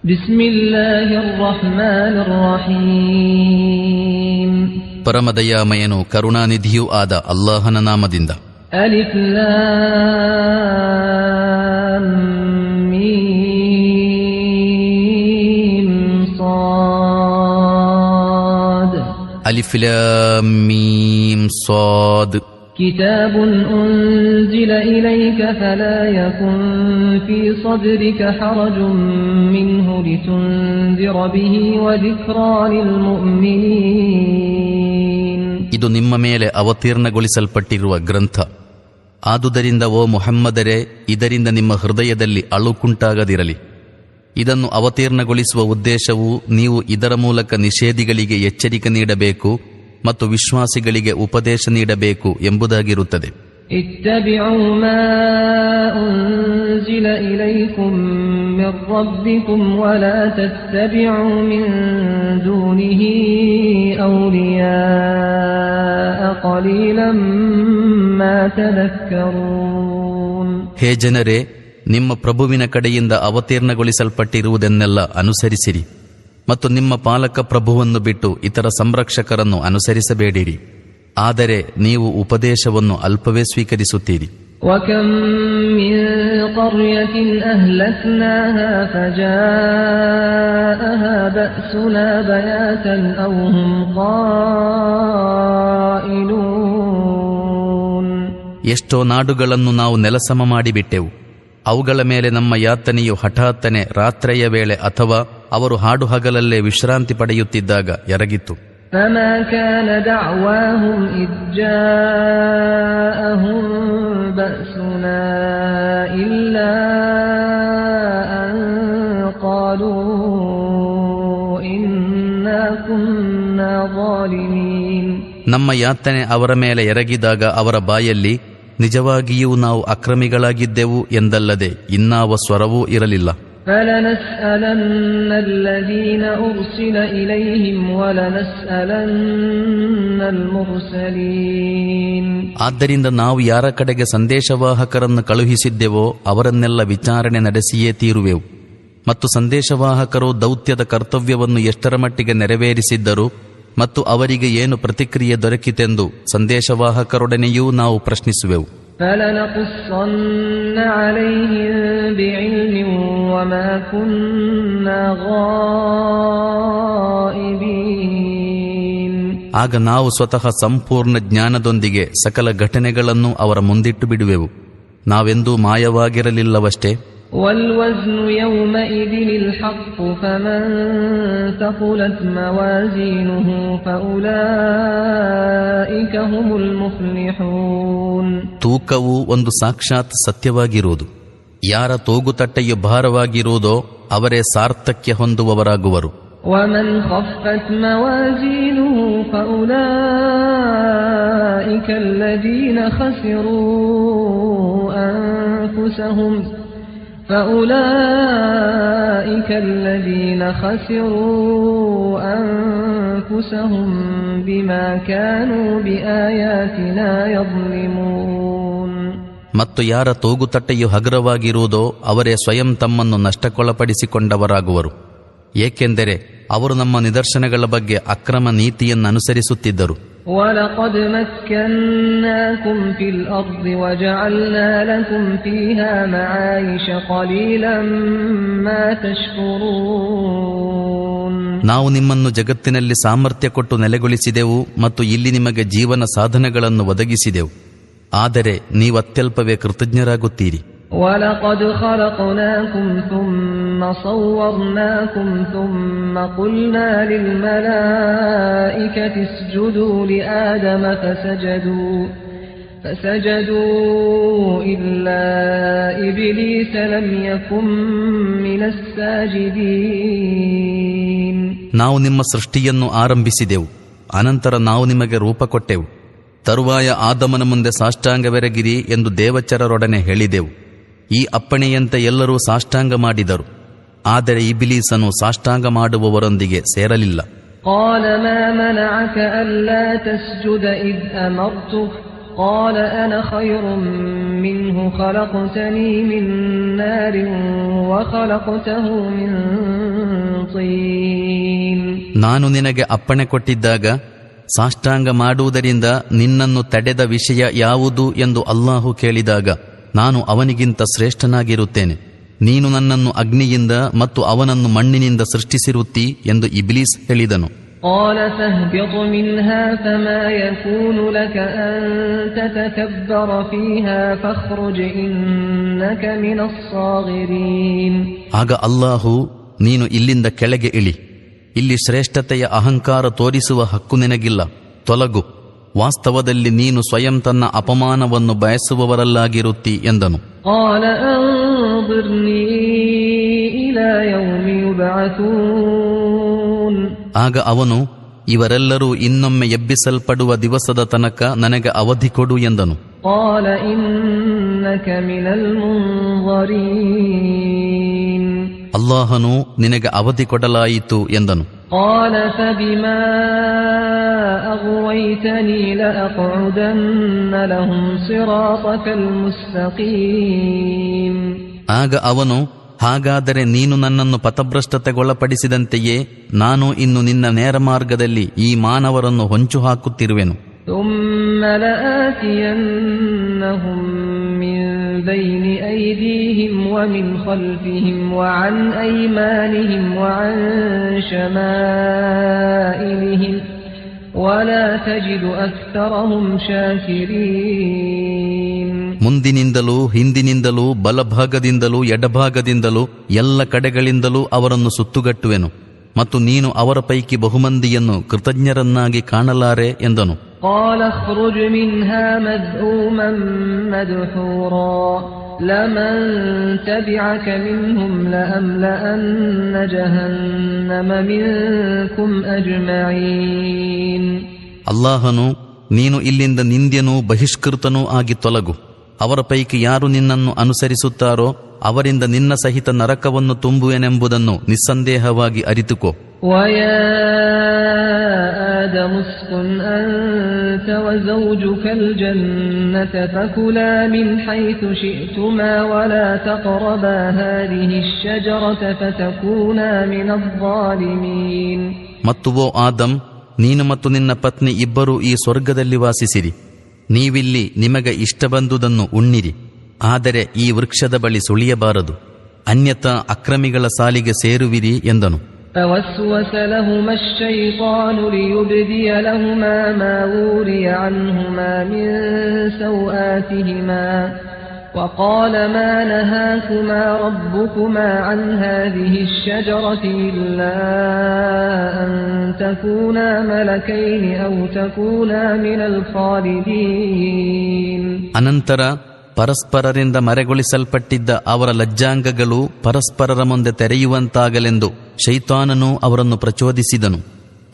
ಬಿಸ್ಮಿಲ್ಲಾಹಿರ್ ರಹ್ಮಾನಿರ್ ರಹೀಮ್. ಪರಮದಯಾಮಯನು ಕರುಣಾನಿಧಿಯೂ ಆದ ಅಲ್ಲಾಹನ ನಾಮದಿಂದ. ಅಲಿಫ್ ಲಾಮ್ ಮೀಮ್ ಸಾದ್. ಅಲಿಫ್ ಲಾಮ್ ಮೀಮ್ ಸಾದ್. كتاب أنزل إليك فلا يكن في صدرك حرج منه لتنذر به وذكرى للمؤمنين. ಇದು ನಿಮ್ಮ ಮೇಲೆ ಅವತೀರ್ಣಗೊಳಿಸಲ್ಪಟ್ಟಿರುವ ಗ್ರಂಥ. ಆದುದರಿಂದ ಓ ಮುಹಮ್ಮದರೇ, ಇದರಿಂದ ನಿಮ್ಮ ಹೃದಯದಲ್ಲಿ ಅಳುಕುಂಟಾಗದಿರಲಿ. ಇದನ್ನು ಅವತೀರ್ಣಗೊಳಿಸುವ ಉದ್ದೇಶವು ನೀವು ಇದರ ಮೂಲಕ ನಿಷೇಧಿಗಳಿಗೆ ಎಚ್ಚರಿಕೆ ನೀಡಬೇಕು ಮತ್ತು ವಿಶ್ವಾಸಿಗಳಿಗೆ ಉಪದೇಶ ನೀಡಬೇಕು ಎಂಬುದಾಗಿರುತ್ತದೆ. ಇತ್ತಬಿಉ ಮಾ ಉನ್ಜಿಲ ಇಲೈಕುಂ ಮಿರ್ ರಬ್ಬಿಕುಂ ವಲಾ ತತ್ತಬಿಉ ಮಿನ್ ದೂನಿಹಿ ಔಲಿಯಾಅ ಕಲೀಲಂ ಮಾ ತದಕ್ಕರೂನ್. ಹೇ ಜನರೇ, ನಿಮ್ಮ ಪ್ರಭುವಿನ ಕಡೆಯಿಂದ ಅವತೀರ್ಣಗೊಳಿಸಲ್ಪಟ್ಟಿರುವುದನ್ನೆಲ್ಲ ಅನುಸರಿಸಿರಿ ಮತ್ತು ನಿಮ್ಮ ಪಾಲಕ ಪ್ರಭುವನ್ನು ಬಿಟ್ಟು ಇತರ ಸಂರಕ್ಷಕರನ್ನು ಅನುಸರಿಸಬೇಡಿರಿ. ಆದರೆ ನೀವು ಉಪದೇಶವನ್ನು ಅಲ್ಪವೇ ಸ್ವೀಕರಿಸುತ್ತೀರಿ. ವಕಂ ಮಿನ್ ಕರ್ಯತಿನ್ ಅಹ್ಲಕ್ನಾಹಾ ಫಜಾಅಹಾ ಬಅಸುನಾ ಬಯಾತನ್ ಔ ಹುಂ ಗಾಯಿಲೂನ್. ಎಷ್ಟೋ ನಾಡುಗಳನ್ನು ನಾವು ನೆಲಸಮ ಮಾಡಿಬಿಟ್ಟೆವು. ಅವುಗಳ ಮೇಲೆ ನಮ್ಮ ಯಾತನೆಯು ಹಠಾತ್ತನೆ ರಾತ್ರಿಯ ವೇಳೆ ಅಥವಾ ಅವರು ಹಾಡು ಹಗಲಲ್ಲೇ ವಿಶ್ರಾಂತಿ ಪಡೆಯುತ್ತಿದ್ದಾಗ ಎರಗಿತ್ತು. فما كان دعواهم إذ جاءهم بأسنا إلا أن قالوا إنا كنا ظالمين. ನಮ್ಮ ಯಾತನೆ ಅವರ ಮೇಲೆ ಎರಗಿದಾಗ ಅವರ ಬಾಯಲ್ಲಿ ನಿಜವಾಗಿಯೂ ನಾವು ಅಕ್ರಮಿಗಳಾಗಿದ್ದೆವು ಎಂದಲ್ಲದೆ ಇನ್ನಾವ ಸ್ವರವೂ ಇರಲಿಲ್ಲ. فَلَنَسْأَلَنَّ الَّذِينَ أُرْسِلَ إِلَيْهِمْ وَلَنَسْأَلَنَّ الْمُرْسَلِينَ. ಆದ್ದರಿಂದ ನಾವು ಯಾರ ಕಡೆಗೆ ಸಂದೇಶವಾಹಕರನ್ನು ಕಳುಹಿಸಿದ್ದೆವೋ ಅವರನ್ನೆಲ್ಲ ವಿಚಾರಣೆ ನಡೆಸಿಯೇ ತೀರುವೆವು. ಮತ್ತು ಸಂದೇಶವಾಹಕರು ದೌತ್ಯದ ಕರ್ತವ್ಯವನ್ನು ಎಷ್ಟರ ಮಟ್ಟಿಗೆ ನೆರವೇರಿಸಿದ್ದರು ಮತ್ತು ಅವರಿಗೆ ಏನು ಪ್ರತಿಕ್ರಿಯೆ ದೊರಕಿತೆಂದು ಸಂದೇಶವಾಹಕರೊಡನೆಯೂ ನಾವು ಪ್ರಶ್ನಿಸುವೆವು. فَلَنَقُصَّنَّ عَلَيْهِمْ بِعِلْمٍ وَمَا كُنَّا غَائِبِينَ. ಆಗ ನಾವು ಸ್ವತಃ ಸಂಪೂರ್ಣ ಜ್ಞಾನದೊಂದಿಗೆ ಸಕಲ ಘಟನೆಗಳನ್ನು ಅವರ ಮುಂದಿಟ್ಟು ಬಿಡುವೆವು. ನಾವೆಂದೂ ಮಾಯವಾಗಿರಲಿಲ್ಲವಷ್ಟೇ. وَالْوَزْنُ يَوْمَئِذٍ الْحَقُّ فَمَنْ ثَقُلَتْ مَوَازِينُهُ فَأُولَئِكَ هُمُ الْمُفْلِحُونَ. ತೂಕವು ಒಂದು ಸಾಕ್ಷಾತ್ ಸತ್ಯವಾಗಿರುವುದು. ಯಾರ ತೂಗುತಟ್ಟೆಯು ಭಾರವಾಗಿರುವುದೋ ಅವರೇ ಸಾರ್ಥಕ್ಯ ಹೊಂದುವವರಾಗುವರು. وَمَنْ خَفَّتْ مَوَازِينُهُ فَأُولَئِكَ الَّذِينَ خسروا أنفسهم بما كانوا بآياتنا يظلمون. ಮತ್ತು ಯಾರ ತೂಗುತಟ್ಟೆಯು ಹಗುರವಾಗಿರುವುದೋ ಅವರೇ ಸ್ವಯಂ ತಮ್ಮನ್ನು ನಷ್ಟಕ್ಕೊಳಪಡಿಸಿಕೊಂಡವರಾಗುವರು. ಏಕೆಂದರೆ ಅವರು ನಮ್ಮ ನಿದರ್ಶನಗಳ ಬಗ್ಗೆ ಅಕ್ರಮ ನೀತಿಯನ್ನನುಸರಿಸುತ್ತಿದ್ದರು. وَلَقَدْ مَكَّنَّاكُمْ فِي الْأَرْضِ وَجَعَلْنَا لَكُمْ فِيهَا مَعَايِشَ قَلِيلًا مَا تَشْكُرُونَ. ನಾವು ನಿಮ್ಮನ್ನು ಜಗತ್ತಿನಲ್ಲಿ ಸಾಮರ್ಥ್ಯ ಕೊಟ್ಟು ನೆಲೆಗೊಳಿಸಿದೆವು ಮತ್ತು ಇಲ್ಲಿ ನಿಮಗೆ ಜೀವನ ಸಾಧನಗಳನ್ನು ಒದಗಿಸಿದೆವು. ಆದರೆ ನೀವತ್ಯಲ್ಪವೇ ಕೃತಜ್ಞರಾಗುತ್ತೀರಿ. وَلَقَدْ خَلَقْنَاكُمْ ثُمَّ صَوَّرْنَاكُمْ ثُمَّ قُلْنَا لِلْمَلَائِكَةِ اسْجُدُوا لِآدَمَ فسجدوا إلا إبليس لم يكن من الساجدين. ನಾವು ನಿಮ್ಮ ಸೃಷ್ಟಿಯನ್ನು ಆರಂಭಿಸಿದೆವು, ಅನಂತರ ನಾವು ನಿಮಗೆ ರೂಪ ಕೊಟ್ಟೆವು. ತರುವಾಯ ಆದಮನ ಮುಂದೆ ಸಾಷ್ಟಾಂಗವೆರಗಿರಿ ಎಂದು ದೇವಚರರೊಡನೆ ಹೇಳಿದೆವು. ಈ ಅಪ್ಪಣೆಯಂತೆ ಎಲ್ಲರೂ ಸಾಷ್ಟಾಂಗ ಮಾಡಿದರು. ಆದರೆ ಇಬ್ಲೀಸನು ಸಾಷ್ಟಾಂಗ ಮಾಡುವವರೊಂದಿಗೆ ಸೇರಲಿಲ್ಲ. قال ما منعك ألا تسجد إذ أمرتك قال أنا خير منه خلقتني من نار وخلقته من ನಾನು ನಿನಗೆ ಅಪ್ಪಣೆ ಕೊಟ್ಟಿದ್ದಾಗ ಸಾಷ್ಟಾಂಗ ಮಾಡುವುದರಿಂದ ನಿನ್ನನ್ನು ತಡೆದ ವಿಷಯ ಯಾವುದು ಎಂದು ಅಲ್ಲಾಹು ಕೇಳಿದಾಗ ನಾನು ಅವನಿಗಿಂತ ಶ್ರೇಷ್ಠನಾಗಿರುತ್ತೇನೆ. ನೀನು ನನ್ನನ್ನು ಅಗ್ನಿಯಿಂದ ಮತ್ತು ಅವನನ್ನು ಮಣ್ಣಿನಿಂದ ಸೃಷ್ಟಿಸಿರುತ್ತೀ ಎಂದು ಇಬ್ಲೀಸ್ ಹೇಳಿದನು. قال فاهبط منها فما يكون لك أن تتكبر فيها فاخرج إنك من الصاغرين. ಆಗ ಅಲ್ಲಾಹು, ನೀನು ಇಲ್ಲಿಂದ ಕೆಳಗೆ ಇಳಿ, ಇಲ್ಲಿ ಶ್ರೇಷ್ಠತೆಯ ಅಹಂಕಾರ ತೋರಿಸುವ ಹಕ್ಕು ನಿನಗಿಲ್ಲ, ತೊಲಗು, ವಾಸ್ತವದಲ್ಲಿ ನೀನು ಸ್ವಯಂ ತನ್ನ ಅಪಮಾನವನ್ನು ಬಯಸುವವರಲ್ಲಾಗಿರುತ್ತಿ ಎಂದನು. قال أنظرني إلى يوم يبعثون. ಆಗ ಅವನು, ಇವರೆಲ್ಲರೂ ಇನ್ನೊಮ್ಮೆ ಎಬ್ಬಿಸಲ್ಪಡುವ ದಿವಸದ ತನಕ ನನಗೆ ಅವಧಿ ಕೊಡು ಎಂದನು. قال إنك من المنظرين. ಅಲ್ಲಾಹನು, ನಿನಗೆ ಅವಧಿ ಕೊಡಲಾಯಿತು ಎಂದನು. قال فبما أغويتني لأقعدن لهم صراطك المستقيم. ಆಗ ಅವನು, ಹಾಗಾದರೆ ನೀನು ನನ್ನನ್ನು ಪಥಭ್ರಷ್ಟತೆಗೊಳಪಡಿಸಿದಂತೆಯೇ ನಾನು ಇನ್ನು ನಿನ್ನ ನೇರ ಮಾರ್ಗದಲ್ಲಿ ಈ ಮಾನವರನ್ನು ಹೊಂಚು ಹಾಕುತ್ತಿರುವೆನು. ثم لآتينهم من بين أيديهم ومن خلفهم وعن أيمانهم وعن شمائلهم ولا تجد أكثرهم شاكرين. ಮುಂದಿನಿಂದಲೂ ಹಿಂದಿನಿಂದಲೂ ಬಲಭಾಗದಿಂದಲೂ ಎಡಭಾಗದಿಂದಲೂ ಎಲ್ಲ ಕಡೆಗಳಿಂದಲೂ ಅವರನ್ನು ಸುತ್ತುಗಟ್ಟುವೆನು ಮತ್ತು ನೀನು ಅವರ ಪೈಕಿ ಬಹುಮಂದಿಯನ್ನು ಕೃತಜ್ಞರನ್ನಾಗಿ ಕಾಣಲಾರೆ ಎಂದನು. قال اخرج منها مذءوما مدحورا لمن تبعك منهم لأملأن جهنم منكم أجمعين. ಅಲ್ಲಾಹನು, ನೀನು ಇಲ್ಲಿಂದ ನಿಂದ್ಯನೂ ಬಹಿಷ್ಕೃತನೂ ಆಗಿ ತೊಲಗು. ಅವರ ಪೈಕಿ ಯಾರು ನಿನ್ನನ್ನು ಅನುಸರಿಸುತ್ತಾರೋ ಅವರಿಂದ ನಿನ್ನ ಸಹಿತ ನರಕವನ್ನು ತುಂಬುವೆನೆಂಬುದನ್ನು ನಿಸ್ಸಂದೇಹವಾಗಿ ಅರಿತುಕೋ. وَيَا آدَمُ اسْكُنْ أَنْتَ وَزَوْجُكَ الْجَنَّةَ فَكُلَا مِنْ حَيْثُ شِئْتُمَا وَلَا تَقْرَبَا هَذِهِ الشَّجَرَةَ فَتَكُونَا مِنَ الظَّالِمِينَ. ಮತ್ತು ಓ ಆದಮ್, ನೀನು ಮತ್ತು ನಿನ್ನ ಪತ್ನಿ ಇಬ್ಬರೂ ಈ ಸ್ವರ್ಗದಲ್ಲಿ ವಾಸಿಸಿರಿ. ನೀವಿಲ್ಲಿ ನಿಮಗೆ ಇಷ್ಟ ಬಂದುದನ್ನು ಉಣ್ಣಿರಿ, ಆದರೆ ಈ ವೃಕ್ಷದ ಬಳಿ ಸುಳಿಯಬಾರದು, ಅನ್ಯಥಾ ಅಕ್ರಮಿಗಳ ಸಾಲಿಗೆ ಸೇರುವಿರಿ ಎಂದನು. فوسوس لهما الشيطان ليبدي لهما ما وري عنهما من سوآتهما وقال ما نهاكما ربكما عن هذه الشجرة إلا أن تكونا ملكين أو تكونا من الخالدين. ಅನಂತರ ಪರಸ್ಪರರಿಂದ ಮರೆಗೊಳಿಸಲ್ಪಟ್ಟಿದ್ದ ಅವರ ಲಜ್ಜಾಂಗಗಳು ಪರಸ್ಪರರ ಮುಂದೆ ತೆರೆಯುವಂತಾಗಲೆಂದು ಶೈತಾನನು ಅವರನ್ನು ಪ್ರಚೋದಿಸಿದನು.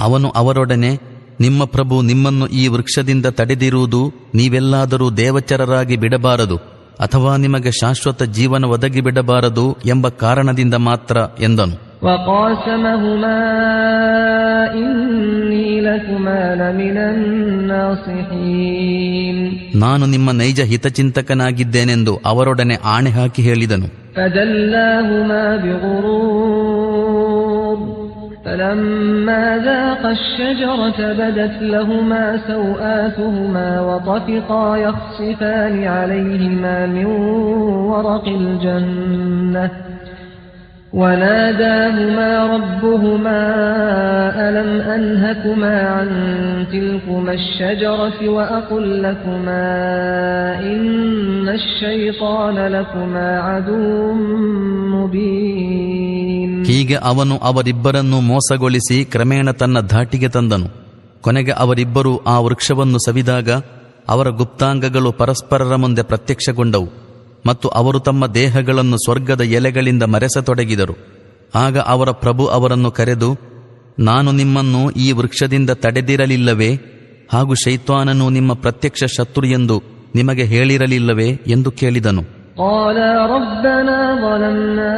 ಅವನು ಅವರೊಡನೆ, ನಿಮ್ಮ ಪ್ರಭು ನಿಮ್ಮನ್ನು ಈ ವೃಕ್ಷದಿಂದ ತಡೆದಿರುವುದು ನೀವೆಲ್ಲಾದರೂ ದೇವಚರರಾಗಿ ಬಿಡಬಾರದು ಅಥವಾ ನಿಮಗೆ ಶಾಶ್ವತ ಜೀವನ ಒದಗಿ ಬಿಡಬಾರದು ಎಂಬ ಕಾರಣದಿಂದ ಮಾತ್ರ ಎಂದನು. وقاسمهما إني لكما لمن الناصحين. ನಾನು ನಿಮ್ಮ ನೈಜ ಹಿತಚಿಂತಕನಾಗಿದ್ದೇನೆಂದು ಅವರೊಡನೆ ಆಣೆ ಹಾಕಿ ಹೇಳಿದನು. فدلاهما بغرور فلما ذاقا الشجرة بدت لهما سوآتهما وطفقا يخصفان عليهما من ورق الجنة وناداهما ربهما ألم أنهكما عن تلكما الشجرة وأقل لكما إن الشيطان لكما عدو مبين. ಹೀಗೆ ಅವನು ಅವರಿಬ್ಬರನ್ನು ಮೋಸಗೊಳಿಸಿ ಕ್ರಮೇಣ ತನ್ನ ಧಾಟಿಗೆ ತಂದನು. ಕೊನೆಗೆ ಅವರಿಬ್ಬರೂ ಆ ವೃಕ್ಷವನ್ನು ಸವಿದಾಗ ಅವರ ಗುಪ್ತಾಂಗಗಳು ಪರಸ್ಪರರ ಮುಂದೆ ಪ್ರತ್ಯಕ್ಷಗೊಂಡವು ಮತ್ತು ಅವರು ತಮ್ಮ ದೇಹಗಳನ್ನು ಸ್ವರ್ಗದ ಎಲೆಗಳಿಂದ ಮರೆಸತೊಡಗಿದರು. ಆಗ ಅವರ ಪ್ರಭು ಅವರನ್ನು ಕರೆದು, ನಾನು ನಿಮ್ಮನ್ನು ಈ ವೃಕ್ಷದಿಂದ ತಡೆದಿರಲಿಲ್ಲವೇ ಹಾಗೂ ಶೈತಾನನು ನಿಮ್ಮ ಪ್ರತ್ಯಕ್ಷ ಶತ್ರು ಎಂದು ನಿಮಗೆ ಹೇಳಿರಲಿಲ್ಲವೇ ಎಂದು ಕೇಳಿದನು. قَالَا رَبَّنَا ظَلَمْنَا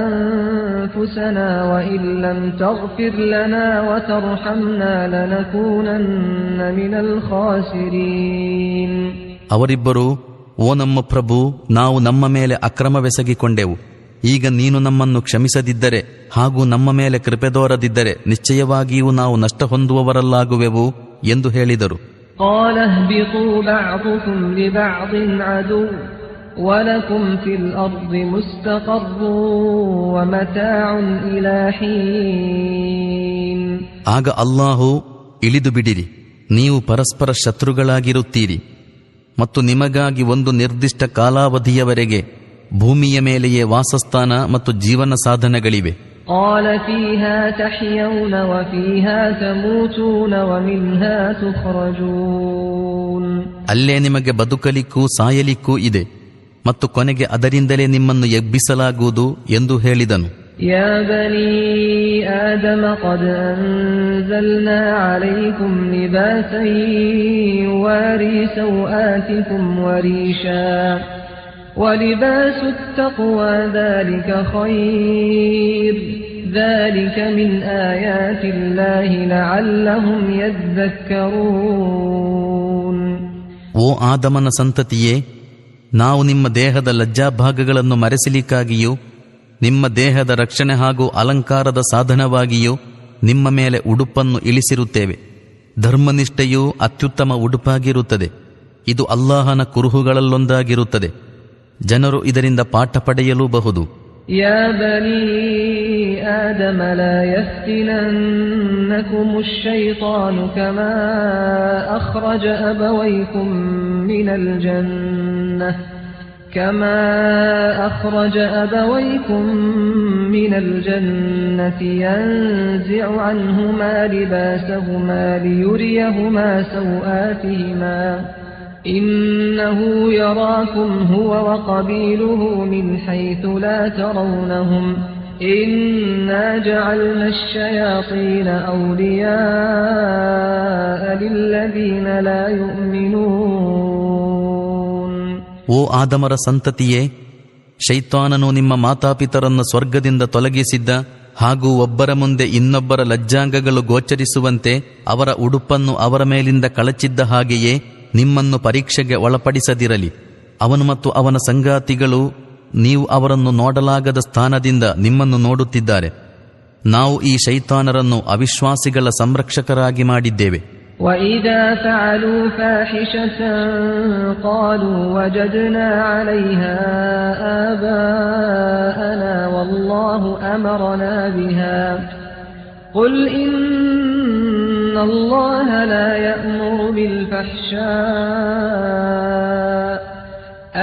أَنفُسَنَا وَإِن لَّمْ تَغْفِرْ لَنَا وَتَرْحَمْنَا لَنَكُونَنَّ مِنَ الْخَاسِرِينَ. ಅವರಿಬ್ಬರು, ಓ ನಮ್ಮ ಪ್ರಭು, ನಾವು ನಮ್ಮ ಮೇಲೆ ಅಕ್ರಮವೆಸಗಿಕೊಂಡೆವು. ಈಗ ನೀನು ನಮ್ಮನ್ನು ಕ್ಷಮಿಸದಿದ್ದರೆ ಹಾಗೂ ನಮ್ಮ ಮೇಲೆ ಕೃಪೆ ತೋರದಿದ್ದರೆ ನಿಶ್ಚಯವಾಗಿಯೂ ನಾವು ನಷ್ಟ ಹೊಂದುವವರಲ್ಲಾಗುವೆವು ಎಂದು ಹೇಳಿದರು. قال اهبطوا بعضكم لبعض عدو ولكم في الأرض مستقر ومتاع إلى حين. ಆಗ ಅಲ್ಲಾಹು, ಇಳಿದು ಬಿಡಿರಿ, ನೀವು ಪರಸ್ಪರ ಶತ್ರುಗಳಾಗಿರುತ್ತೀರಿ ಮತ್ತು ನಿಮಗಾಗಿ ಒಂದು ನಿರ್ದಿಷ್ಟ ಕಾಲಾವಧಿಯವರೆಗೆ ಭೂಮಿಯ ಮೇಲೆಯೇ ವಾಸಸ್ಥಾನ ಮತ್ತು ಜೀವನ ಸಾಧನಗಳಿವೆ. قال فيها تحيون وفيها تموتون ومنها تخرجون. ಅಲ್ಲೇ ನಿಮಗೆ ಬದುಕಲಿಕ್ಕೂ ಸಾಯಲಿಕ್ಕೂ ಇದೆ ಮತ್ತು ಕೊನೆಗೆ ಅದರಿಂದಲೇ ನಿಮ್ಮನ್ನು ಎಬ್ಬಿಸಲಾಗುವುದು ಎಂದು ಹೇಳಿದನು. يا بني آدم قد أنزلنا عليكم لباسا يواري سوآتكم وريشا ولباس التقوى ذلك خير ذلك من آيات الله لعلهم يذكرون. ಓ ಆದಮನ ಸಂತತಿಯೇ, ನಾವು ನಿಮ್ಮ ದೇಹದ ಲಜ್ಜಾಭಾಗಗಳನ್ನು ಮರೆಸಲಿಕ್ಕಾಗಿಯೂ ನಿಮ್ಮ ದೇಹದ ರಕ್ಷಣೆ ಹಾಗೂ ಅಲಂಕಾರದ ಸಾಧನವಾಗಿಯೂ ನಿಮ್ಮ ಮೇಲೆ ಉಡುಪನ್ನು ಇಳಿಸಿರುತ್ತೇವೆ. ಧರ್ಮನಿಷ್ಠೆಯೂ ಅತ್ಯುತ್ತಮ ಉಡುಪಾಗಿರುತ್ತದೆ. ಇದು ಅಲ್ಲಾಹನ ಕುರುಹುಗಳಲ್ಲೊಂದಾಗಿರುತ್ತದೆ. ಜನರು ಇದರಿಂದ ಪಾಠ ಪಡೆಯಲೂಬಹುದು. ಯಾ ಬನೀ ಆದಮ ಲಾ ಯಫ್ತಿನನ್ನಕುಂ ಅಶ್-ಶೈತಾನು ಕಮಾ ಅಖ್ರಜ ಅಬವೈಕುಂ ಮಿನಲ್ ಜನ್ನಹ كما أخرج أبويكم من الجنة ينزع عنهما لباسهما ليريهما سوآتهما إنه يراكم هو وقبيله من حيث لا ترونهم إنا جعلنا الشياطين أولياء للذين لا يؤمنون. ಓ ಆದಮರ ಸಂತತಿಯೇ, ಶೈತಾನನು ನಿಮ್ಮ ಮಾತಾಪಿತರನ್ನು ಸ್ವರ್ಗದಿಂದ ತೊಲಗಿಸಿದ್ದ ಹಾಗೂ ಒಬ್ಬರ ಮುಂದೆ ಇನ್ನೊಬ್ಬರ ಲಜ್ಜಾಂಗಗಳು ಗೋಚರಿಸುವಂತೆ ಅವರ ಉಡುಪನ್ನು ಅವರ ಮೇಲಿಂದ ಕಳಚಿದ್ದ ಹಾಗೆಯೇ ನಿಮ್ಮನ್ನು ಪರೀಕ್ಷೆಗೆ ಒಳಪಡಿಸದಿರಲಿ. ಅವನು ಮತ್ತು ಅವನ ಸಂಗಾತಿಗಳು ನೀವು ಅವರನ್ನು ನೋಡಲಾಗದ ಸ್ಥಾನದಿಂದ ನಿಮ್ಮನ್ನು ನೋಡುತ್ತಿದ್ದಾರೆ. ನಾವು ಈ ಶೈತಾನರನ್ನು ಅವಿಶ್ವಾಸಿಗಳ ಸಂರಕ್ಷಕರಾಗಿ ಮಾಡಿದ್ದೇವೆ. وَإِذَا فَعَلُوا فَاحِشَةً قَالُوا وَجَدْنَا عَلَيْهَا آبَاءَنَا وَاللَّهُ أَمَرَنَا بِهَا قُلْ إِنَّ اللَّهَ لَا يَأْمُرُ بِالْفَحْشَاءِ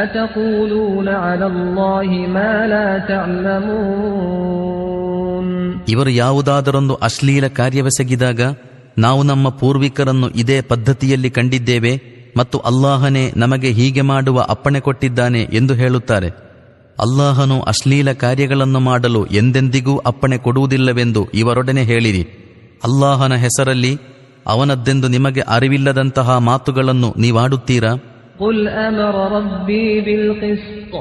أَتَقُولُونَ عَلَى اللَّهِ مَا لَا تَعْلَمُونَ. ಇವರು ಯಾವುದಾದರೊಂದು ಅಶ್ಲೀಲ ಕಾರ್ಯವೆಸಗಿದಾಗ ನಾವು ನಮ್ಮ ಪೂರ್ವಿಕರನ್ನು ಇದೇ ಪದ್ಧತಿಯಲ್ಲಿ ಕಂಡಿದ್ದೇವೆ ಮತ್ತು ಅಲ್ಲಾಹನೇ ನಮಗೆ ಹೀಗೆ ಮಾಡುವ ಅಪ್ಪಣೆ ಕೊಟ್ಟಿದ್ದಾನೆ ಎಂದು ಹೇಳುತ್ತಾರೆ. ಅಲ್ಲಾಹನು ಅಶ್ಲೀಲ ಕಾರ್ಯಗಳನ್ನು ಮಾಡಲು ಎಂದೆಂದಿಗೂ ಅಪ್ಪಣೆ ಕೊಡುವುದಿಲ್ಲವೆಂದು ಇವರೊಡನೆ ಹೇಳಿರಿ. ಅಲ್ಲಾಹನ ಹೆಸರಲ್ಲಿ ಅವನದ್ದೆಂದು ನಿಮಗೆ ಅರಿವಿಲ್ಲದಂತಹ ಮಾತುಗಳನ್ನು ನೀವಾಡುತ್ತೀರಾ? قُلْ أَمَرَ رَبِّي بِالْقِسْطِ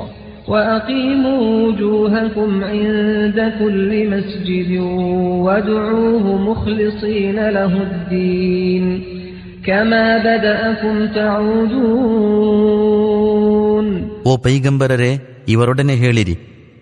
وَأَقِيمُوا وُجُوهَكُمْ عِندَ كُلِّ مَسْجِدٍ وَادْعُوهُ مُخْلِصِينَ لَهُ الدِّينَ كَمَا بَدَأَكُمْ تَعُودُونَ. ಓ ಪೈಗಂಬರರೇ, ಇವರೊಡನೆ ಹೇಳಿರಿ,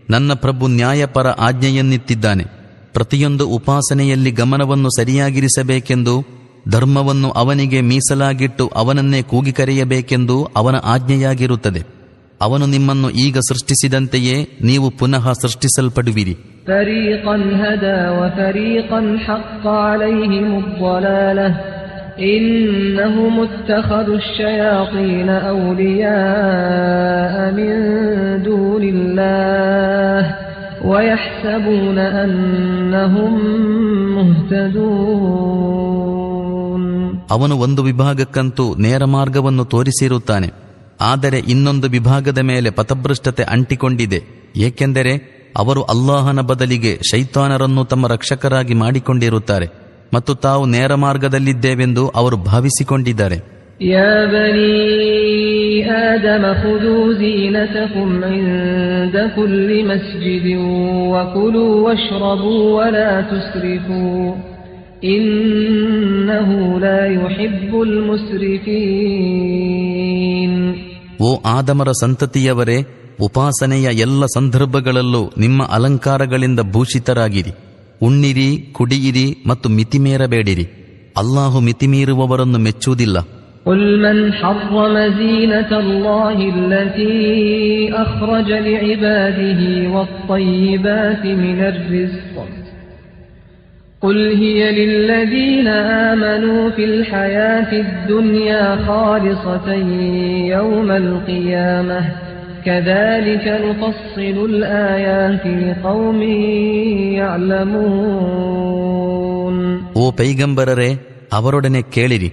ನನ್ನ ಪ್ರಭು ನ್ಯಾಯಪರ ಆಜ್ಞೆಯನ್ನಿತ್ತಿದ್ದಾನೆ. ಪ್ರತಿಯೊಂದು ಉಪಾಸನೆಯಲ್ಲಿ ಗಮನವನ್ನು ಸರಿಯಾಗಿರಿಸಬೇಕೆಂದು, ಧರ್ಮವನ್ನು ಅವನಿಗೆ ಮೀಸಲಾಗಿಟ್ಟು ಅವನನ್ನೇ ಕೂಗಿ ಕರೆಯಬೇಕೆಂದು ಅವನ ಆಜ್ಞೆಯಾಗಿರುತ್ತದೆ. ಅವನು ನಿಮ್ಮನ್ನು ಈಗ ಸೃಷ್ಟಿಸಿದಂತೆಯೇ ನೀವು ಪುನಃ ಸೃಷ್ಟಿಸಲ್ಪಡುವಿರಿ. ಫರೀಕನ್ ಹದಾ ವಫರೀಕನ್ ಹಕ್ಕ ಅಲೈಹಿಮ್ ಅದ್-ضಲಾಲಹ ಇನ್ನಹುಂ ಇತ್ತಖذوا الشياطين أولياء من دون الله ويحسبون أنهم مهتدون. ಅವನು ಒಂದು ವಿಭಾಗಕ್ಕಂತೂ ನೇರ ಮಾರ್ಗವನ್ನು ತೋರಿಸಿರುತ್ತಾನೆ, ಆದರೆ ಇನ್ನೊಂದು ವಿಭಾಗದ ಮೇಲೆ ಪಥಭ್ರಷ್ಟತೆ ಅಂಟಿಕೊಂಡಿದೆ. ಏಕೆಂದರೆ ಅವರು ಅಲ್ಲಾಹನ ಬದಲಿಗೆ ಶೈತಾನರನ್ನು ತಮ್ಮ ರಕ್ಷಕರಾಗಿ ಮಾಡಿಕೊಂಡಿರುತ್ತಾರೆ ಮತ್ತು ತಾವು ನೇರ ಮಾರ್ಗದಲ್ಲಿದ್ದೇವೆಂದು ಅವರು ಭಾವಿಸಿಕೊಂಡಿದ್ದಾರೆ. ಯಾ ಬನೀ ಆದಮ ಖುದೂ ಝೀನತಕುಂ ಇಂದ ಕುಲ್ಲಿ ಮಸ್ಜಿದಿನ್ ವಕುಲೂ ವಶ್ರಬೂ ವಲಾ ತುಸ್ರಿಫೂ ಇನ್ನಹು ಲಾ ಯುಹಿಬ್ಬುಲ್ ಮುಸ್ರಿಫೀನ್. ಓ ಆದಮರ ಸಂತತಿಯವರೇ, ಉಪಾಸನೆಯ ಎಲ್ಲ ಸಂದರ್ಭಗಳಲ್ಲೂ ನಿಮ್ಮ ಅಲಂಕಾರಗಳಿಂದ ಭೂಷಿತರಾಗಿರಿ. ಉಣ್ಣಿರಿ, ಕುಡಿಯಿರಿ ಮತ್ತು ಮಿತಿಮೀರಬೇಡಿರಿ. ಅಲ್ಲಾಹು ಮಿತಿಮೀರುವವರನ್ನು ಮೆಚ್ಚುವುದಿಲ್ಲ. قل من حرم زينة الله التي أخرج لعباده والطيبات من الرزق قل هي للذين آمنوا في الحياة الدنيا خالصة يوم القيامة كذلك نفصل الآيات لقوم يعلمون. ಓ ಪೈಗಂಬರರೇ, ಅವರೊಡನೆ ಕೇಳಿರಿ,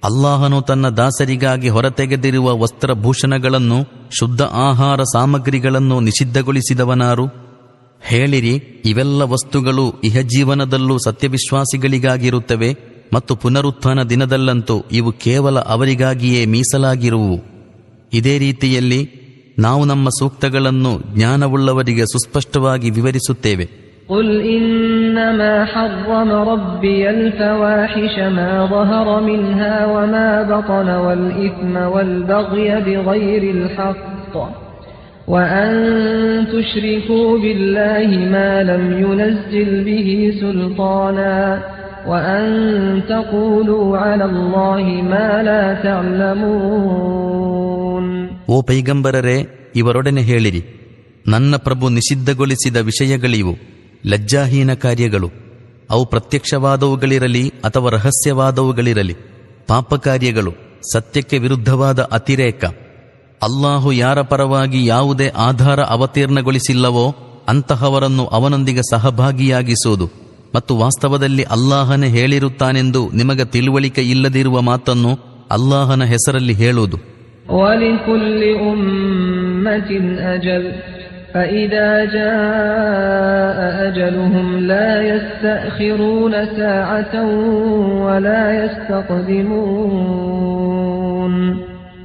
ಅಲ್ಲಾಹನು ತನ್ನ ದಾಸರಿಗಾಗಿ ಹೊರತೆಗೆದಿರುವ ವಸ್ತ್ರಭೂಷಣಗಳನ್ನು, ಶುದ್ಧ ಆಹಾರ ಸಾಮಗ್ರಿಗಳನ್ನು ನಿಷಿದ್ಧಗೊಳಿಸಿದವನಾರು? ಹೇಳಿರಿ, ಇವೆಲ್ಲ ವಸ್ತುಗಳು ಇಹಜೀವನದಲ್ಲೂ ಸತ್ಯವಿಶ್ವಾಸಿಗಳಿಗಾಗಿರುತ್ತವೆ ಮತ್ತು ಪುನರುತ್ಥಾನ ದಿನದಲ್ಲಂತೂ ಇವು ಕೇವಲ ಅವರಿಗಾಗಿಯೇ ಮೀಸಲಾಗಿರುವು. ಇದೇ ರೀತಿಯಲ್ಲಿ ನಾವು ನಮ್ಮ ಸೂಕ್ತಗಳನ್ನು ಜ್ಞಾನವುಳ್ಳವರಿಗೆ ಸುಸ್ಪಷ್ಟವಾಗಿ ವಿವರಿಸುತ್ತೇವೆ. قل إنما حرم ربي الفواحش ما ظهر منها وما بطن والإثم والبغي بغير الحق وأن تشركوا بالله ما لم ينزل به سلطانا وأن تقولوا على الله ما لا تعلمون. ಓ ಪೈಗಂಬರರೇ, ಇವರೊಡನೆ ಹೇಳಿರಿ, ನನ್ನ ಪ್ರಭು ನಿಷಿದ್ಧಗೊಳಿಸಿದ ವಿಷಯಗಳಿವು ಲಜ್ಜಾಹೀನ ಕಾರ್ಯಗಳು. ಅವು ಪ್ರತ್ಯಕ್ಷವಾದವುಗಳಿರಲಿ ಅಥವಾ ರಹಸ್ಯವಾದವುಗಳಿರಲಿ, ಪಾಪಕಾರ್ಯಗಳು, ಸತ್ಯಕ್ಕೆ ವಿರುದ್ಧವಾದ ಅತಿರೇಕ. ಅಲ್ಲಾಹು ಯಾರ ಪರವಾಗಿ ಯಾವುದೇ ಆಧಾರ ಅವತೀರ್ಣಗೊಳಿಸಿಲ್ಲವೋ ಅಂತಹವರನ್ನು ಅವನೊಂದಿಗೆ ಸಹಭಾಗಿಯಾಗಿಸುವುದು ಮತ್ತು ವಾಸ್ತವದಲ್ಲಿ ಅಲ್ಲಾಹನೇ ಹೇಳಿರುತ್ತಾನೆಂದು ನಿಮಗೆ ತಿಳುವಳಿಕೆ ಇಲ್ಲದಿರುವ ಮಾತನ್ನು ಅಲ್ಲಾಹನ ಹೆಸರಲ್ಲಿ ಹೇಳುವುದು. وَلِكُلِّ أُمَّةٍ أَجَلٌ فَإِذَا جَاءَ أَجَلُهُمْ لَا يَسْتَأْخِرُونَ سَاعَةً وَلَا يَسْتَقْدِمُونَ.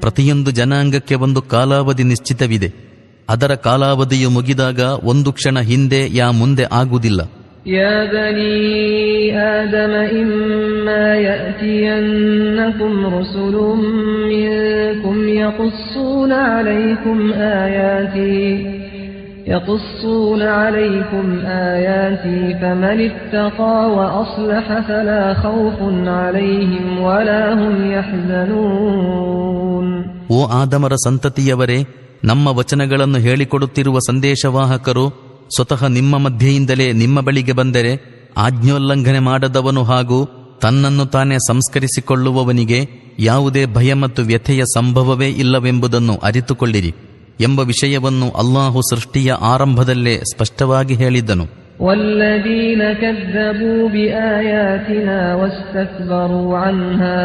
ಪ್ರತಿಯೊಂದು ಜನಾಂಗಕ್ಕೆ ಒಂದು ಕಾಲಾವಧಿ ನಿಶ್ಚಿತವಿದೆ. ಅದರ ಕಾಲಾವಧಿಯು ಮುಗಿದಾಗ ಒಂದು ಕ್ಷಣ ಹಿಂದೆ ಯಾ ಮುಂದೆ ಆಗುವುದಿಲ್ಲ. يا بني آدم إما يأتينكم رسل منكم يقصون عليكم آياتي فمن اتقى وأصلح فلا خوف عليهم ولا هم يحزنون. ಓ ಆದಮರ ಸಂತತಿಯವರೇ, ನಮ್ಮ ವಚನಗಳನ್ನು ಹೇಳಿಕೊಡುತ್ತಿರುವ ಸಂದೇಶವಾಹಕರು ಸ್ವತಃ ನಿಮ್ಮ ಮಧ್ಯೆಯಿಂದಲೇ ನಿಮ್ಮ ಬಳಿಗೆ ಬಂದರೆ ಆಜ್ಞೋಲ್ಲಂಘನೆ ಮಾಡದವನು ಹಾಗೂ ತನ್ನನ್ನು ತಾನೇ ಸಂಸ್ಕರಿಸಿಕೊಳ್ಳುವವನಿಗೆ ಯಾವುದೇ ಭಯ ಮತ್ತು ವ್ಯಥೆಯ ಸಂಭವವೇ ಇಲ್ಲವೆಂಬುದನ್ನು ಅರಿತುಕೊಳ್ಳಿರಿ ಎಂಬ ವಿಷಯವನ್ನು ಅಲ್ಲಾಹು ಸೃಷ್ಟಿಯ ಆರಂಭದಲ್ಲೇ ಸ್ಪಷ್ಟವಾಗಿ ಹೇಳಿದ್ದನು. والذين كذبوا بآياتنا واستكبروا عنها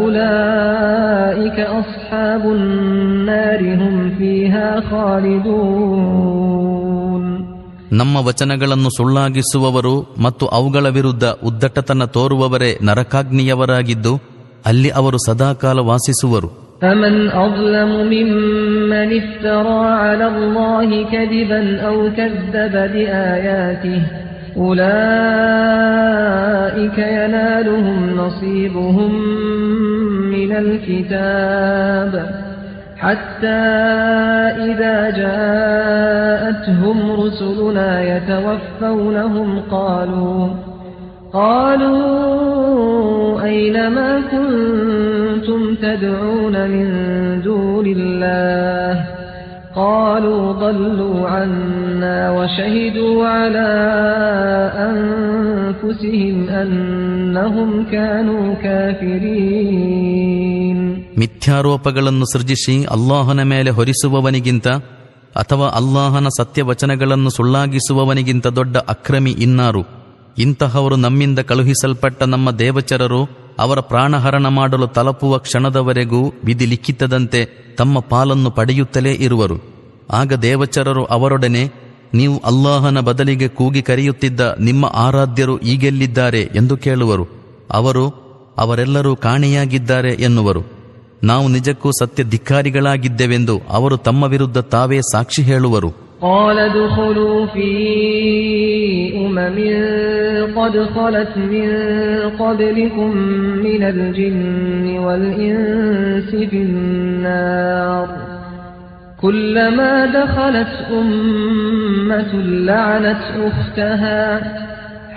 أولئك أصحاب النار هم فيها خالدون. ನಮ್ಮ ವಚನಗಳನ್ನು ಸುಳ್ಳಾಗಿಸುವವರು ಮತ್ತು ಅವುಗಳ ವಿರುದ್ಧ ಉದ್ದಟತನ ತೋರುವವರೇ ನರಕಾಗ್ನಿಯವರಾಗಿದ್ದು ಅಲ್ಲಿ ಅವರು ಸದಾಕಾಲ ವಾಸಿಸುವರು. فمن أظلم ممن افترى على الله كذبا أو كذب بآياته أولئك ينالهم نصيبهم من الكتاب حتى إذا جاءتهم رسلنا يتوفونهم قالوا أين ما كنتم تدعون من دون الله قالوا ضلوا عنا وشهدوا على أنفسهم أنهم كانوا كافرين. ಮಿಥ್ಯಾರೋಪಗಳನ್ನು ಸೃಜಿಸಿ ಅಲ್ಲಾಹನ ಮೇಲೆ ಹೊರಿಸುವವನಿಗಿಂತ ಅಥವಾ ಅಲ್ಲಾಹನ ಸತ್ಯವಚನಗಳನ್ನು ಸುಳ್ಳಾಗಿಸುವವನಿಗಿಂತ ದೊಡ್ಡ ಅಕ್ರಮಿ ಇನ್ನಾರು? ಇಂತಹವರು ನಮ್ಮಿಂದ ಕಳುಹಿಸಲ್ಪಟ್ಟ ನಮ್ಮ ದೇವಚರರು ಅವರ ಪ್ರಾಣಹರಣ ಮಾಡಲು ತಲುಪುವ ಕ್ಷಣದವರೆಗೂ ವಿಧಿ ಲಿಖಿತದಂತೆ ತಮ್ಮ ಪಾಲನ್ನು ಪಡೆಯುತ್ತಲೇ ಇರುವರು. ಆಗ ದೇವಚರರು ಅವರೊಡನೆ, ನೀವು ಅಲ್ಲಾಹನ ಬದಲಿಗೆ ಕೂಗಿ ಕರೆಯುತ್ತಿದ್ದ ನಿಮ್ಮ ಆರಾಧ್ಯರು ಈಗೆಲ್ಲಿದ್ದಾರೆ ಎಂದು ಕೇಳುವರು. ಅವರೆಲ್ಲರೂ ಕಾಣೆಯಾಗಿದ್ದಾರೆ ಎನ್ನುವರು. ನಾವು ನಿಜಕ್ಕೂ ಸತ್ಯ ಧಿಕ್ಕಾರಿಗಳಾಗಿದ್ದೆವೆಂದು ಅವರು ತಮ್ಮ ವಿರುದ್ಧ ತಾವೇ ಸಾಕ್ಷಿ ಹೇಳುವರು. قال ادخلوا في أمم قد خلت من قبلكم من الجن والإنس في النار كلما دخلت أمة لعنت أختها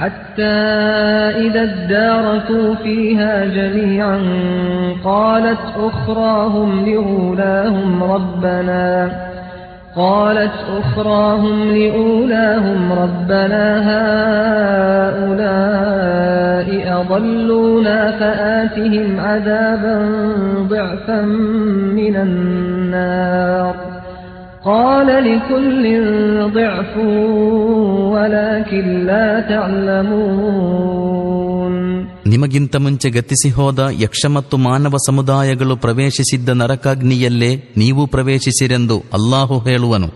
حتى إذا اداركوا فيها جميعا قالت أخراهم لأولاهم ربنا هؤلاء أضلونا فآتهم عذابا ضعفا من النار قال لكل ضعف ولكن لا تعلمون. ನಿಮಗಿಂತ ಮುಂಚೆ ಗತಿಸಿ ಹೋದ ಯಕ್ಷ ಮತ್ತು ಮಾನವ ಸಮುದಾಯಗಳು ಪ್ರವೇಶಿಸಿದ್ದ ನರಕಾಗ್ನಿಯಲ್ಲೇ ನೀವು ಪ್ರವೇಶಿಸಿರೆಂದು ಅಲ್ಲಾಹು ಹೇಳುವನು.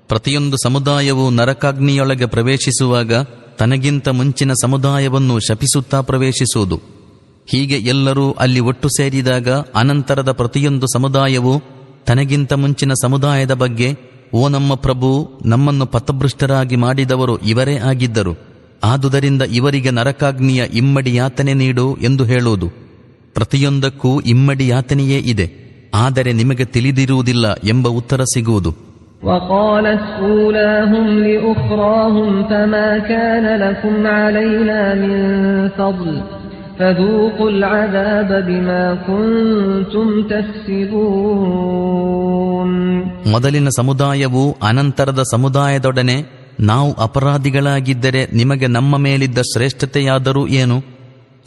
ಪ್ರತಿಯೊಂದು ಸಮುದಾಯವು ನರಕಾಗ್ನಿಯೊಳಗೆ ಪ್ರವೇಶಿಸುವಾಗ ತನಗಿಂತ ಮುಂಚಿನ ಸಮುದಾಯವನ್ನು ಶಪಿಸುತ್ತಾ ಪ್ರವೇಶಿಸುವುದು. ಹೀಗೆ ಎಲ್ಲರೂ ಅಲ್ಲಿ ಒಟ್ಟು ಸೇರಿದಾಗ ಅನಂತರದ ಪ್ರತಿಯೊಂದು ಸಮುದಾಯವು ತನಗಿಂತ ಮುಂಚಿನ ಸಮುದಾಯದ ಬಗ್ಗೆ, ಓ ನಮ್ಮ ಪ್ರಭು, ನಮ್ಮನ್ನು ಪಥಭೃಷ್ಟರಾಗಿ ಮಾಡಿದವರು ಇವರೇ ಆಗಿದ್ದರು, ಆದುದರಿಂದ ಇವರಿಗೆ ನರಕಾಗ್ನಿಯ ಇಮ್ಮಡಿ ಯಾತನೆ ನೀಡು ಎಂದು ಹೇಳುವುದು. ಪ್ರತಿಯೊಂದಕ್ಕೂ ಇಮ್ಮಡಿ ಯಾತನೆಯೇ ಇದೆ, ಆದರೆ ನಿಮಗೆ ತಿಳಿದಿರುವುದಿಲ್ಲ ಎಂಬ ಉತ್ತರ ಸಿಗುವುದು. وقالت أولاهم لأخراهم فما كان لكم علينا من فضل فذوقوا العذاب بما كنتم تكسبون. ಮೊದಲಿನ ಸಮುದಾಯವು ಅನಂತರದ ಸಮುದಾಯದೊಡನೆ, ನಾವು ಅಪರಾಧಿಗಳಾಗಿದ್ದರೆ ನಿಮಗೆ ನಮ್ಮ ಮೇಲಿದ್ದ ಶ್ರೇಷ್ಠತೆಯಾದರೂ ಏನು,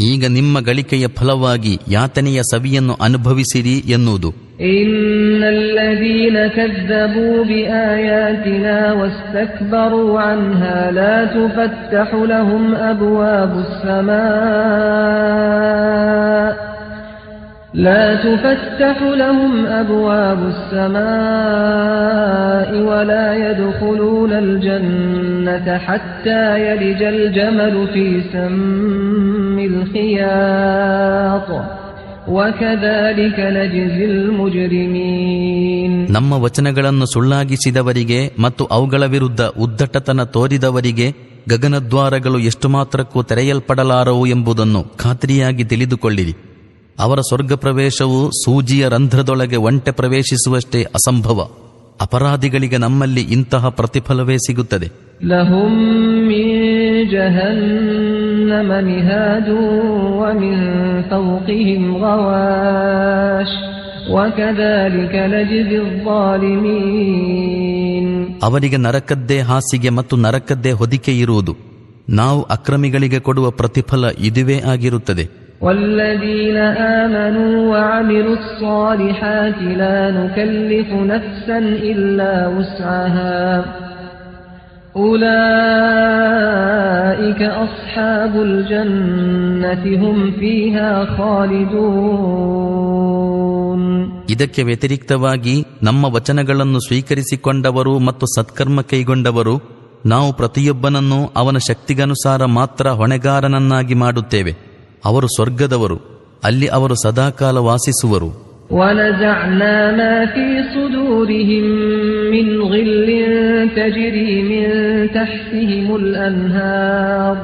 ಈಗ ನಿಮ್ಮ ಗಳಿಕೆಯ ಫಲವಾಗಿ ಯಾತನೆಯ ಸವಿಯನ್ನು ಅನುಭವಿಸಿರಿ ಎನ್ನುವುದು. ಇನ್ನಲ್ಲದೀನ ಕದ್ದಬೂ ಬಿಆಯಾತಿನಾ ವಸ್ತಕ್ಬರೂ ಅನ್ಹಾ ಲಾ ತುಫತ್ತಹು ಲಹುಂ ಅಬ್ವಾಬುಸ್ السماء ولا يدخلون الجنة حتى يلج الجمل في سم الخياط وكذلك نجزي المجرمين. ನಮ್ಮ ವಚನಗಳನ್ನು ಸುಳ್ಳಾಗಿಸಿದವರಿಗೆ ಮತ್ತು ಅವುಗಳ ವಿರುದ್ಧ ಉದ್ದಟತನ ತೋರಿದವರಿಗೆ ಗಗನದ್ವಾರಗಳು ಎಷ್ಟು ಮಾತ್ರಕ್ಕೂ ತೆರೆಯಲ್ಪಡಲಾರವು ಎಂಬುದನ್ನು ಖಾತ್ರಿಯಾಗಿ ತಿಳಿದುಕೊಳ್ಳಿರಿ. ಅವರ ಸ್ವರ್ಗ ಪ್ರವೇಶವು ಸೂಜಿಯ ರಂಧ್ರದೊಳಗೆ ಒಂಟೆ ಪ್ರವೇಶಿಸುವಷ್ಟೇ ಅಸಂಭವ. ಅಪರಾಧಿಗಳಿಗೆ ನಮ್ಮಲ್ಲಿ ಇಂತಹ ಪ್ರತಿಫಲವೇ ಸಿಗುತ್ತದೆ. ಲಹುಂ ಮಿನ್ ಜಹನ್ನಮ ಮಿಹಾದು ವ ಮಿನ್ ಫೌಕಿಹಿಂ ಗವಾಶ್ ವಕದಾಲಿಕ ನಜ್ಜಿ ಝಾಲಿಮೀನ್. ಅವರಿಗೆ ನರಕದ್ದೇ ಹಾಸಿಗೆ ಮತ್ತು ನರಕದ್ದೇ ಹೊದಿಕೆ ಇರುವುದು. ನಾವು ಅಕ್ರಮಿಗಳಿಗೆ ಕೊಡುವ ಪ್ರತಿಫಲ ಇದುವೇ ಆಗಿರುತ್ತದೆ. والذين آمنوا وعملوا الصالحات لا نكلف نفسا إلا وسعها أولئك أصحاب الجنة هم فيها خالدون. ಇದಕ್ಕೆ ವ್ಯತಿರಿಕ್ತವಾಗಿ ನಮ್ಮ ವಚನಗಳನ್ನು ಸ್ವೀಕರಿಸಿಕೊಂಡವರು ಮತ್ತು ಸತ್ಕರ್ಮ ಕೈಗೊಂಡವರು, ನಾವು ಪ್ರತಿಯೊಬ್ಬನನ್ನು ಅವನ ಶಕ್ತಿಗನುಸಾರ ಮಾತ್ರ ಹೊಣೆಗಾರನನ್ನಾಗಿ ಮಾಡುತ್ತೇವೆ. ಅವರು ಸ್ವರ್ಗದವರು, ಅಲ್ಲಿ ಅವರು ಸದಾಕಾಲ ವಾಸಿಸುವರು. وَنَزَعْنَا مَا فِي صُدُورِهِم مِّنْ غِلٍّ تَجْرِي مِن تَحْتِهِمُ الْأَنْهَارُ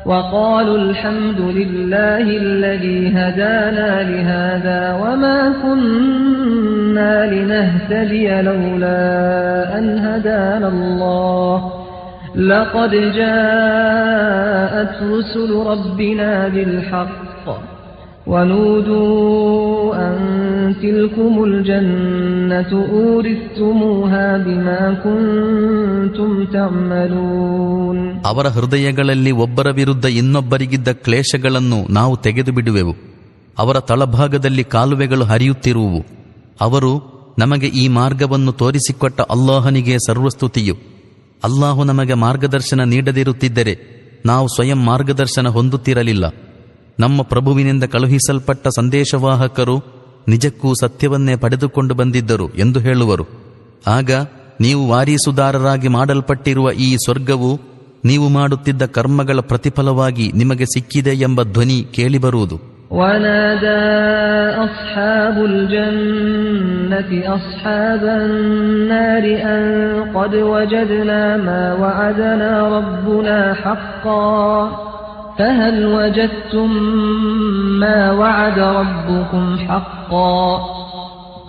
وَقَالُوا الْحَمْدُ لِلَّهِ الَّذِي هَدَانَا لِهَذَا وَمَا كُنَّا لِنَهْتَدِيَ لَوْلَا أَنْ هَدَانَا اللَّهُ لقد جاءت رسل ربنا بالحق ونودوا أن تلكم الجنة أورثتموها بما كنتم تعملون. ಅವರ ಹೃದಯಗಳಲ್ಲಿ ಒಬ್ಬರ ವಿರುದ್ಧ ಇನ್ನೊಬ್ಬರಿಗಿದ್ದ ಕ್ಲೇಶಗಳನ್ನು ನಾವು ತೆಗೆದು ಬಿಡುವೆವು. ಅವರ ತಳಭಾಗದಲ್ಲಿ ಕಾಲುವೆಗಳು ಹರಿಯುತ್ತಿರುವು. ಅವರು, ನಮಗೆ ಈ ಮಾರ್ಗವನ್ನು ತೋರಿಸಿಕೊಟ್ಟ ಅಲ್ಲಾಹನಿಗೆ ಸರ್ವಸ್ತುತಿಯು. ಅಲ್ಲಾಹು ನಮಗೆ ಮಾರ್ಗದರ್ಶನ ನೀಡದಿರುತ್ತಿದ್ದರೆ ನಾವು ಸ್ವಯಂ ಮಾರ್ಗದರ್ಶನ ಹೊಂದುತ್ತಿರಲಿಲ್ಲ. ನಮ್ಮ ಪ್ರಭುವಿನಿಂದ ಕಳುಹಿಸಲ್ಪಟ್ಟ ಸಂದೇಶವಾಹಕರು ನಿಜಕ್ಕೂ ಸತ್ಯವನ್ನೇ ಪಡೆದುಕೊಂಡು ಬಂದಿದ್ದರು ಎಂದು ಹೇಳುವರು. ಆಗ ನೀವು ವಾರೀಸುದಾರರಾಗಿ ಮಾಡಲ್ಪಟ್ಟಿರುವ ಈ ಸ್ವರ್ಗವು ನೀವು ಮಾಡುತ್ತಿದ್ದ ಕರ್ಮಗಳ ಪ್ರತಿಫಲವಾಗಿ ನಿಮಗೆ ಸಿಕ್ಕಿದೆ ಎಂಬ ಧ್ವನಿ ಕೇಳಿಬರುವುದು. ونادى أصحاب الجنة أصحاب النار أن قد وجدنا ما وعدنا ربنا حقا فهل وجدتم ما وعد ربكم حقا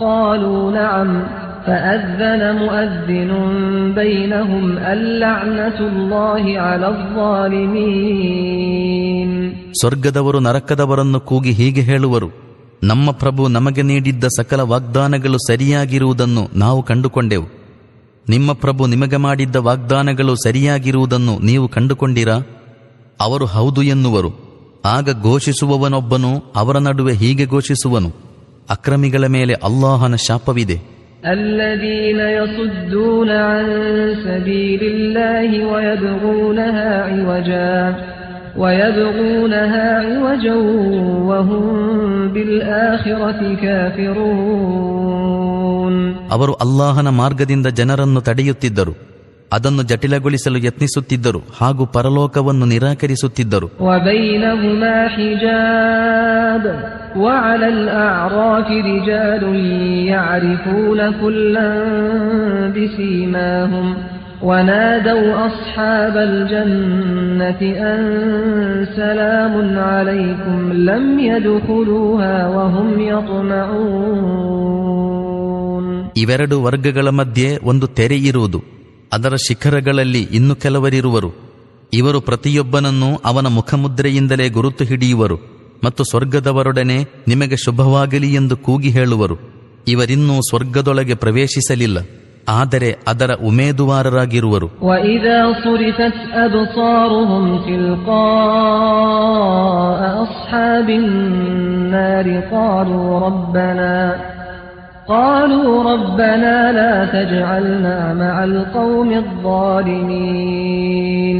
قالوا نعم فأذن مؤذن بينهم اللعنة الله على الظالمين. ಸ್ವರ್ಗದವರು ನರಕದವರನ್ನು ಕೂಗಿ ಹೀಗೆ ಹೇಳುವರು, ನಮ್ಮ ಪ್ರಭು ನಮಗೆ ನೀಡಿದ್ದ ಸಕಲ ವಾಗ್ದಾನಗಳು ಸರಿಯಾಗಿರುವುದನ್ನು ನಾವು ಕಂಡುಕೊಂಡೆವು. ನಿಮ್ಮ ಪ್ರಭು ನಿಮಗೆ ಮಾಡಿದ್ದ ವಾಗ್ದಾನಗಳು ಸರಿಯಾಗಿರುವುದನ್ನು ನೀವು ಕಂಡುಕೊಂಡಿರಾ? ಅವರು ಹೌದು ಎನ್ನುವರು. ಆಗ ಘೋಷಿಸುವವನೊಬ್ಬನು ಅವರ ನಡುವೆ ಹೀಗೆ ಘೋಷಿಸುವನು, ಅಕ್ರಮಿಗಳ ಮೇಲೆ ಅಲ್ಲಾಹನ ಶಾಪವಿದೆ. الذين يصدون عن سبيل الله ويبغونها عوجا وهم بالآخرة كافرون. ಅವರು ಅಲ್ಲಾಹನ ಮಾರ್ಗದಿಂದ ಜನರನ್ನು ತಡೆಯುತ್ತಿದ್ದರು, ಅದನ್ನು ಜಟಿಲಗೊಳಿಸಲು ಯತ್ನಿಸುತ್ತಿದ್ದರು ಹಾಗೂ ಪರಲೋಕವನ್ನು ನಿರಾಕರಿಸುತ್ತಿದ್ದರು. وبينهما حجاب وعلى الأعراف رجال يعرفون كلا بسيماهم ونادوا أصحاب الجنة أن سلام عليكم لم يدخلوها وهم يطمعون. ಇವೆರಡು ವರ್ಗಗಳ ಮಧ್ಯೆ ಒಂದು ತೆರೆ ಇರುವುದು, ಅದರ ಶಿಖರಗಳಲ್ಲಿ ಇನ್ನು ಕೆಲವರಿರುವರು. ಇವರು ಪ್ರತಿಯೊಬ್ಬನನ್ನು ಅವನ ಮುಖಮುದ್ರೆಯಿಂದಲೇ ಗುರುತು ಹಿಡಿಯುವರು ಮತ್ತು ಸ್ವರ್ಗದವರೊಡನೆ ನಿಮಗೆ ಶುಭವಾಗಲಿ ಎಂದು ಕೂಗಿ ಹೇಳುವರು. ಇವರಿನ್ನೂ ಸ್ವರ್ಗದೊಳಗೆ ಪ್ರವೇಶಿಸಲಿಲ್ಲ, ಆದರೆ ಅದರ ಉಮೇದುವಾರರಾಗಿರುವರು. وَإِذَا صُرِفَتْ أَبْصَارُهُمْ تِلْقَاءَ أَصْحَابِ النَّارِ قالوا ربنا لا تجعلنا مع القوم الظالمين.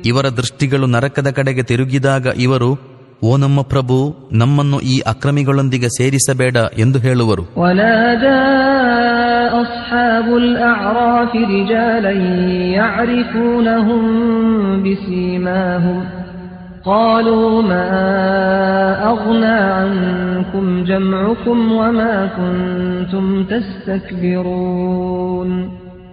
ಇವರ ದೃಷ್ಟಿಗಳು ನರಕದ ಕಡೆಗೆ ತಿರುಗಿದಾಗ ಇವರು, ಓ ನಮ್ಮ ಪ್ರಭು, ನಮ್ಮನ್ನು ಈ ಅಕ್ರಮಿಗಳೊಂದಿಗೆ ಸೇರಿಸಬೇಡ ಎಂದು ಹೇಳುವರು. ونادى أصحاب الأعراف رجالا يعرفونهم بسيماهم قالوا ما أغنى عنكم جمعكم وما كنتم تستكبرون.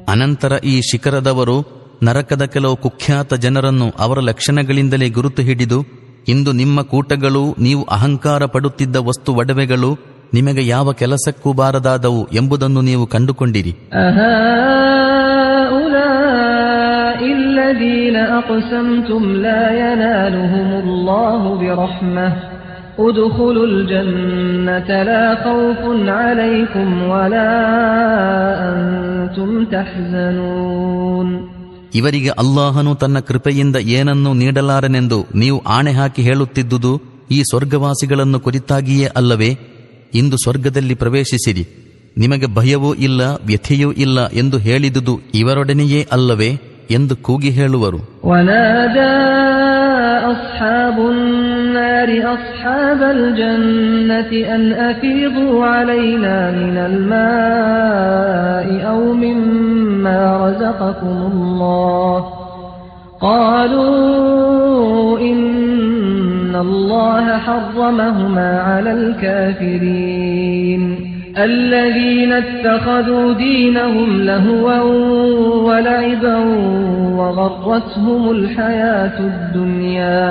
ಅನಂತರ ಈ ಶಿಖರದವರು ನರಕದ ಕೆಲವು ಕುಖ್ಯಾತ ಜನರನ್ನು ಅವರ ಲಕ್ಷಣಗಳಿಂದಲೇ ಗುರುತು ಹಿಡಿದು, ಇಂದು ನಿಮ್ಮ ಕೂಟಗಳು, ನೀವು ಅಹಂಕಾರ ಪಡುತ್ತಿದ್ದ ವಸ್ತು ಒಡವೆಗಳು ನಿಮಗೆ ಯಾವ ಕೆಲಸಕ್ಕೂ ಬಾರದಾದವು ಎಂಬುದನ್ನು ನೀವು ಕಂಡುಕೊಂಡಿರಿ. الذين أقسمتم لا ينالهم الله برحمة ادخلوا الجنة لا خوف عليكم ولا أنتم تحزنون. ಇವರಿಗೆ ಅಲ್ಲಾಹನು ತನ್ನ ಕೃಪೆಯಿಂದ ಏನನ್ನೂ ನೀಡಲಾರನೆಂದು ನೀವು ಆಣೆ ಹಾಕಿ ಹೇಳುತ್ತಿದ್ದುದು ಈ ಸ್ವರ್ಗವಾಸಿಗಳನ್ನು ಕುರಿತಾಗಿಯೇ ಅಲ್ಲವೇ? ಇಂದು ಸ್ವರ್ಗದಲ್ಲಿ ಪ್ರವೇಶಿಸಿರಿ, ನಿಮಗೆ ಭಯವೂ ಇಲ್ಲ ವ್ಯಥೆಯೂ ಇಲ್ಲ ಎಂದು ಹೇಳಿದುದು ಇವರೊಡನೆಯೇ ಅಲ್ಲವೇ ಎಂದು ಕೂಗಿ ಹೇಳುವರು. وَنَادَى أَصْحَابُ النَّارِ أَصْحَابَ الْجَنَّةِ أَنْ أَفِيضُوا عَلَيْنَا مِنَ الْمَاءِ أَوْ مِمَّا رَزَقَكُمُ اللَّهُ قَالُوا إِنَّ اللَّهَ حَرَّمَهُمَا عَلَى الْكَافِرِينَ الذين اتخذوا دينهم لهوا ولعبا وغرتهم الحياة الدنيا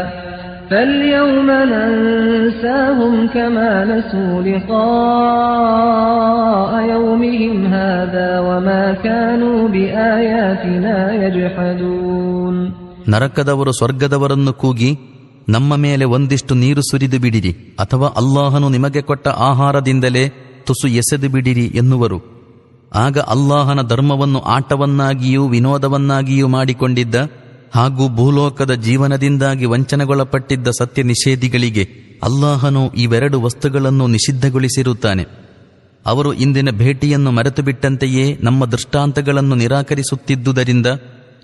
فاليوم ننساهم كما نسوا لقاء يومهم هذا وما كانوا بآياتنا يجحدون. ನರಕದವರು ಸ್ವರ್ಗದವರನ್ನು ಕೂಗಿ, ನಮ್ಮ ಮೇಲೆ ಒಂದಿಷ್ಟು ನೀರು ಸುರಿದು ಬಿಡಿರಿ, ಅಥವಾ ಅಲ್ಲಾಹನು ನಿಮಗೆ ಕೊಟ್ಟ ಆಹಾರದಿಂದಲೇ ತುಸು ಎಸೆದು ಬಿಡಿರಿ ಎನ್ನುವರು. ಆಗ ಅಲ್ಲಾಹನ ಧರ್ಮವನ್ನು ಆಟವನ್ನಾಗಿಯೂ ವಿನೋದವನ್ನಾಗಿಯೂ ಮಾಡಿಕೊಂಡಿದ್ದ ಹಾಗೂ ಭೂಲೋಕದ ಜೀವನದಿಂದಾಗಿ ವಂಚನೆಗೊಳಪಟ್ಟಿದ್ದ ಸತ್ಯ ನಿಷೇಧಿಗಳಿಗೆ ಅಲ್ಲಾಹನು ಇವೆರಡು ವಸ್ತುಗಳನ್ನು ನಿಷಿದ್ಧಗೊಳಿಸಿರುತ್ತಾನೆ. ಅವರು ಇಂದಿನ ಭೇಟಿಯನ್ನು ಮರೆತು ಬಿಟ್ಟಂತೆಯೇ ನಮ್ಮ ದೃಷ್ಟಾಂತಗಳನ್ನು ನಿರಾಕರಿಸುತ್ತಿದ್ದುದರಿಂದ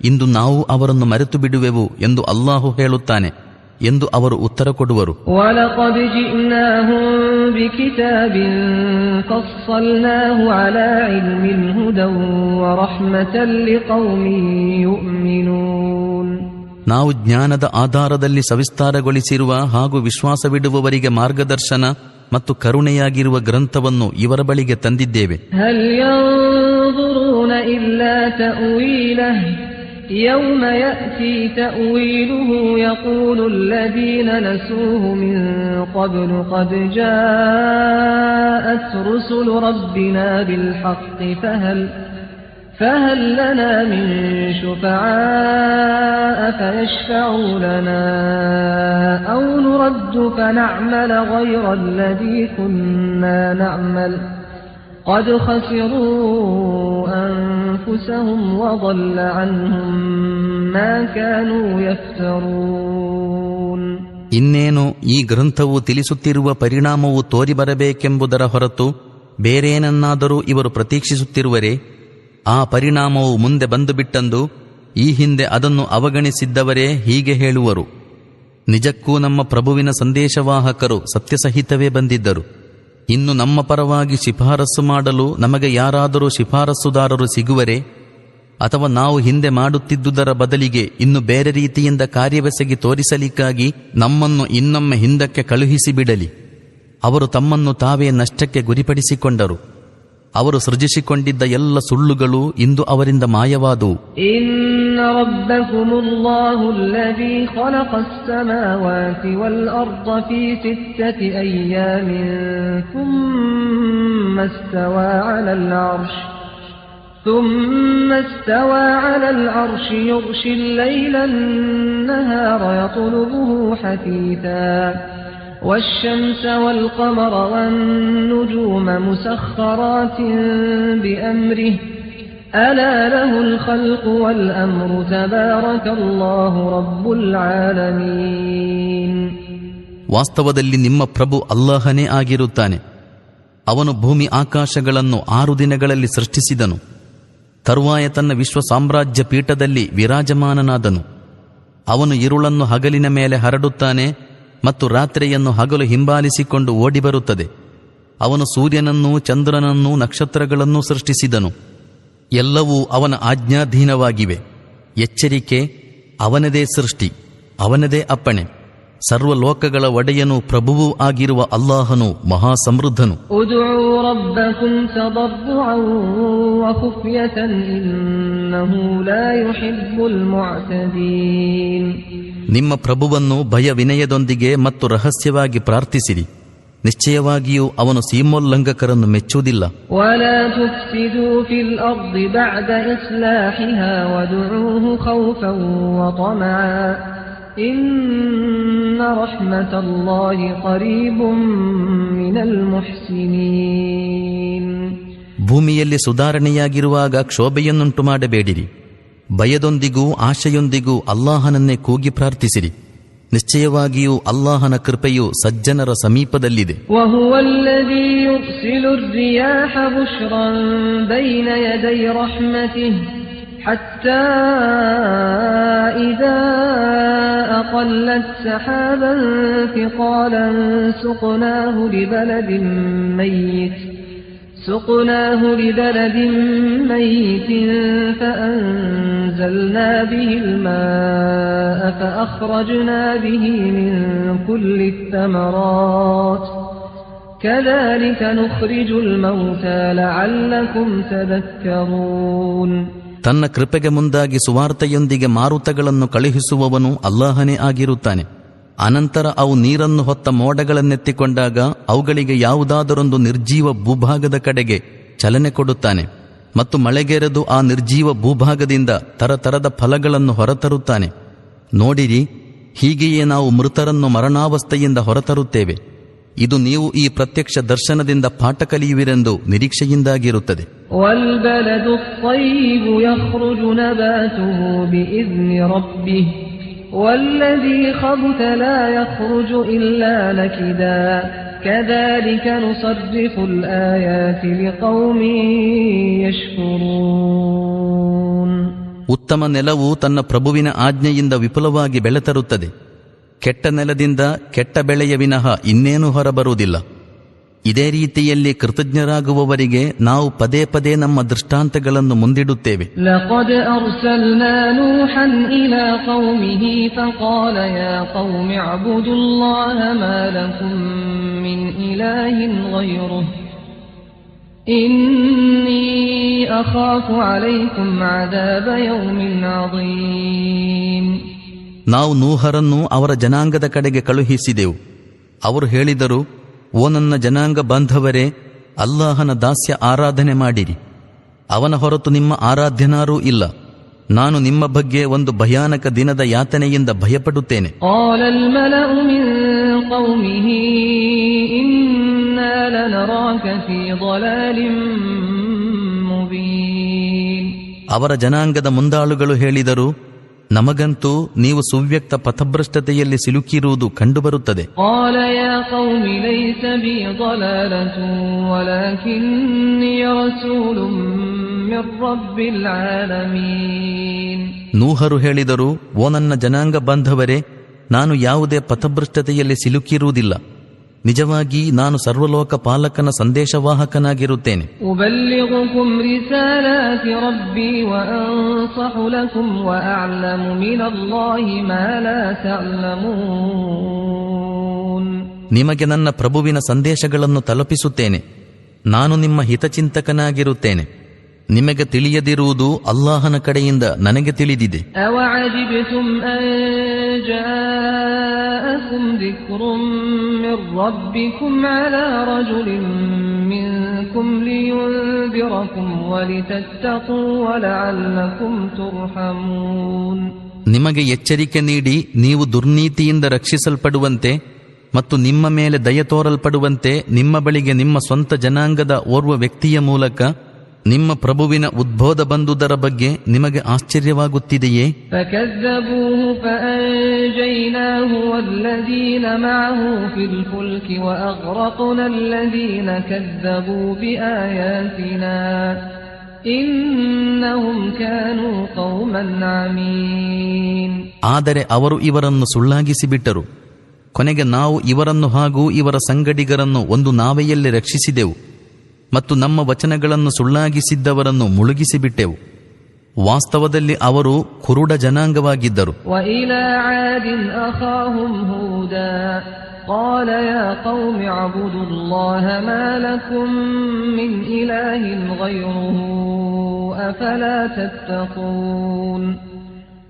ಇಂದು ನಾವು ಅವರನ್ನು ಮರೆತು ಬಿಡುವೆವು ಎಂದು ಅಲ್ಲಾಹು ಹೇಳುತ್ತಾನೆ ಎಂದು ಅವರು ಉತ್ತರ ಕೊಡುವರು. وَلَقَدْ جِئْنَاهُمْ بِكِتَابٍ فَصَّلْنَاهُ عَلَى عِلْمٍ هُدًى وَرَحْمَةً لِقَوْمٍ يُؤْمِنُونَ. ನಾವು ಜ್ಞಾನದ ಆಧಾರದಲ್ಲಿ ಸವಿಸ್ತಾರಗೊಳಿಸಿರುವ ಹಾಗೂ ವಿಶ್ವಾಸವಿಡುವವರಿಗೆ ಮಾರ್ಗದರ್ಶನ ಮತ್ತು ಕರುಣೆಯಾಗಿರುವ ಗ್ರಂಥವನ್ನು ಇವರ ಬಳಿಗೆ ತಂದಿದ್ದೇವೆ. هَلْ يَنظُرُونَ إِلَّا تَأْوِيلَهُ يوم يأتي تأويله يقول الذين نسوه من قبل قد جاءت رسل ربنا بالحق فهل لنا من شفعاء فيشفعوا لنا أو نرد فنعمل غير الذي كنا نعمل قد خسروا أنفسهم وضل عنهم ما كانوا يفترون. ಇನ್ನೇನು ಈ ಗ್ರಂಥವು ತಿಳಿಸುತ್ತಿರುವ ಪರಿಣಾಮವು ತೋರಿಬರಬೇಕೆಂಬುದರ ಹೊರತು ಬೇರೇನನ್ನಾದರೂ ಇವರು ಪ್ರತೀಕ್ಷಿಸುತ್ತಿರುವರೇ? ಆ ಪರಿಣಾಮವು ಮುಂದೆ ಬಂದು ಬಿಟ್ಟಂದು ಈ ಹಿಂದೆ ಅದನ್ನು ಅವಗಣಿಸಿದ್ದವರೇ ಹೀಗೆ ಹೇಳುವರು, ನಿಜಕ್ಕೂ ನಮ್ಮ ಪ್ರಭುವಿನ ಸಂದೇಶವಾಹಕರು ಸತ್ಯಸಹಿತವೇ ಬಂದಿದ್ದರು. ಇನ್ನು ನಮ್ಮ ಪರವಾಗಿ ಶಿಫಾರಸ್ಸು ಮಾಡಲು ನಮಗೆ ಯಾರಾದರೂ ಶಿಫಾರಸ್ಸುದಾರರು ಸಿಗುವರೇ? ಅಥವಾ ನಾವು ಹಿಂದೆ ಮಾಡುತ್ತಿದ್ದುದರ ಬದಲಿಗೆ ಇನ್ನು ಬೇರೆ ರೀತಿಯಿಂದ ಕಾರ್ಯವೆಸಗಿ ತೋರಿಸಲಿಕ್ಕಾಗಿ ನಮ್ಮನ್ನು ಇನ್ನೊಮ್ಮೆ ಹಿಂದಕ್ಕೆ ಕಳುಹಿಸಿಬಿಡಲಿ. ಅವರು ತಮ್ಮನ್ನು ತಾವೇ ನಷ್ಟಕ್ಕೆ ಗುರಿಪಡಿಸಿಕೊಂಡರು. ಅವರು ಸೃಜಿಸಿಕೊಂಡಿದ್ದ ಎಲ್ಲ ಸುಳ್ಳುಗಳು ಇಂದು ಅವರಿಂದ ಮಾಯವಾದವು. ಇನ್ನ ರಬ್ಬಕುಮುಲ್ಲಾಹು ಅಲ್ಲದೀ ಖಲಖಸ್ ಸಮಾವಾತಿ ವಲ್ ಅರ್ದ ಫೀ ಸಿತ್ತತಿ ಅಯ್ಯಾಮಿನ್ ثم استوى على العرش يغشي الليل النهار يطلبه حثيثا والشمس والقمر والنجوم مسخرات بأمره ألا له الخلق والأمر تبارك الله رب العالمين. ವಾಸ್ತವದಲ್ಲಿ ನಿಮ್ಮ ಪ್ರಭು ಅಲ್ಲಾಹನೇ ಆಗಿರುತ್ತಾನೆ. ಅವನು ಭೂಮಿ ಆಕಾಶಗಳನ್ನು 6 ದಿನಗಳಲ್ಲಿ ಸೃಷ್ಟಿಸಿದನು. ತರುವಾಯ ತನ್ನ ವಿಶ್ವ ಸಾಮ್ರಾಜ್ಯ ಪೀಠದಲ್ಲಿ ವಿರಾಜಮಾನನಾದನು. ಅವನು ಇರುಳನ್ನು ಹಗಲಿನ ಮೇಲೆ ಹರಡುತ್ತಾನೆ ಮತ್ತು ರಾತ್ರಿಯನ್ನು ಹಗಲು ಹಿಂಬಾಲಿಸಿಕೊಂಡು ಓಡಿಬರುತ್ತದೆ. ಅವನು ಸೂರ್ಯನನ್ನೂ ಚಂದ್ರನನ್ನೂ ನಕ್ಷತ್ರಗಳನ್ನೂ ಸೃಷ್ಟಿಸಿದನು. ಎಲ್ಲವೂ ಅವನ ಆಜ್ಞಾಧೀನವಾಗಿವೆ. ಎಚ್ಚರಿಕೆ, ಅವನದೇ ಸೃಷ್ಟಿ, ಅವನದೇ ಅಪ್ಪಣೆ. ಸರ್ವಲೋಕಗಳ ಒಡೆಯನೂ ಪ್ರಭುವೂ ಆಗಿರುವ ಅಲ್ಲಾಹನು ಮಹಾಸಮೃದ್ಧನು. ಉದುಉ ರಬ್ಬಕುಂ ತದರ್ರುಅನ್ ವಖುಫ್ಯತನ್ ಇನ್ನಹು ಲಾ ಯುಹಿಬ್ಬುಲ್ ಮುಅ್ತದೀನ್. ನಿಮ್ಮ ಪ್ರಭುವನ್ನು ಭಯ ವಿನಯದೊಂದಿಗೆ ಮತ್ತು ರಹಸ್ಯವಾಗಿ ಪ್ರಾರ್ಥಿಸಿರಿ. ನಿಶ್ಚಯವಾಗಿಯೂ ಅವನು ಸೀಮೋಲ್ಲಂಘಕರನ್ನು ಮೆಚ್ಚುವುದಿಲ್ಲ. ವಲಾ ತುಫ್ಸಿದೂ ಫಿಲ್ ಅರ್ದಿ ಬಅದ ಇಸ್ಲಾಹಿಹಾ ವದುಊಹು ಖೌಫನ್ ವತಮಆ ಇನ್ನ ರಹ್ಮತಲ್ಲಾಹಿ ಕರೀಬುಂ ಮಿನಲ್ ಮುಹ್ಸಿನೀನ್. ಭೂಮಿಯಲ್ಲಿ ಸುಧಾರಣೆಯಾಗಿರುವಾಗ ಕ್ಷೋಭೆಯನ್ನುಂಟು ಮಾಡಬೇಡಿರಿ. ಭಯದೊಂದಿಗೂ ಆಶೆಯೊಂದಿಗೂ ಅಲ್ಲಾಹನನ್ನೇ ಕೂಗಿ ಪ್ರಾರ್ಥಿಸಿರಿ. ನಿಶ್ಚಯವಾಗಿಯೂ ಅಲ್ಲಾಹನ ಕೃಪೆಯು ಸಜ್ಜನರ ಸಮೀಪದಲ್ಲಿದೆ. ವಹುವಲ್ಲದೀ ಯುರ್ಸಿಲು ರ್ರಿಯಾಹ ಬುಶ್ರನ್ ಬೈನ ಯದೈ ರಹ್ಮತಿಹಿ ಹತ್ತಾ ಇದಾ ಅಕಲ್ಲತ್ ಸಹಾಬನ್ ಥಿಕಾಲನ್ ಸುಕ್ನಾಹು لبلد ميت فأنزلنا به الماء فأخرجنا به من كل الثمرات كذلك نخرج الموتى لعلكم تذكرون. ತನ್ನ ಕೃಪೆಗೆ ಮುಂದಾಗಿ ಸುವಾರ್ತೆಯೊಂದಿಗೆ ಮಾರುತಗಳನ್ನು ಕಳುಹಿಸುವವನು ಅಲ್ಲಾಹನೇ ಆಗಿರುತ್ತಾನೆ. ಅನಂತರ ಅವು ನೀರನ್ನು ಹೊತ್ತ ಮೋಡಗಳನ್ನೆತ್ತಿಕೊಂಡಾಗ ಅವುಗಳಿಗೆ ಯಾವುದಾದರೊಂದು ನಿರ್ಜೀವ ಭೂಭಾಗದ ಕಡೆಗೆ ಚಲನೆ ಕೊಡುತ್ತಾನೆ ಮತ್ತು ಮಳೆಗೆರೆದು ಆ ನಿರ್ಜೀವ ಭೂಭಾಗದಿಂದ ತರತರದ ಫಲಗಳನ್ನು ಹೊರತರುತ್ತಾನೆ. ನೋಡಿರಿ, ಹೀಗೆಯೇ ನಾವು ಮೃತರನ್ನು ಮರಣಾವಸ್ಥೆಯಿಂದ ಹೊರತರುತ್ತೇವೆ. ಇದು ನೀವು ಈ ಪ್ರತ್ಯಕ್ಷ ದರ್ಶನದಿಂದ ಪಾಠ ಕಲಿಯುವಿರೆಂದು ನಿರೀಕ್ಷೆಯಿಂದಾಗಿರುತ್ತದೆ. ವಲ್ಬಲದು ತ್ವಯ್ಯಿಬು ಯಖ್ರುಜು ನಬಾತುಹು ಬಿಇذن ರಬ್ಬಿಹಿ والذي خبث لا يخرج إلا نكدا كذلك نصرف الآيات لقوم يشكرون. ಉತ್ತಮ ನೆಲವು ತನ್ನ ಪ್ರಭುವಿನ ಆಜ್ಞೆಯಿಂದ ವಿಪುಲವಾಗಿ ಬೆಳೆ ತರುತ್ತದೆ. ಕೆಟ್ಟ ನೆಲದಿಂದ ಕೆಟ್ಟ ಬೆಳೆಯ ವಿನಃ ಇನ್ನೇನೂ ಹೊರಬರುವುದಿಲ್ಲ. ಇದೇ ರೀತಿಯಲ್ಲಿ ಕೃತಜ್ಞರಾಗುವವರಿಗೆ ನಾವು ಪದೇ ಪದೇ ನಮ್ಮ ದೃಷ್ಟಾಂತಗಳನ್ನು ಮುಂದಿಡುತ್ತೇವೆ. ಲಕದ್ ಅರ್ಸಲ್ನಾ ನೂಹನ್ ಇಲಾ ಕೌಮಿಹಿ ಫಕಾಲ ಯಾ ಕೌಮಿ ಅಬ್ದುಲ್ಲಾಹ ಮಾ ಲಕುಂ ಮಿನ್ ಇಲಾಹಿನ್ ಗೈರುಹು إني أخاف عليكم عذاب يوم عظيم. ನಾವು ನೂಹರನ್ನು ಅವರ ಜನಾಂಗದ ಕಡೆಗೆ ಕಳುಹಿಸಿದೆವು. ಅವರು ಹೇಳಿದರು, ಓ ನನ್ನ ಜನಾಂಗ ಬಾಂಧವರೇ, ಅಲ್ಲಾಹನ ದಾಸ್ಯ ಆರಾಧನೆ ಮಾಡಿರಿ. ಅವನ ಹೊರತು ನಿಮ್ಮ ಆರಾಧ್ಯನಾರೂ ಇಲ್ಲ. ನಾನು ನಿಮ್ಮ ಬಗ್ಗೆ ಒಂದು ಭಯಾನಕ ದಿನದ ಯಾತನೆಯಿಂದ ಭಯಪಡುತ್ತೇನೆ. قال الملأ من قومه إنا لنراك في ضلال مبين. ಅವರ ಜನಾಂಗದ ಮುಂದಾಳುಗಳು ಹೇಳಿದರು, ನಮಗಂತೂ ನೀವು ಸುವ್ಯಕ್ತ ಪಥಭ್ರಷ್ಟತೆಯಲ್ಲಿ ಸಿಲುಕಿರುವುದು ಕಂಡುಬರುತ್ತದೆ. قال يا قوم ليس بي ضلالة ولكني رسول من رب العالمين. ನೂಹರು ಹೇಳಿದರು, ಓ ನನ್ನ ಜನಾಂಗ ಬಾಂಧವರೇ, ನಾನು ಯಾವುದೇ ಪಥಭ್ರಷ್ಟತೆಯಲ್ಲಿ ಸಿಲುಕಿರುವುದಿಲ್ಲ. ನಿಜವಾಗಿ ನಾನು ಸರ್ವಲೋಕ ಪಾಲಕನ ಸಂದೇಶವಾಹಕನಾಗಿರುತ್ತೇನೆ. أبلغكم رسالات ربي وأنصح لكم وأعلم من الله ما لا تعلمون. ನಿಮಗೆ ನನ್ನ ಪ್ರಭುವಿನ ಸಂದೇಶಗಳನ್ನು ತಲುಪಿಸುತ್ತೇನೆ. ನಾನು ನಿಮ್ಮ ಹಿತಚಿಂತಕನಾಗಿರುತ್ತೇನೆ. ನಿಮಗೆ ತಿಳಿಯದಿರುವುದು ಅಲ್ಲಾಹನ ಕಡೆಯಿಂದ ನನಗೆ ತಿಳಿದಿದೆ. أَوَعَجِبْتُمْ أَنْ جَاءَكُمْ ذِكْرٌ مِّن رَّبِّكُمْ عَلَى رَجُلٍ مِّنكُمْ لِيُنذِرَكُمْ وَلِتَتَّقُوا وَلَعَلَّكُمْ تُرْحَمُونَ. ನಿಮಗೆ ಎಚ್ಚರಿಕೆ ನೀಡಿ ನೀವು ದುರ್ನೀತಿಯಿಂದ ರಕ್ಷಿಸಲ್ಪಡುವಂತೆ ಮತ್ತು ನಿಮ್ಮ ಮೇಲೆ ದಯ ತೋರಲ್ಪಡುವಂತೆ ನಿಮ್ಮ ಬಳಿಗೆ ನಿಮ್ಮ ಸ್ವಂತ ಜನಾಂಗದ ಓರ್ವ ವ್ಯಕ್ತಿಯ ಮೂಲಕ ನಿಮ್ಮ ಪ್ರಭುವಿನ ಉದ್ಬೋಧ ಬಂದುದರ ಬಗ್ಗೆ ನಿಮಗೆ ಆಶ್ಚರ್ಯವಾಗುತ್ತಿದೆಯೇ? فَكَذَّبُوهُ فَأَنجَيْنَاهُ وَالَّذِينَ مَعَهُ فِي الْفُلْكِ وَأَغْرَقْنَا الَّذِينَ كَذَّبُوا بِآيَاتِنَا إِنَّهُمْ كَانُوا قَوْمًا عَمِينَ. ಆದರೆ ಅವರು ಇವರನ್ನು ಸುಳ್ಳಾಗಿಸಿಬಿಟ್ಟರು. ಕೊನೆಗೆ ನಾವು ಇವರನ್ನು ಹಾಗೂ ಇವರ ಸಂಗಡಿಗರನ್ನು ಒಂದು ನಾವೆಯಲ್ಲಿ ರಕ್ಷಿಸಿದೆವು ಮತ್ತು ನಮ್ಮ ವಚನಗಳನ್ನು ಸುಳ್ಳಾಗಿಸಿದ್ದವರನ್ನು ಮುಳುಗಿಸಿಬಿಟ್ಟೆವು. ವಾಸ್ತವದಲ್ಲಿ ಅವರು ಕುರುಡ ಜನಾಂಗವಾಗಿದ್ದರು. وَإِلَى عَادٍ أَخَاهُمْ هُودًا قَالَ يَا قَوْمِ اعْبُدُوا اللَّهَ مَا لَكُمْ مِنْ إِلَٰهٍ غَيْرُهُ أَفَلَا تَتَّقُونَ.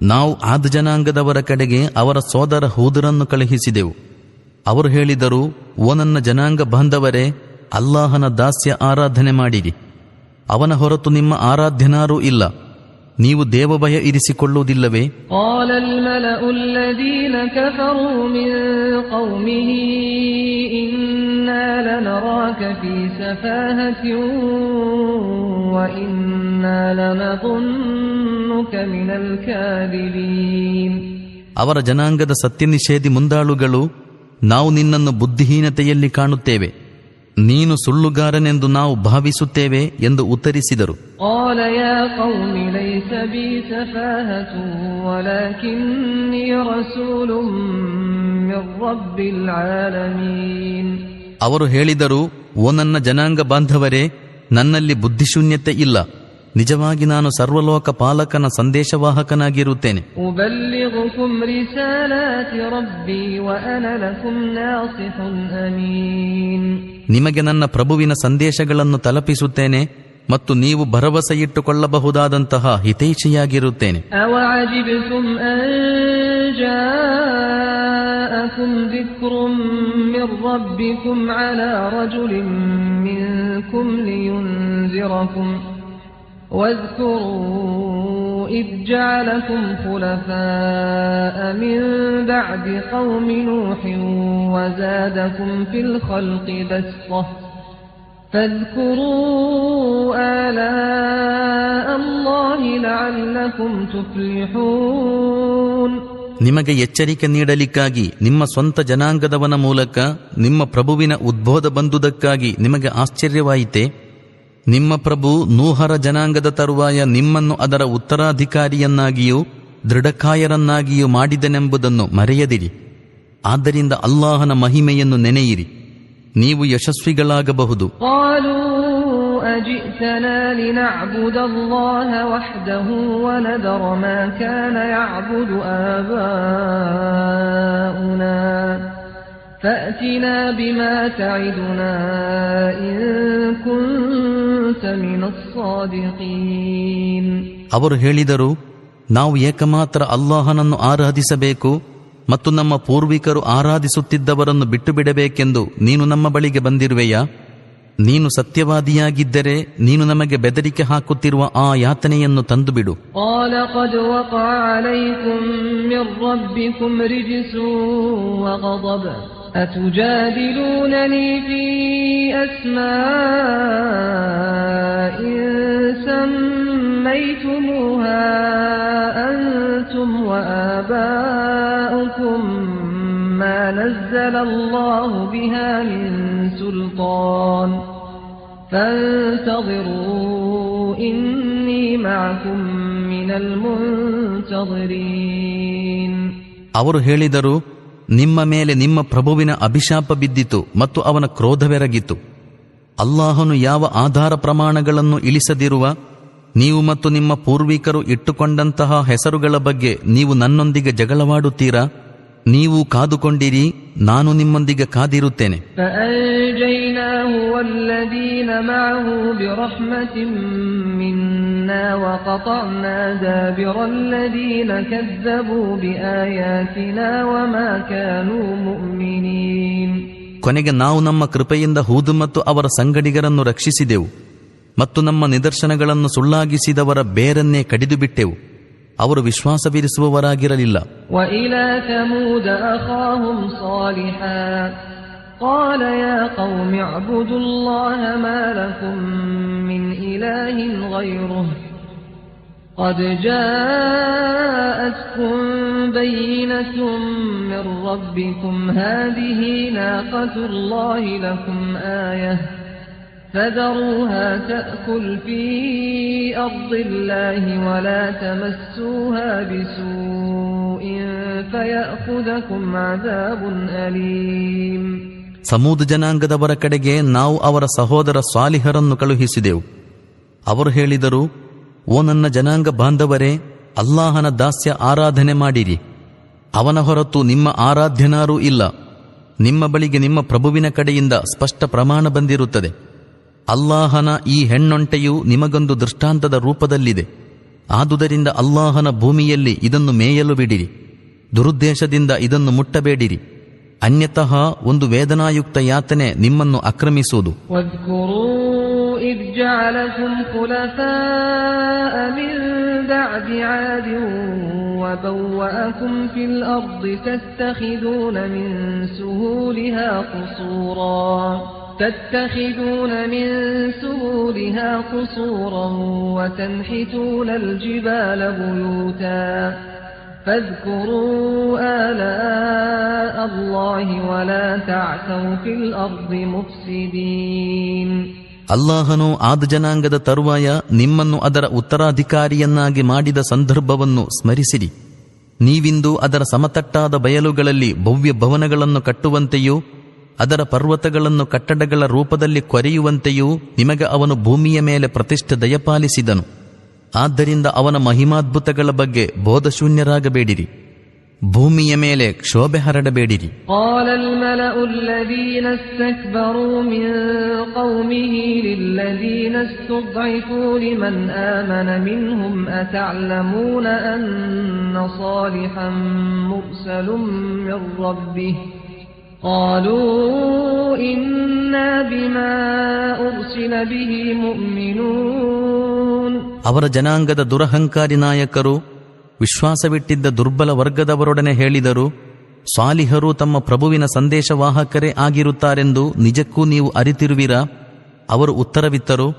ನಾವು ಆದ್ ಜನಾಂಗದವರ ಕಡೆಗೆ ಅವರ ಸೋದರ ಹೂದರನ್ನು ಕಳುಹಿಸಿದೆವು. ಅವರು ಹೇಳಿದರು, ಓ ನನ್ನ ಜನಾಂಗ ಬಾಂಧವರೇ, ಅಲ್ಲಾಹನ ದಾಸ್ಯ ಆರಾಧನೆ ಮಾಡಿರಿ. ಅವನ ಹೊರತು ನಿಮ್ಮ ಆರಾಧ್ಯನಾರೂ ಇಲ್ಲ. ನೀವು ದೇವಭಯ ಇರಿಸಿಕೊಳ್ಳುವುದಿಲ್ಲವೇ? قال الملأ الذين كفروا من قومه إنا لنراك في سفاهة وإنا لنظنك من الكاذبين. ಅವರ ಜನಾಂಗದ ಸತ್ಯನಿಷೇಧಿ ಮುಂದಾಳುಗಳು, ನಾವು ನಿನ್ನನ್ನು ಬುದ್ಧಿಹೀನತೆಯಲ್ಲಿ ಕಾಣುತ್ತೇವೆ, ನೀನು ಸುಳ್ಳುಗಾರನೆಂದು ನಾವು ಭಾವಿಸುತ್ತೇವೆ ಎಂದು ಉತ್ತರಿಸಿದರು. قال يا قوم ليس بي سفاهة ولكني رسول من رب العالمين. ಅವರು ಹೇಳಿದರು, ಓ ನನ್ನ ಜನಾಂಗ ಬಾಂಧವರೇ, ನನ್ನಲ್ಲಿ ಬುದ್ಧಿಶೂನ್ಯತೆ ಇಲ್ಲ. ನಿಜವಾಗಿ ನಾನು ಸರ್ವಲೋಕ ಪಾಲಕನ ಸಂದೇಶವಾಹಕನಾಗಿರುತ್ತೇನೆ. أبلغكم رسالات ربي وأنا لكم ناصح أمين. ನಿಮಗೆ ನನ್ನ ಪ್ರಭುವಿನ ಸಂದೇಶಗಳನ್ನು ತಲುಪಿಸುತ್ತೇನೆ ಮತ್ತು ನೀವು ಭರವಸೆಯಿಟ್ಟುಕೊಳ್ಳಬಹುದಾದಂತಹ ಹಿತೈಷಿಯಾಗಿರುತ್ತೇನೆ. أَوَعَجِبْتُمْ أَنْ جَاءَكُمْ ذِكْرٌ مِّن رَّبِّكُمْ عَلَى رَجُلٍ مِّنكُمْ لِيُنذِرَكُمْ واذكروا إذ جعلكم خلفاء من بعد قوم نوح وزادكم في الخلق بسطة فاذكروا آلاء الله لعلكم تفلحون. ನಿಮಗೆ ಎಚ್ಚರಿಕೆ ನೀಡಲಿಕ್ಕಾಗಿ ನಿಮ್ಮ ಸ್ವಂತ ಜನಾಂಗದವನ ಮೂಲಕ ನಿಮ್ಮ ಪ್ರಭುವಿನ ಉದ್ಬೋಧ ಬಂದುದಕ್ಕಾಗಿ ನಿಮಗೆ ಆಶ್ಚರ್ಯವಾಯಿತೆ? ನಿಮ್ಮ ಪ್ರಭು ನೂಹರ ಜನಾಂಗದ ತರುವಾಯ ನಿಮ್ಮನ್ನು ಅದರ ಉತ್ತರಾಧಿಕಾರಿಯನ್ನಾಗಿಯೂ ದೃಢಕಾಯರನ್ನಾಗಿಯೂ ಮಾಡಿದನೆಂಬುದನ್ನು ಮರೆಯದಿರಿ. ಆದ್ದರಿಂದ ಅಲ್ಲಾಹನ ಮಹಿಮೆಯನ್ನು ನೆನೆಯಿರಿ, ನೀವು ಯಶಸ್ವಿಗಳಾಗಬಹುದು. أجئتنا لنعبد الله وحده ونذر ما كان يعبد آباؤنا فأتنا بما تعدنا إن كنت كنت من الصادقين. ಅವರು ಹೇಳಿದರು, ನಾವು ಏಕಮಾತ್ರ ಅಲ್ಲಾಹನನ್ನು ಆರಾಧಿಸಬೇಕು ಮತ್ತು ನಮ್ಮ ಪೂರ್ವಿಕರು ಆರಾಧಿಸುತ್ತಿದ್ದವರನ್ನು ಬಿಟ್ಟು ಬಿಡಬೇಕೆಂದು ನೀನು ನಮ್ಮ ಬಳಿಗೆ ಬಂದಿರುವೆಯಾ? ನೀನು ಸತ್ಯವಾದಿಯಾಗಿದ್ದರೆ ನೀನು ನಮಗೆ ಬೆದರಿಕೆ ಹಾಕುತ್ತಿರುವ ಆ ಯಾತನೆಯನ್ನು ತಂದುಬಿಡು. قال قد وقع عليكم من ربكم رجس وغضب أتجادلونني في أسماء سميتموها أنتم وآباؤكم ما نزل الله بها من سلطان فانتظروا إني معكم من المنتظرين. ಅವರು ಹೇಳಿದರು, ನಿಮ್ಮ ಮೇಲೆ ನಿಮ್ಮ ಪ್ರಭುವಿನ ಅಭಿಶಾಪ ಬಿದ್ದಿತು ಮತ್ತು ಅವನ ಕ್ರೋಧವೆರಗಿತು. ಅಲ್ಲಾಹನು ಯಾವ ಆಧಾರ ಪ್ರಮಾಣಗಳನ್ನು ಇಳಿಸದಿರುವ ನೀವು ಮತ್ತು ನಿಮ್ಮ ಪೂರ್ವಿಕರು ಇಟ್ಟುಕೊಂಡಂತಹ ಹೆಸರುಗಳ ಬಗ್ಗೆ ನೀವು ನನ್ನೊಂದಿಗೆ ಜಗಳವಾಡುತ್ತೀರಾ? ನೀವು ಕಾದುಕೊಂಡಿರಿ, ನಾನು ನಿಮ್ಮೊಂದಿಗೆ ಕಾದಿರುತ್ತೇನೆ. فأنجيناه والذين معه برحمة منا وقطعنا دابر الذين كذبوا بآياتنا وما كانوا مؤمنين. ಕೊನೆಗೆ ನಾವು ನಮ್ಮ ಕೃಪೆಯಿಂದ ಹೂದ್ ಮತ್ತು ಅವರ ಸಂಗಡಿಗರನ್ನು ರಕ್ಷಿಸಿದೆವು ಮತ್ತು ನಮ್ಮ ನಿದರ್ಶನಗಳನ್ನು ಸುಳ್ಳಾಗಿಸಿದವರ ಬೇರನ್ನೇ ಕಡಿದು ಬಿಟ್ಟೆವು. ಅವರು ವಿಶ್ವಾಸವಿರಿಸುವವರಾಗಿರಲಿಲ್ಲ. وإلى ثمود أخاهم صالحا قال يا قوم اعبدوا الله ما لكم من إله غيره قد جاءتكم بينة من ربكم هذه ناقة الله لكم آية فذروها تأكل في أرض الله ولا تمسوها بسوء فيأخذكم عذاب أليم. ಸಮೂದ್ ಜನಾಂಗದವರ ಕಡೆಗೆ ನಾವು ಅವರ ಸಹೋದರ ಸಾಲಿಹರನ್ನು ಕಳುಹಿಸಿದೆವು. ಅವರು ಹೇಳಿದರು, ಓ ನನ್ನ ಜನಾಂಗ ಬಾಂಧವರೇ, ಅಲ್ಲಾಹನ ದಾಸ್ಯ ಆರಾಧನೆ ಮಾಡಿರಿ. ಅವನ ಹೊರತು ನಿಮ್ಮ ಆರಾಧ್ಯನಾರೂ ಇಲ್ಲ. ನಿಮ್ಮ ಬಳಿಗೆ ನಿಮ್ಮ ಪ್ರಭುವಿನ ಕಡೆಯಿಂದ ಸ್ಪಷ್ಟ ಪ್ರಮಾಣ ಬಂದಿರುತ್ತದೆ. ಅಲ್ಲಾಹನ ಈ ಹೆಣ್ಣೊಂಟೆಯು ನಿಮಗೊಂದು ದೃಷ್ಟಾಂತದ ರೂಪದಲ್ಲಿದೆ. ಆದುದರಿಂದ ಅಲ್ಲಾಹನ ಭೂಮಿಯಲ್ಲಿ ಇದನ್ನು ಮೇಯಲು ಬಿಡಿರಿ. ದುರುದ್ದೇಶದಿಂದ ಇದನ್ನು ಮುಟ್ಟಬೇಡಿರಿ. ಅನ್ಯತಃ ಒಂದು ವೇದನಾಯುಕ್ತ ಯಾತನೆ ನಿಮ್ಮನ್ನು ಆಕ್ರಮಿಸುವುದು. إذ جعلكم خلفاء من بعد عاد وبوأكم في الأرض تتخذون من سهولها قصورا وتنحتون الجبال بيوتا فاذكروا آلاء الله ولا تعثوا في الأرض مفسدين. ಅಲ್ಲಾಹನು ಆದ್ ಜನಾಂಗದ ತರುವಾಯ ನಿಮ್ಮನ್ನು ಅದರ ಉತ್ತರಾಧಿಕಾರಿಯನ್ನಾಗಿ ಮಾಡಿದ ಸಂದರ್ಭವನ್ನು ಸ್ಮರಿಸಿರಿ. ನೀವಿಂದು ಅದರ ಸಮತಟ್ಟಾದ ಬಯಲುಗಳಲ್ಲಿ ಭವ್ಯ ಭವನಗಳನ್ನು ಕಟ್ಟುವಂತೆಯೂ ಅದರ ಪರ್ವತಗಳನ್ನು ಕಟ್ಟಡಗಳ ರೂಪದಲ್ಲಿ ಕೊರೆಯುವಂತೆಯೂ ನಿಮಗೆ ಅವನು ಭೂಮಿಯ ಮೇಲೆ ಪ್ರತಿಷ್ಠೆ ದಯಪಾಲಿಸಿದನು. ಆದ್ದರಿಂದ ಅವನ ಮಹಿಮಾದ್ಭುತಗಳ ಬಗ್ಗೆ ಬೋಧಶೂನ್ಯರಾಗಬೇಡಿರಿ. ಭೂಮಿಯ ಮೇಲೆ ಕ್ಷೋಭೆ ಹರಡಬೇಡಿರಿ. قال الملأ الذين استكبروا من قومه للذين استضعفوا لمن آمن منهم أتعلمون أن صالحا مرسل من ربه قالوا إنا بما أرسل به مؤمنون. ಅವರ ಜನಾಂಗದ ದುರಹಂಕಾರಿ ನಾಯಕರು ವಿಶ್ವಾಸವಿಟ್ಟಿದ್ದ ದುರ್ಬಲ ವರ್ಗದವರೊಡನೆ ಹೇಳಿದರು, ಸಾಲಿಹರು ತಮ್ಮ ಪ್ರಭುವಿನ ಸಂದೇಶವಾಹಕರೇ ಆಗಿರುತ್ತಾರೆಂದು ನಿಜಕ್ಕೂ ನೀವು ಅರಿತಿರುವಿರಾ? ಅವರು ಉತ್ತರವಿತ್ತರು,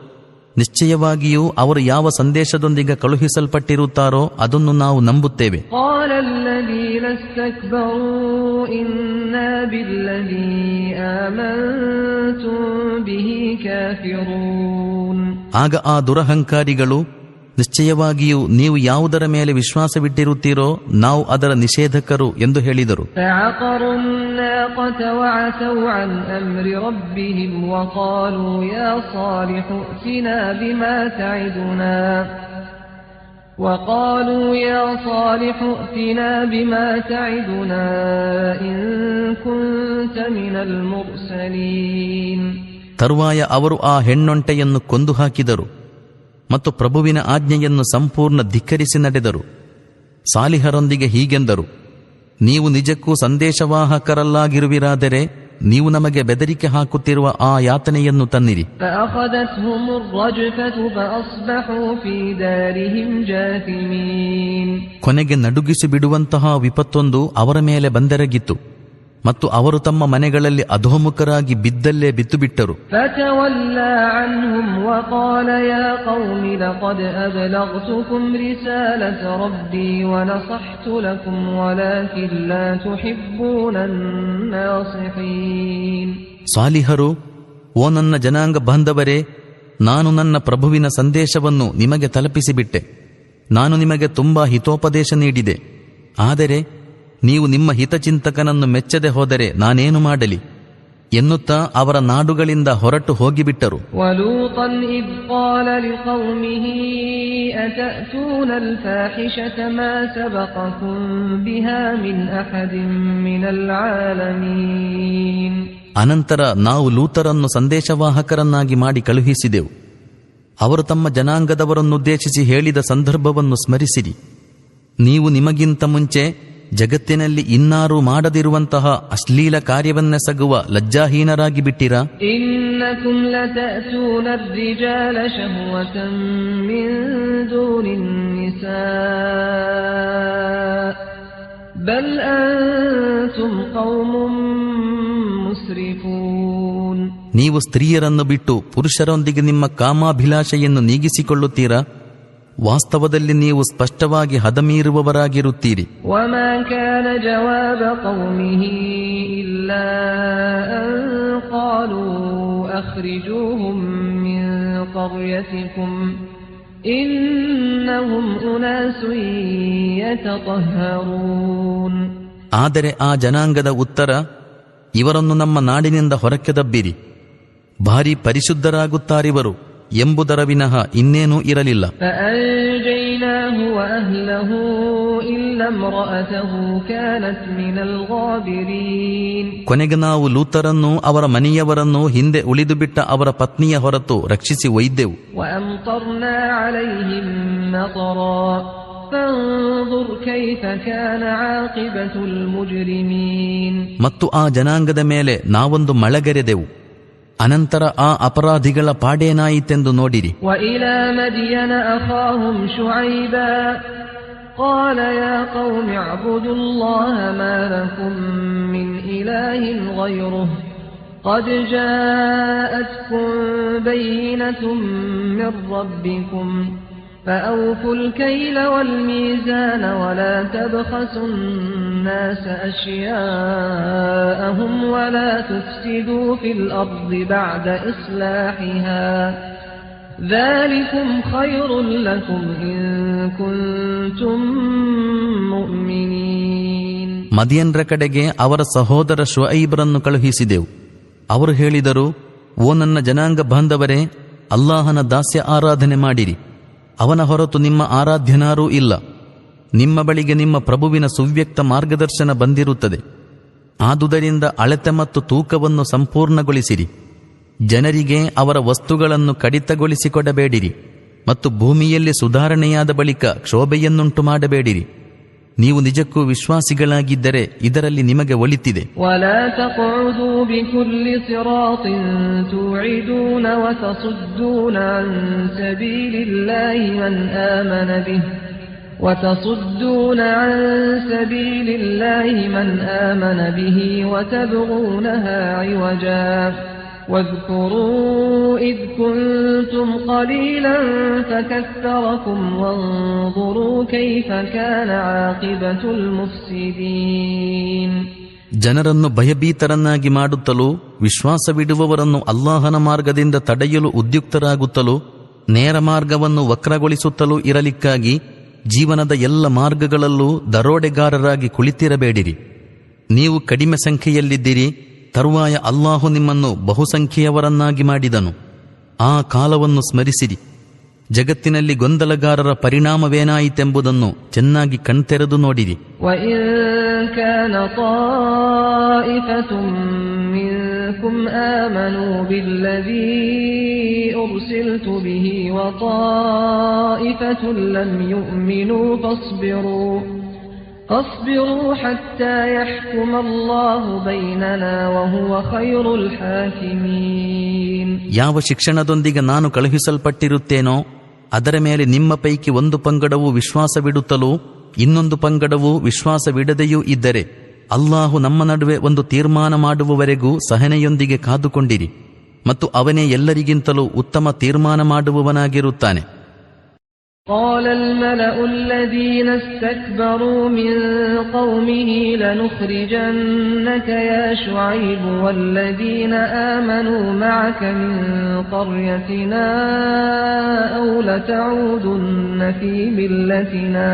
ನಿಶ್ಚಯವಾಗಿಯೂ ಅವರು ಯಾವ ಸಂದೇಶದೊಂದಿಗೆ ಕಳುಹಿಸಲ್ಪಟ್ಟಿರುತ್ತಾರೋ ಅದನ್ನು ನಾವು ನಂಬುತ್ತೇವೆ. ಆಗ ಆ ದುರಹಂಕಾರಿಗಳು, ನಿಶ್ಚಯವಾಗಿಯೂ ನೀವು ಯಾವುದರ ಮೇಲೆ ವಿಶ್ವಾಸವಿಟ್ಟಿರುತ್ತೀರೋ ನಾವು ಅದರ ನಿಷೇಧಕರು ಎಂದು ಹೇಳಿದರು. وقالوا يا صالح ائتنا بما تعدنا إن كنت من المرسلين. ತರುವಾಯ ಅವರು ಆ ಹೆಣ್ಣೊಂಟೆಯನ್ನು ಕೊಂದು ಹಾಕಿದರು ಮತ್ತು ಪ್ರಭುವಿನ ಆಜ್ಞೆಯನ್ನು ಸಂಪೂರ್ಣ ಧಿಕ್ಕರಿಸಿ ನಡೆದರು. ಸಾಲಿಹರೊಂದಿಗೆ ಹೀಗೆಂದರು, ನೀವು ನಿಜಕ್ಕೂ ಸಂದೇಶವಾಹಕರಲ್ಲಾಗಿರುವಿರಾದರೆ ನೀವು ನಮಗೆ ಬೆದರಿಕೆ ಹಾಕುತ್ತಿರುವ ಆ ಯಾತನೆಯನ್ನು ತನ್ನಿರಿ. ಕೊನೆಗೆ ನಡುಗಿಸಿ ಬಿಡುವಂತಹ ವಿಪತ್ತೊಂದು ಅವರ ಮೇಲೆ ಬಂದೆರಗಿತ್ತು ಮತ್ತು ಅವರು ತಮ್ಮ ಮನೆಗಳಲ್ಲಿ ಅಧೋಮುಖರಾಗಿ ಬಿದ್ದಲ್ಲೇ ಬಿತ್ತುಬಿಟ್ಟರು. ಸಾಲಿಹರು, ಓ ನನ್ನ ಜನಾಂಗ ಬಾಂಧವರೇ, ನಾನು ನನ್ನ ಪ್ರಭುವಿನ ಸಂದೇಶವನ್ನು ನಿಮಗೆ ತಲುಪಿಸಿಬಿಟ್ಟೆ. ನಾನು ನಿಮಗೆ ತುಂಬಾ ಹಿತೋಪದೇಶ ನೀಡಿದೆ. ಆದರೆ ನೀವು ನಿಮ್ಮ ಹಿತಚಿಂತಕನನ್ನು ಮೆಚ್ಚದೆ ಹೋದರೆ ನಾನೇನು ಮಾಡಲಿ ಎನ್ನುತ್ತಾ ಅವರ ನಾಡುಗಳಿಂದ ಹೊರಟು ಹೋಗಿಬಿಟ್ಟರು. ಅನಂತರ ನಾವು ಲೂತರನ್ನು ಸಂದೇಶವಾಹಕರನ್ನಾಗಿ ಮಾಡಿ ಕಳುಹಿಸಿದೆವು. ಅವರು ತಮ್ಮ ಜನಾಂಗದವರನ್ನುದ್ದೇಶಿಸಿ ಹೇಳಿದ ಸಂದರ್ಭವನ್ನು ಸ್ಮರಿಸಿರಿ. ನೀವು ನಿಮಗಿಂತ ಮುಂಚೆ ಜಗತ್ತಿನಲ್ಲಿ ಇನ್ನಾರೂ ಮಾಡದಿರುವಂತಹ ಅಶ್ಲೀಲ ಕಾರ್ಯವನ್ನೆಸಗುವ ಲಜ್ಜಾಹೀನರಾಗಿ ಬಿಟ್ಟಿರಾ? ನೀವು ಸ್ತ್ರೀಯರನ್ನು ಬಿಟ್ಟು ಪುರುಷರೊಂದಿಗೆ ನಿಮ್ಮ ಕಾಮಾಭಿಲಾಷೆಯನ್ನು ನೀಗಿಸಿಕೊಳ್ಳುತ್ತೀರಾ? ವಾಸ್ತವದಲ್ಲಿ ನೀವು ಸ್ಪಷ್ಟವಾಗಿ ಹದಮೀರುವವರಾಗಿರುತ್ತೀರಿ. ಆದರೆ ಆ ಜನಾಂಗದ ಉತ್ತರ, ಇವರನ್ನು ನಮ್ಮ ನಾಡಿನಿಂದ ಹೊರಕ್ಕೆ ದಬ್ಬಿರಿ, ಭಾರಿ ಪರಿಶುದ್ಧರಾಗುತ್ತಾರಿವರು ಎಂಬುದರ ವಿನಃ ಇನ್ನೇನೂ ಇರಲಿಲ್ಲ. ಕೊನೆಗೆ ನಾವು ಲೂತರನ್ನು ಅವರ ಮನೆಯವರನ್ನು ಹಿಂದೆ ಉಳಿದು ಬಿಟ್ಟ ಅವರ ಪತ್ನಿಯ ಹೊರತು ರಕ್ಷಿಸಿ ಒಯ್ದೆವು. ಮತ್ತು ಆ ಜನಾಂಗದ ಮೇಲೆ ನಾವೊಂದು ಮಳೆಗರೆದೆವು. ಅನಂತರ ಆ ಅಪರಾಧಿಗಳ ಪಾಡೇನಾಯಿತೆಂದು ನೋಡಿರಿ. فأوفوا الكيل والميزان ولا تبخسوا الناس أشياءهم ولا تفسدوا في الأرض بعد إصلاحها ذلكم خير لكم إن كنتم مؤمنين. ಮದಿಯನ್ರ ಕಡೆಗೆ ಅವರ ಸಹೋದರ ಶುಐಬ್ರನ್ನು ಕಳುಹಿಸಿದೆವು. ಅವರು ಹೇಳಿದರು, ಓ ನನ್ನ ಜನಾಂಗ ಬಾಂಧವರೇ, ಅಲ್ಲಾಹನ ದಾಸ್ಯ ಆರಾಧನೆ ಮಾಡಿರಿ. ಅವನ ಹೊರತು ನಿಮ್ಮ ಆರಾಧ್ಯನಾರೂ ಇಲ್ಲ. ನಿಮ್ಮ ಬಳಿಗೆ ನಿಮ್ಮ ಪ್ರಭುವಿನ ಸುವ್ಯಕ್ತ ಮಾರ್ಗದರ್ಶನ ಬಂದಿರುತ್ತದೆ. ಆದುದರಿಂದ ಅಳತೆ ಮತ್ತು ತೂಕವನ್ನು ಸಂಪೂರ್ಣಗೊಳಿಸಿರಿ. ಜನರಿಗೆ ಅವರ ವಸ್ತುಗಳನ್ನು ಕಡಿತಗೊಳಿಸಿಕೊಡಬೇಡಿರಿ ಮತ್ತು ಭೂಮಿಯಲ್ಲಿ ಸುಧಾರಣೆಯಾದ ಬಳಿಕ ಕ್ಷೋಭೆಯನ್ನುಂಟು ಮಾಡಬೇಡಿರಿ. ನೀವು ನಿಜಕ್ಕೂ ವಿಶ್ವಾಸಿಗಳಾಗಿದ್ದರೆ ಇದರಲ್ಲಿ ನಿಮಗೆ ಒಳಿತಿದೆ. وتصدون عن سبيل الله من آمن به وتبغونها عوجا واذكروا إذ كنتم قليلا فكثركم وانظروا كيف كان عاقبة المفسدين. ಜನರನ್ನು ಭಯಭೀತರನ್ನಾಗಿ ಮಾಡುತ್ತಲೂ ವಿಶ್ವಾಸವಿಡುವವರನ್ನು ಅಲ್ಲಾಹನ ಮಾರ್ಗದಿಂದ ತಡೆಯಲು ಉದ್ಯುಕ್ತರಾಗುತ್ತಲೂ ನೇರ ಮಾರ್ಗವನ್ನು ವಕ್ರಗೊಳಿಸುತ್ತಲೂ ಇರಲಿಕ್ಕಾಗಿ ಜೀವನದ ಎಲ್ಲ ಮಾರ್ಗಗಳಲ್ಲೂ ದರೋಡೆಗಾರರಾಗಿ ಕುಳಿತಿರಬೇಡಿರಿ. ನೀವು ಕಡಿಮೆ ಸಂಖ್ಯೆಯಲ್ಲಿದ್ದಿರಿ, ತರುವಾಯ ಅಲ್ಲಾಹು ನಿಮ್ಮನ್ನು ಬಹುಸಂಖ್ಯೆಯವರನ್ನಾಗಿ ಮಾಡಿದನು. ಆ ಕಾಲವನ್ನು ಸ್ಮರಿಸಿರಿ. ಜಗತ್ತಿನಲ್ಲಿ ಗೊಂದಲಗಾರರ ಪರಿಣಾಮವೇನಾಯಿತೆಂಬುದನ್ನು ಚೆನ್ನಾಗಿ ಕಣ್ತೆರೆದು ನೋಡಿರಿ. منكم آمنوا بالذي أرسلت به وطائفة لم يؤمنوا فاصبروا حتى يحكم الله بيننا وهو خير الحاكمين. ಯಾವ ಶಿಕ್ಷಣದೊಂದಿಗೆ ನಾನು ಕಳುಹಿಸಲ್ಪಟ್ಟಿರುತ್ತೇನೋ ಅದರ ಮೇಲೆ ನಿಮ್ಮ ಪೈಕಿ ಒಂದು ಪಂಗಡವು ವಿಶ್ವಾಸವಿಡುತ್ತಲೂ ಇನ್ನೊಂದು ಪಂಗಡವು ವಿಶ್ವಾಸವಿಡದೆಯೂ ಇದ್ದರೆ ಅಲ್ಲಾಹು ನಮ್ಮ ನಡುವೆ ಒಂದು ತೀರ್ಮಾನ ಮಾಡುವವರೆಗೂ ಸಹನೆಯೊಂದಿಗೆ ಕಾದುಕೊಂಡಿರಿ, ಮತ್ತು ಅವನೇ ಎಲ್ಲರಿಗಿಂತಲೂ ಉತ್ತಮ ತೀರ್ಮಾನ ಮಾಡುವವನಾಗಿರುತ್ತಾನೆ. قال الملأ الذين استكبروا من قومه لنخرجنك يا شعيب والذين آمنوا معك من قريتنا أو لتعودن في ملتنا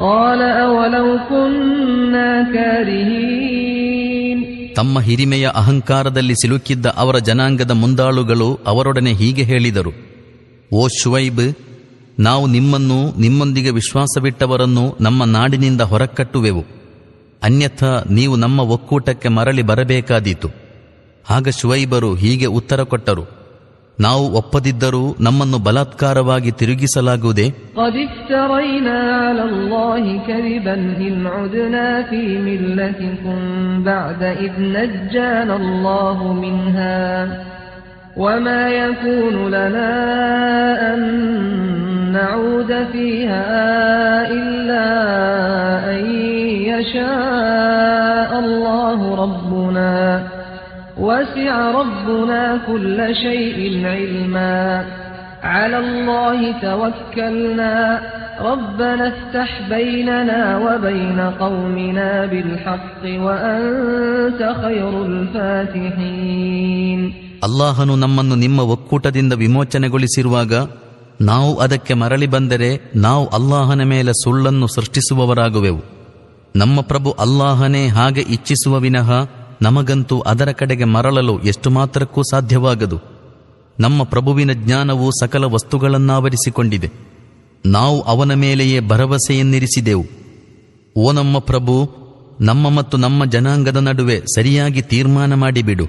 قال أولو كنا كارهين. ತಮ್ಮ ಹಿರಿಮೆಯ ಅಹಂಕಾರದಲ್ಲಿ ಸಿಲುಕಿದ್ದ ಅವರ ಜನಾಂಗದ ಮುಂದಾಳುಗಳು ಅವರೊಡನೆ ಹೀಗೆ ಹೇಳಿದರು: ಓ ಶುವೈಬ್, ನಾವು ನಿಮ್ಮನ್ನು ನಿಮ್ಮೊಂದಿಗೆ ವಿಶ್ವಾಸವಿಟ್ಟವರನ್ನು ನಮ್ಮ ನಾಡಿನಿಂದ ಹೊರಕಟ್ಟುವೆವು, ಅನ್ಯಥಾ ನೀವು ನಮ್ಮ ಒಕ್ಕೂಟಕ್ಕೆ ಮರಳಿ ಬರಬೇಕಾದೀತು. ಆಗ ಶುವೈಬರು ಹೀಗೆ ಉತ್ತರ ಕೊಟ್ಟರು: ನಾವು ಒಪ್ಪದಿದ್ದರೂ ನಮ್ಮನ್ನು ಬಲಾತ್ಕಾರವಾಗಿ ತಿರುಗಿಸಲಾಗುವುದೇ? قد افترينا على الله كذبا إن عدنا في ملتكم بعد إذ نجانا الله منها وما يكون لنا أن نعود فيها إلا أن يشاء الله ربنا وسع ربنا كل شيء علما على الله توكلنا ربنا افتح بيننا وبين قومنا بالحق وأنت خير الفاتحين. ಅಲ್ಲಾಹನು ನಮ್ಮನ್ನು ನಿಮ್ಮ ಒಕ್ಕೂಟದಿಂದ ವಿಮೋಚನೆಗೊಳಿಸಿರುವಾಗ ನಾವು ಅದಕ್ಕೆ ಮರಳಿ ಬಂದರೆ ನಾವು ಅಲ್ಲಾಹನ ಮೇಲೆ ಸುಳ್ಳನ್ನು ಸೃಷ್ಟಿಸುವವರಾಗುವೆವು. ನಮ್ಮ ಪ್ರಭು ಅಲ್ಲಾಹನೇ ಹಾಗೆ ಇಚ್ಛಿಸುವ ವಿನಃ ನಮಗಂತೂ ಅದರ ಕಡೆಗೆ ಮರಳಲು ಎಷ್ಟು ಮಾತ್ರಕ್ಕೂ ಸಾಧ್ಯವಾಗದು. ನಮ್ಮ ಪ್ರಭುವಿನ ಜ್ಞಾನವು ಸಕಲ ವಸ್ತುಗಳನ್ನಾವರಿಸಿಕೊಂಡಿದೆ. ನಾವು ಅವನ ಮೇಲೆಯೇ ಭರವಸೆಯನ್ನಿರಿಸಿದೆವು. ಓ ನಮ್ಮ ಪ್ರಭು, ನಮ್ಮ ಮತ್ತು ನಮ್ಮ ಜನಾಂಗದ ನಡುವೆ ಸರಿಯಾಗಿ ತೀರ್ಮಾನ ಮಾಡಿಬಿಡು,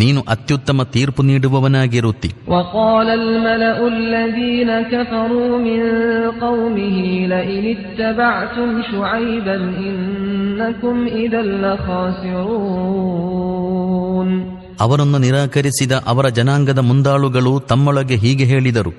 ನೀನು ಅತ್ಯುತ್ತಮ ತೀರ್ಪು ನೀಡುವವನಾಗಿರುತ್ತಿ. وقال الملأ الذين كفروا من قومه لئن اتبعتم شعيبا إنكم إذا لخاسرون. ಅವರನ್ನು ನಿರಾಕರಿಸಿದ ಅವರ ಜನಾಂಗದ ಮುಂದಾಳುಗಳು ತಮ್ಮೊಳಗೆ ಹೀಗೆ ಹೇಳಿದರು: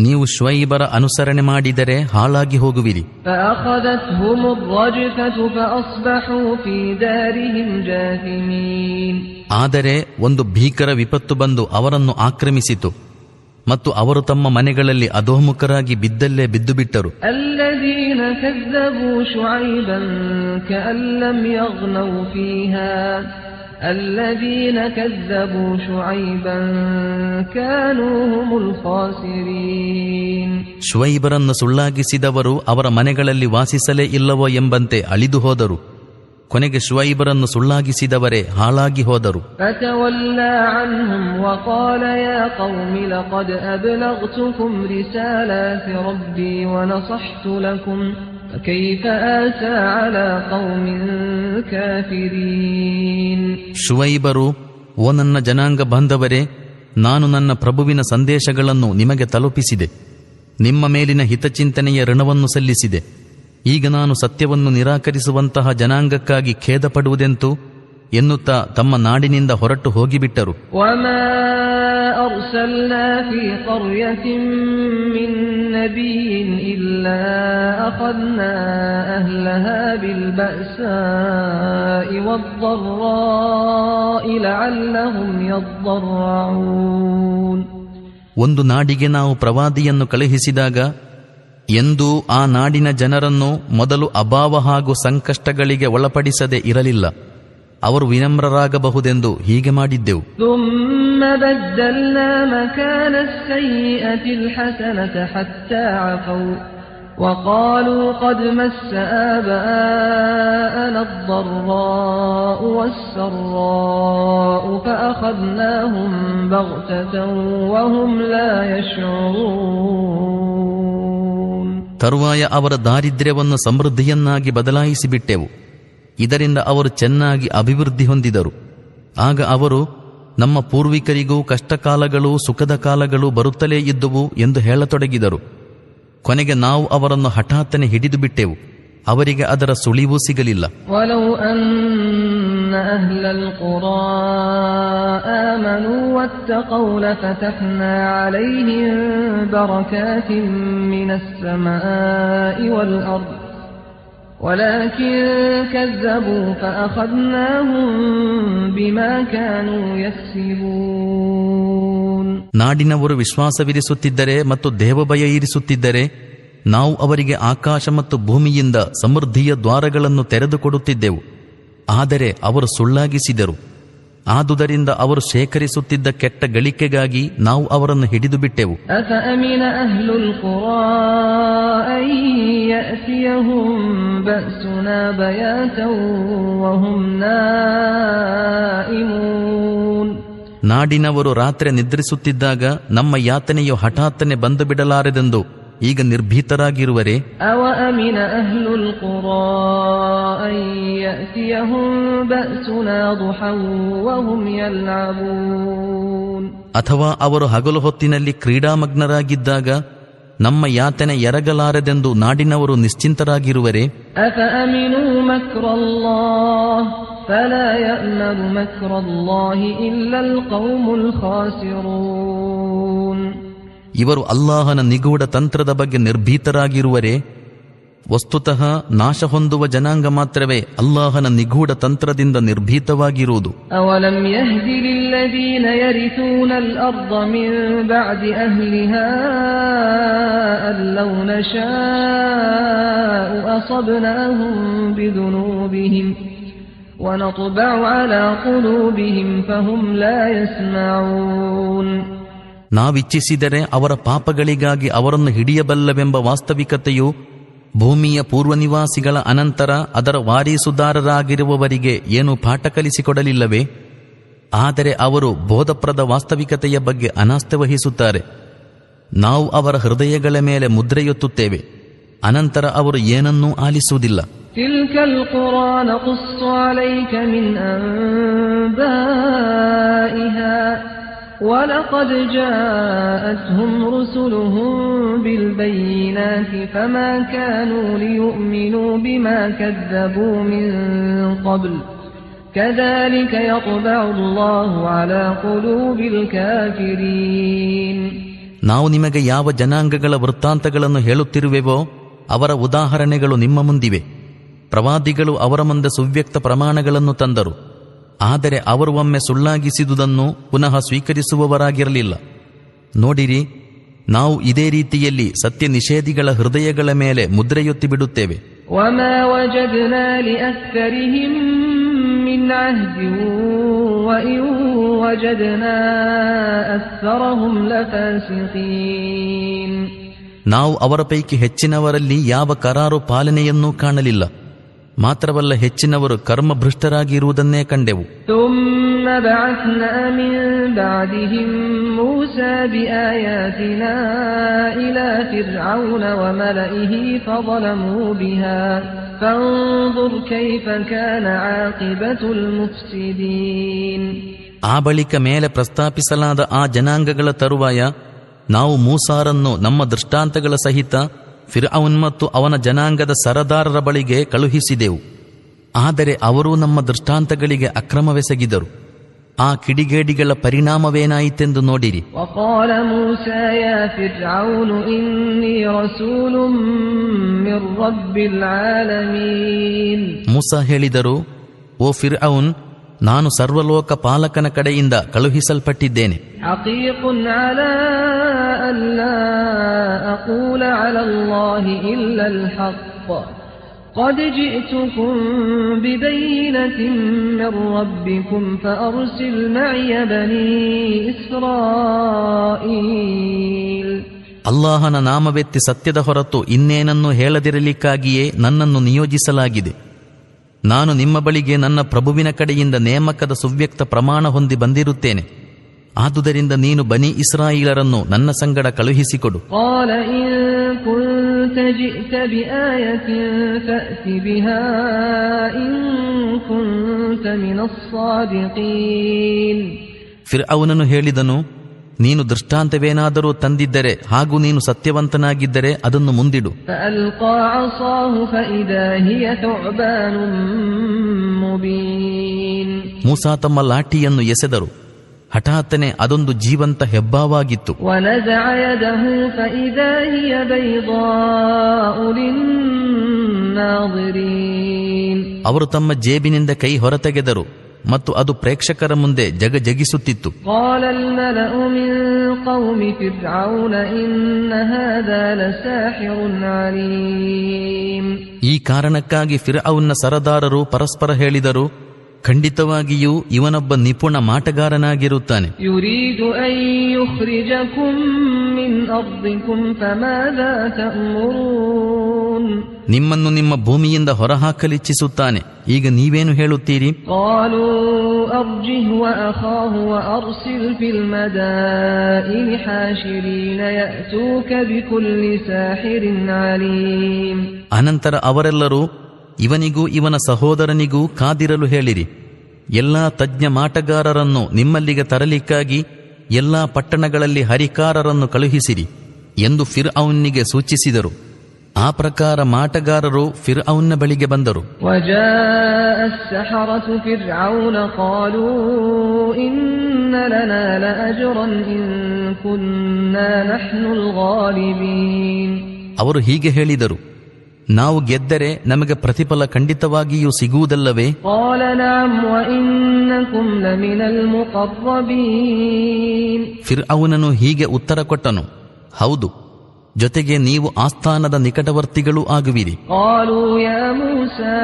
ನೀವು ಶುಐಬರ ಅನುಸರಣೆ ಮಾಡಿದರೆ ಹಾಳಾಗಿ ಹೋಗುವಿರಿ. فأخذتهم الرجفة فأصبحوا في دارهم جاثمين. ಆದರೆ ಒಂದು ಭೀಕರ ವಿಪತ್ತು ಬಂದು ಅವರನ್ನು ಆಕ್ರಮಿಸಿತು ಮತ್ತು ಅವರು ತಮ್ಮ ಮನೆಗಳಲ್ಲಿ ಅಧೋಮುಖರಾಗಿ ಬಿದ್ದಲ್ಲೇ ಬಿದ್ದುಬಿಟ್ಟರು. الذين كذبوا شعيبا كأن لم يغنوا فيها الذين كذبوا شعيبا كانوا هم الخاسرين. ಶುಐಬರನ್ನು ಸುಳ್ಳಾಗಿಸಿದವರು ಅವರ ಮನೆಗಳಲ್ಲಿ ವಾಸಿಸಲೇ ಇಲ್ಲವೋ ಎಂಬಂತೆ ಅಳಿದು ಹೋದರು. ಕೊನೆಗೆ ಶುಐಬರನ್ನು ಸುಳ್ಳಾಗಿಸಿದವರೇ ಹಾಳಾಗಿ ಹೋದರು. فتولى عنهم وقال يا قوم لقد أبلغتكم رسالات ربي ونصحت لكم فكيف آسى على قوم كافرين. ಶುಐಬರು, ಓ ನನ್ನ ಜನಾಂಗ ಬಾಂಧವರೇ, ನಾನು ನನ್ನ ಪ್ರಭುವಿನ ಸಂದೇಶಗಳನ್ನು ನಿಮಗೆ ತಲುಪಿಸಿದೆ, ನಿಮ್ಮ ಮೇಲಿನ ಹಿತಚಿಂತನೆಯ ಋಣವನ್ನು ಸಲ್ಲಿಸಿದೆ. ಈಗ ನಾನು ಸತ್ಯವನ್ನು ನಿರಾಕರಿಸುವಂತಹ ಜನಾಂಗಕ್ಕಾಗಿ ಖೇದ ಪಡುವುದೆಂತು ಎನ್ನುತ್ತಾ ತಮ್ಮ ನಾಡಿನಿಂದ ಹೊರಟು ಹೋಗಿಬಿಟ್ಟರು. وما أرسلنا في قرية من نبي إلا أخذنا أهلها بالبأساء والضراء لعلهم يضرعون. ಒಂದು ನಾಡಿಗೆ ನಾವು ಪ್ರವಾದಿಯನ್ನು ಕಳುಹಿಸಿದಾಗ ಎಂದೂ ಆ ನಾಡಿನ ಜನರನ್ನು ಮೊದಲು ಅಭಾವ ಹಾಗೂ ಸಂಕಷ್ಟಗಳಿಗೆ ಒಳಪಡಿಸದೆ ಇರಲಿಲ್ಲ. ಅವರು ವಿನಮ್ರರಾಗಬಹುದೆಂದು ಹೀಗೆ ಮಾಡಿದ್ದೆವು. ثم بدلنا مكان السيئة الحسنة حتى عفوا وقالوا قد مس آباءنا الضراء والسراء فأخذناهم بغتة وهم لا يشعرون. ತರುವಾಯ ಅವರ ದಾರಿದ್ರ್ಯವನ್ನು ಸಮೃದ್ಧಿಯನ್ನಾಗಿ ಬದಲಾಯಿಸಿಬಿಟ್ಟೆವು. ಇದರಿಂದ ಅವರು ಚೆನ್ನಾಗಿ ಅಭಿವೃದ್ಧಿ ಹೊಂದಿದರು. ಆಗ ಅವರು ನಮ್ಮ ಪೂರ್ವಿಕರಿಗೂ ಕಷ್ಟಕಾಲಗಳು ಸುಖದ ಕಾಲಗಳು ಬರುತ್ತಲೇ ಇದ್ದುವು ಎಂದು ಹೇಳತೊಡಗಿದರು. ಕೊನೆಗೆ ನಾವು ಅವರನ್ನು ಹಠಾತ್ತನೆ ಹಿಡಿದು ಬಿಟ್ಟೆವು. ಅವರಿಗೆ ಅದರ ಸುಳಿವೂ ಸಿಗಲಿಲ್ಲ. ವಲೌ ಅನ್ನ ಅಹ್ಲಲ್ ಖುರಾ ಆಮನೂ ವತ್ತಖೌ ಲಫತಹ್ನಾ ಅಲೈಹಿಂ ಬರಕಾತಿಂ ಮಿನಸ್ ಸಮಾಇ ವಲ್ ಅರ್ದ್ ವಲಾಕಿನ್ ಕzzಬೂ ಫಅಖದ್ನಾಹುಂ ಬಿಮಾ ಕಾನೂ ಯಕ್ಸಿಬೂನ್. ನಾಡಿನವರು ವಿಶ್ವಾಸವಿರಿಸುತ್ತಿದ್ದರೆ ಮತ್ತು ದೇವಭಯ ಇರಿಸುತ್ತಿದ್ದರೆ ನಾವು ಅವರಿಗೆ ಆಕಾಶ ಮತ್ತು ಭೂಮಿಯಿಂದ ಸಮೃದ್ಧಿಯ ದ್ವಾರಗಳನ್ನು ತೆರೆದುಕೊಡುತ್ತಿದ್ದೆವು. ಆದರೆ ಅವರು ಸುಳ್ಳಾಗಿಸಿದರು. ಆದುದರಿಂದ ಅವರು ಶೇಖರಿಸುತ್ತಿದ್ದ ಕೆಟ್ಟ ಗಳಿಕೆಗಾಗಿ ನಾವು ಅವರನ್ನು ಹಿಡಿದು ಬಿಟ್ಟೆವು. ಅಫಅಮಿನ ಅಹ್ಲುಲ್ ಖುರಾ ಅನ್ ಯಅತಿಯಹುಂ ಬಅಸುನಾ ಬಯಾತನ್ ವಹುಂ ನಾಯಿಮೂನ್. ನಾಡಿನವರು ರಾತ್ರಿ ನಿದ್ರಿಸುತ್ತಿದ್ದಾಗ ನಮ್ಮ ಯಾತನೆಯು ಹಠಾತ್ತನೆ ಬಂದು ಬಿಡಲಾರದೆಂದು ಈಗ ನಿರ್ಭೀತರಾಗಿರುವರೆ? ಅವ ಅಮಿನ ಅಹ್ಲುಲ್ ಖುರಾ ಅನ್ ಯಅತಿಯಹುಂ ಬಅಸುನಾ ದುಹನ್ ವಹುಂ ಯಲ್ಅಬೂನ್. ಅಥವಾ ಅವರು ಹಗಲು ಹೊತ್ತಿನಲ್ಲಿ ಕ್ರೀಡಾಮಗ್ನರಾಗಿದ್ದಾಗ ನಮ್ಮ ಯಾತನೆ ಎರಗಲಾರದೆಂದು ನಾಡಿನವರು ನಿಶ್ಚಿಂತರಾಗಿರುವರೆ? ಅಫಅಮಿನೂ ಮಕ್ರಲ್ಲಾಹ್ ಫಲಾ ಯಅಮನು ಮಕ್ರಲ್ಲಾಹಿ ಇಲ್ಲಲ್ ಕೌಮುಲ್ ಖಾಸಿರೂನ್. ಇವರು ಅಲ್ಲಾಹನ ನಿಗೂಢ ತಂತ್ರದ ಬಗ್ಗೆ ನಿರ್ಭೀತರಾಗಿರುವರೆ? ವಸ್ತುತಃ ನಾಶ ಹೊಂದುವ ಜನಾಂಗ ಮಾತ್ರವೇ ಅಲ್ಲಾಹನ ನಿಗೂಢ ತಂತ್ರದಿಂದ ನಿರ್ಭೀತವಾಗಿರುವುದು. ಅವಲಂ ಯಹ್ದಿ ಲಿಲ್ಲದೀನ ಯರಿಥೂನಲ್ ಅರ್ದ ಮಿನ್ ಬಅದಿ ಅಹ್ಲಿಹಾ ಅಲ್ಲೌ ನಶಾಅು ಅಸಬ್ನಾಹುಂ ಬಿದುನೂಬಿಹಿಂ ವನತ್ಬಅು ಅಲಾ ಕುಲೂಬಿಹಿಂ ಫಹುಂ ಲಾ ಯಸ್ಮಊನ್. ನಾವಿಚ್ಛಿಸಿದರೆ ಅವರ ಪಾಪಗಳಿಗಾಗಿ ಅವರನ್ನು ಹಿಡಿಯಬಲ್ಲವೆಂಬ ವಾಸ್ತವಿಕತೆಯು ಭೂಮಿಯ ಪೂರ್ವನಿವಾಸಿಗಳ ಅನಂತರ ಅದರ ವಾರೀಸುದಾರರಾಗಿರುವವರಿಗೆ ಏನು ಪಾಠ ಕಲಿಸಿಕೊಡಲಿಲ್ಲವೇ? ಆದರೆ ಅವರು ಬೋಧಪ್ರದ ವಾಸ್ತವಿಕತೆಯ ಬಗ್ಗೆ ಅನಾಸ್ಥೆ ವಹಿಸುತ್ತಾರೆ. ನಾವು ಅವರ ಹೃದಯಗಳ ಮೇಲೆ ಮುದ್ರೆಯೊತ್ತುತ್ತೇವೆ, ಅನಂತರ ಅವರು ಏನನ್ನೂ ಆಲಿಸುವುದಿಲ್ಲ. ತಿಲ್ಕಲ್ ಖುರಾ ನಖುಸ್ಸು ಅಲೈಕ ಮಿನ್ ಅಂಬಾಇಹಾ وَلَقَدْ جَاءَتْهُمْ رُسُلُهُم بِالْبَيِّنَاتِ فَمَا كَانُوا لِيُؤْمِنُوا بِمَا كَذَّبُوا مِن قَبْلُ كَذَلِكَ يَطْبَعُ اللَّهُ عَلَى قُلُوبِ الْكَافِرِينَ. ನಾವು ನಿಮಗೆ ಯಾವ ಜನಾಂಗಗಳ ವೃತ್ತಾಂತಗಳನ್ನು ಹೇಳುತ್ತಿರುವೆವೋ ಅವರ ಉದಾಹರಣೆಗಳು ನಿಮ್ಮ ಮುಂದಿವೆ. ಪ್ರವಾದಿಗಳು ಅವರ ಮುಂದೆ ಸುವ್ಯಕ್ತ ಪ್ರಮಾಣಗಳನ್ನು ತಂದರು. ಆದರೆ ಅವರು ಒಮ್ಮೆ ಸುಳ್ಳಾಗಿಸಿದುದನ್ನು ಪುನಃ ಸ್ವೀಕರಿಸುವವರಾಗಿರಲಿಲ್ಲ. ನೋಡಿರಿ, ನಾವು ಇದೇ ರೀತಿಯಲ್ಲಿ ಸತ್ಯ ನಿಷೇಧಿಗಳ ಹೃದಯಗಳ ಮೇಲೆ ಮುದ್ರೆಯೊತ್ತಿ ಬಿಡುತ್ತೇವೆ. ವಮಾ ವಜದ್ನಾ ಲಿಅಕ್ತರಿಹಿಂ ಮಿನ್ ಅಹ್ದಿನ್ ವಇನ್ ವಜದ್ನಾ ಅಕ್ತರಹುಂ ಲಫಾಸಿಕೀನ್. ನಾವು ಅವರ ಪೈಕಿ ಹೆಚ್ಚಿನವರಲ್ಲಿ ಯಾವ ಕರಾರು ಪಾಲನೆಯನ್ನೂ ಕಾಣಲಿಲ್ಲ. ಮಾತ್ರವಲ್ಲ, ಹೆಚ್ಚಿನವರು ಕರ್ಮಭ್ರಷ್ಟರಾಗಿರುವುದನ್ನೇ ಕಂಡೆವು. ಥುಮ್ಮ ಬಅಸ್ನಾ ಮಿನ್ ಬಅದಿಹಿಂ ಮೂಸಾ ಬಿಆಯಾತಿನಾ ಇಲಾ ಫಿರ್ಔನ ವಮಲಇಹಿ ಫظಲಮೂ ಬಿಹಾ ಫಂظುರ್ ಕೈಫ ಕಾನ ಆಕಿಬತುಲ್ ಮುಫ್ಸಿದೀನ್. ಆ ಬಳಿಕ ಮೇಲೆ ಪ್ರಸ್ತಾಪಿಸಲಾದ ಆ ಜನಾಂಗಗಳ ತರುವಾಯ ನಾವು ಮೂಸಾರನ್ನು ನಮ್ಮ ದೃಷ್ಟಾಂತಗಳ ಸಹಿತ ಫಿರ್ಔನ್ ಮತ್ತು ಅವನ ಜನಾಂಗದ ಸರದಾರರ ಬಳಿಗೆ ಕಳುಹಿಸಿದೆವು. ಆದರೆ ಅವರೂ ನಮ್ಮ ದೃಷ್ಟಾಂತಗಳಿಗೆ ಅಕ್ರಮವೆಸಗಿದರು. ಆ ಕಿಡಿಗೇಡಿಗಳ ಪರಿಣಾಮವೇನಾಯಿತೆಂದು ನೋಡಿರಿ. ವಕಾಲ ಮೂಸಾ ಯಾ ಫಿರ್ಔನ್ ಇನ್ನೀ ರಸೂಲುಂ ಮಿರ್ ರಬ್ಬಿಲ್ ಆಲಮೀನ್. ಮೂಸಾ ಹೇಳಿದರು, ಓ ಫಿರ್ಔನ್, ನಾನು ಸರ್ವಲೋಕ ಪಾಲಕನ ಕಡೆಯಿಂದ ಕಳುಹಿಸಲ್ಪಟ್ಟಿದ್ದೇನೆ. ಹಕೀಕುನ್ ಅಲಾ ಅಲ್ಲಾ ಅಕೂಲ ಅಲಾ ಅಲ್ಲಾಹಿ ಇಲ್ಲಲ್ ಹಕ್ قد جئتكم ببينة من ربكم فأرسل معي بني إسرائيل. ಅಲ್ಲಾಹನ ನಾಮವೆತ್ತಿ ಸತ್ಯದ ಹೊರತು ಇನ್ನೇನನ್ನು ಹೇಳದಿರಲಿಕ್ಕಾಗಿಯೇ ನನ್ನನ್ನು ನಿಯೋಜಿಸಲಾಗಿದೆ. ನಾನು ನಿಮ್ಮ ಬಳಿಗೆ ನನ್ನ ಪ್ರಭುವಿನ ಕಡೆಯಿಂದ ನೇಮಕದ ಸುವ್ಯಕ್ತ ಪ್ರಮಾಣ ಹೊಂದಿ ಬಂದಿರುತ್ತೇನೆ. ಆದುದರಿಂದ ನೀನು ಬನಿ ಇಸ್ರಾಯೇಲರನ್ನು ನನ್ನ ಸಂಗಡ ಕಳುಹಿಸಿಕೊಡು. قال إن كنت جئت بآية فأت بها إن كنت من الصادقين. ಫಿರ್ಔನನು ಹೇಳಿದನು, ನೀನು ದೃಷ್ಟಾಂತವೇನಾದರೂ ತಂದಿದ್ದರೆ ಹಾಗೂ ನೀನು ಸತ್ಯವಂತನಾಗಿದ್ದರೆ ಅದನ್ನು ಮುಂದಿಡು. فألقى عصاه فإذا هي ثعبان مبين. ಮೂಸಾ ತಮ್ಮ ಲಾಠಿಯನ್ನು ಎಸೆದರು. ಹಠಾತ್ತನೆ ಅದೊಂದು ಜೀವಂತ ಹೆಬ್ಬಾವಾಗಿತ್ತು. ونزع يده فإذا هي بيضاء للناظرين. ಅವರು ತಮ್ಮ ಜೇಬಿನಿಂದ ಕೈ ಹೊರತೆಗೆದರು ಮತ್ತು ಅದು ಪ್ರೇಕ್ಷಕರ ಮುಂದೆ ಜಗಜಗಿಸುತ್ತಿತ್ತು. قال الملأ من قوم فرعون إن هذا لساحر عليم. ಈ ಕಾರಣಕ್ಕಾಗಿ ಫಿರ್ಔನ್ನ ಸರದಾರರು ಪರಸ್ಪರ ಹೇಳಿದರು, ಖಂಡಿತವಾಗಿಯೂ ಇವನೊಬ್ಬ ನಿಪುಣ ಮಾಟಗಾರನಾಗಿರುತ್ತಾನೆ. يريد أن يخرجكم من أرضكم فماذا تأمرون. ನಿಮ್ಮನ್ನು ನಿಮ್ಮ ಭೂಮಿಯಿಂದ ಹೊರಹಾಕಲಿಚ್ಛಿಸುತ್ತಾನೆ, ಈಗ ನೀವೇನು ಹೇಳುತ್ತೀರಿ? قالوا أرجه وأخاه وأرسل في المدائن حاشرين يأتوك بكل ساحر عليم. ಅನಂತರ ಅವರೆಲ್ಲರೂ, ಇವನಿಗೂ ಇವನ ಸಹೋದರನಿಗೂ ಕಾದಿರಲು ಹೇಳಿರಿ, ಎಲ್ಲಾ ತಜ್ಞ ಮಾಟಗಾರರನ್ನು ನಿಮ್ಮಲ್ಲಿಗೆ ತರಲಿಕ್ಕಾಗಿ ಎಲ್ಲಾ ಪಟ್ಟಣಗಳಲ್ಲಿ ಹರಿಕಾರರನ್ನು ಕಳುಹಿಸಿರಿ ಎಂದು ಫಿರ್ಔನ್ನಿಗೆ ಸೂಚಿಸಿದರು. ಆ ಪ್ರಕಾರ ಮಾಟಗಾರರು ಫಿರ್ಔನ್ನ ಬಳಿಗೆ ಬಂದರು. وجاء السحرة فرعون قالوا إن لنا لأجرا إن كنا نحن الغالبين. ಅವರು ಹೀಗೆ ಹೇಳಿದರು, ನಾವು ಗೆದ್ದರೆ ನಮಗೆ ಪ್ರತಿಫಲ ಖಂಡಿತವಾಗಿಯೂ ಸಿಗುವುದಲ್ಲವೇ? قال نعم وإنكم لمن المقربين. ಫಿರ್ಔನನು ಹೀಗೆ ಉತ್ತರ ಕೊಟ್ಟನು, ಹೌದು, ಜೊತೆಗೆ ನೀವು ಆಸ್ಥಾನದ ನಿಕಟವರ್ತಿಗಳೂ ಆಗುವಿರಿ. قالوا يا موسى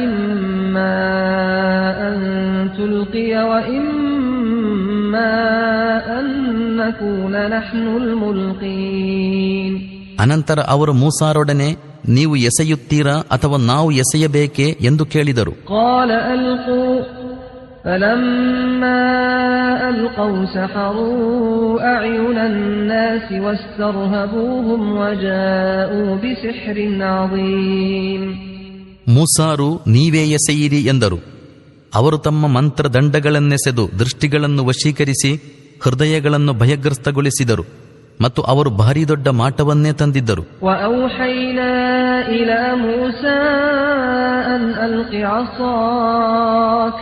إما أن تلقي وإما أن نكون نحن الملقين. ಅನಂತರ ಅವರು ಮೂಸಾರೊಡನೆ, ನೀವು ಎಸೆಯುತ್ತೀರಾ ಅಥವಾ ನಾವು ಎಸೆಯಬೇಕೇ ಎಂದು ಕೇಳಿದರು. قال ألقوا فلما ألقوا سحروا أعين الناس واسترهبوهم وجاءوا بسحر عظيم. ಮೂಸಾರು, ನೀವೇ ಎಸೆಯಿರಿ ಎಂದರು. ಅವರು ತಮ್ಮ ಮಂತ್ರದಂಡಗಳನ್ನೆಸೆದು ದೃಷ್ಟಿಗಳನ್ನು ವಶೀಕರಿಸಿ ಹೃದಯಗಳನ್ನು ಭಯಗ್ರಸ್ತಗೊಳಿಸಿದರು ಮತ್ತು ಅವರು ಭಾರಿ ದೊಡ್ಡ ಮಾಟವನ್ನೇ ತಂದಿದ್ದರು. وأوحينا إلى موسى أن ألق عصاك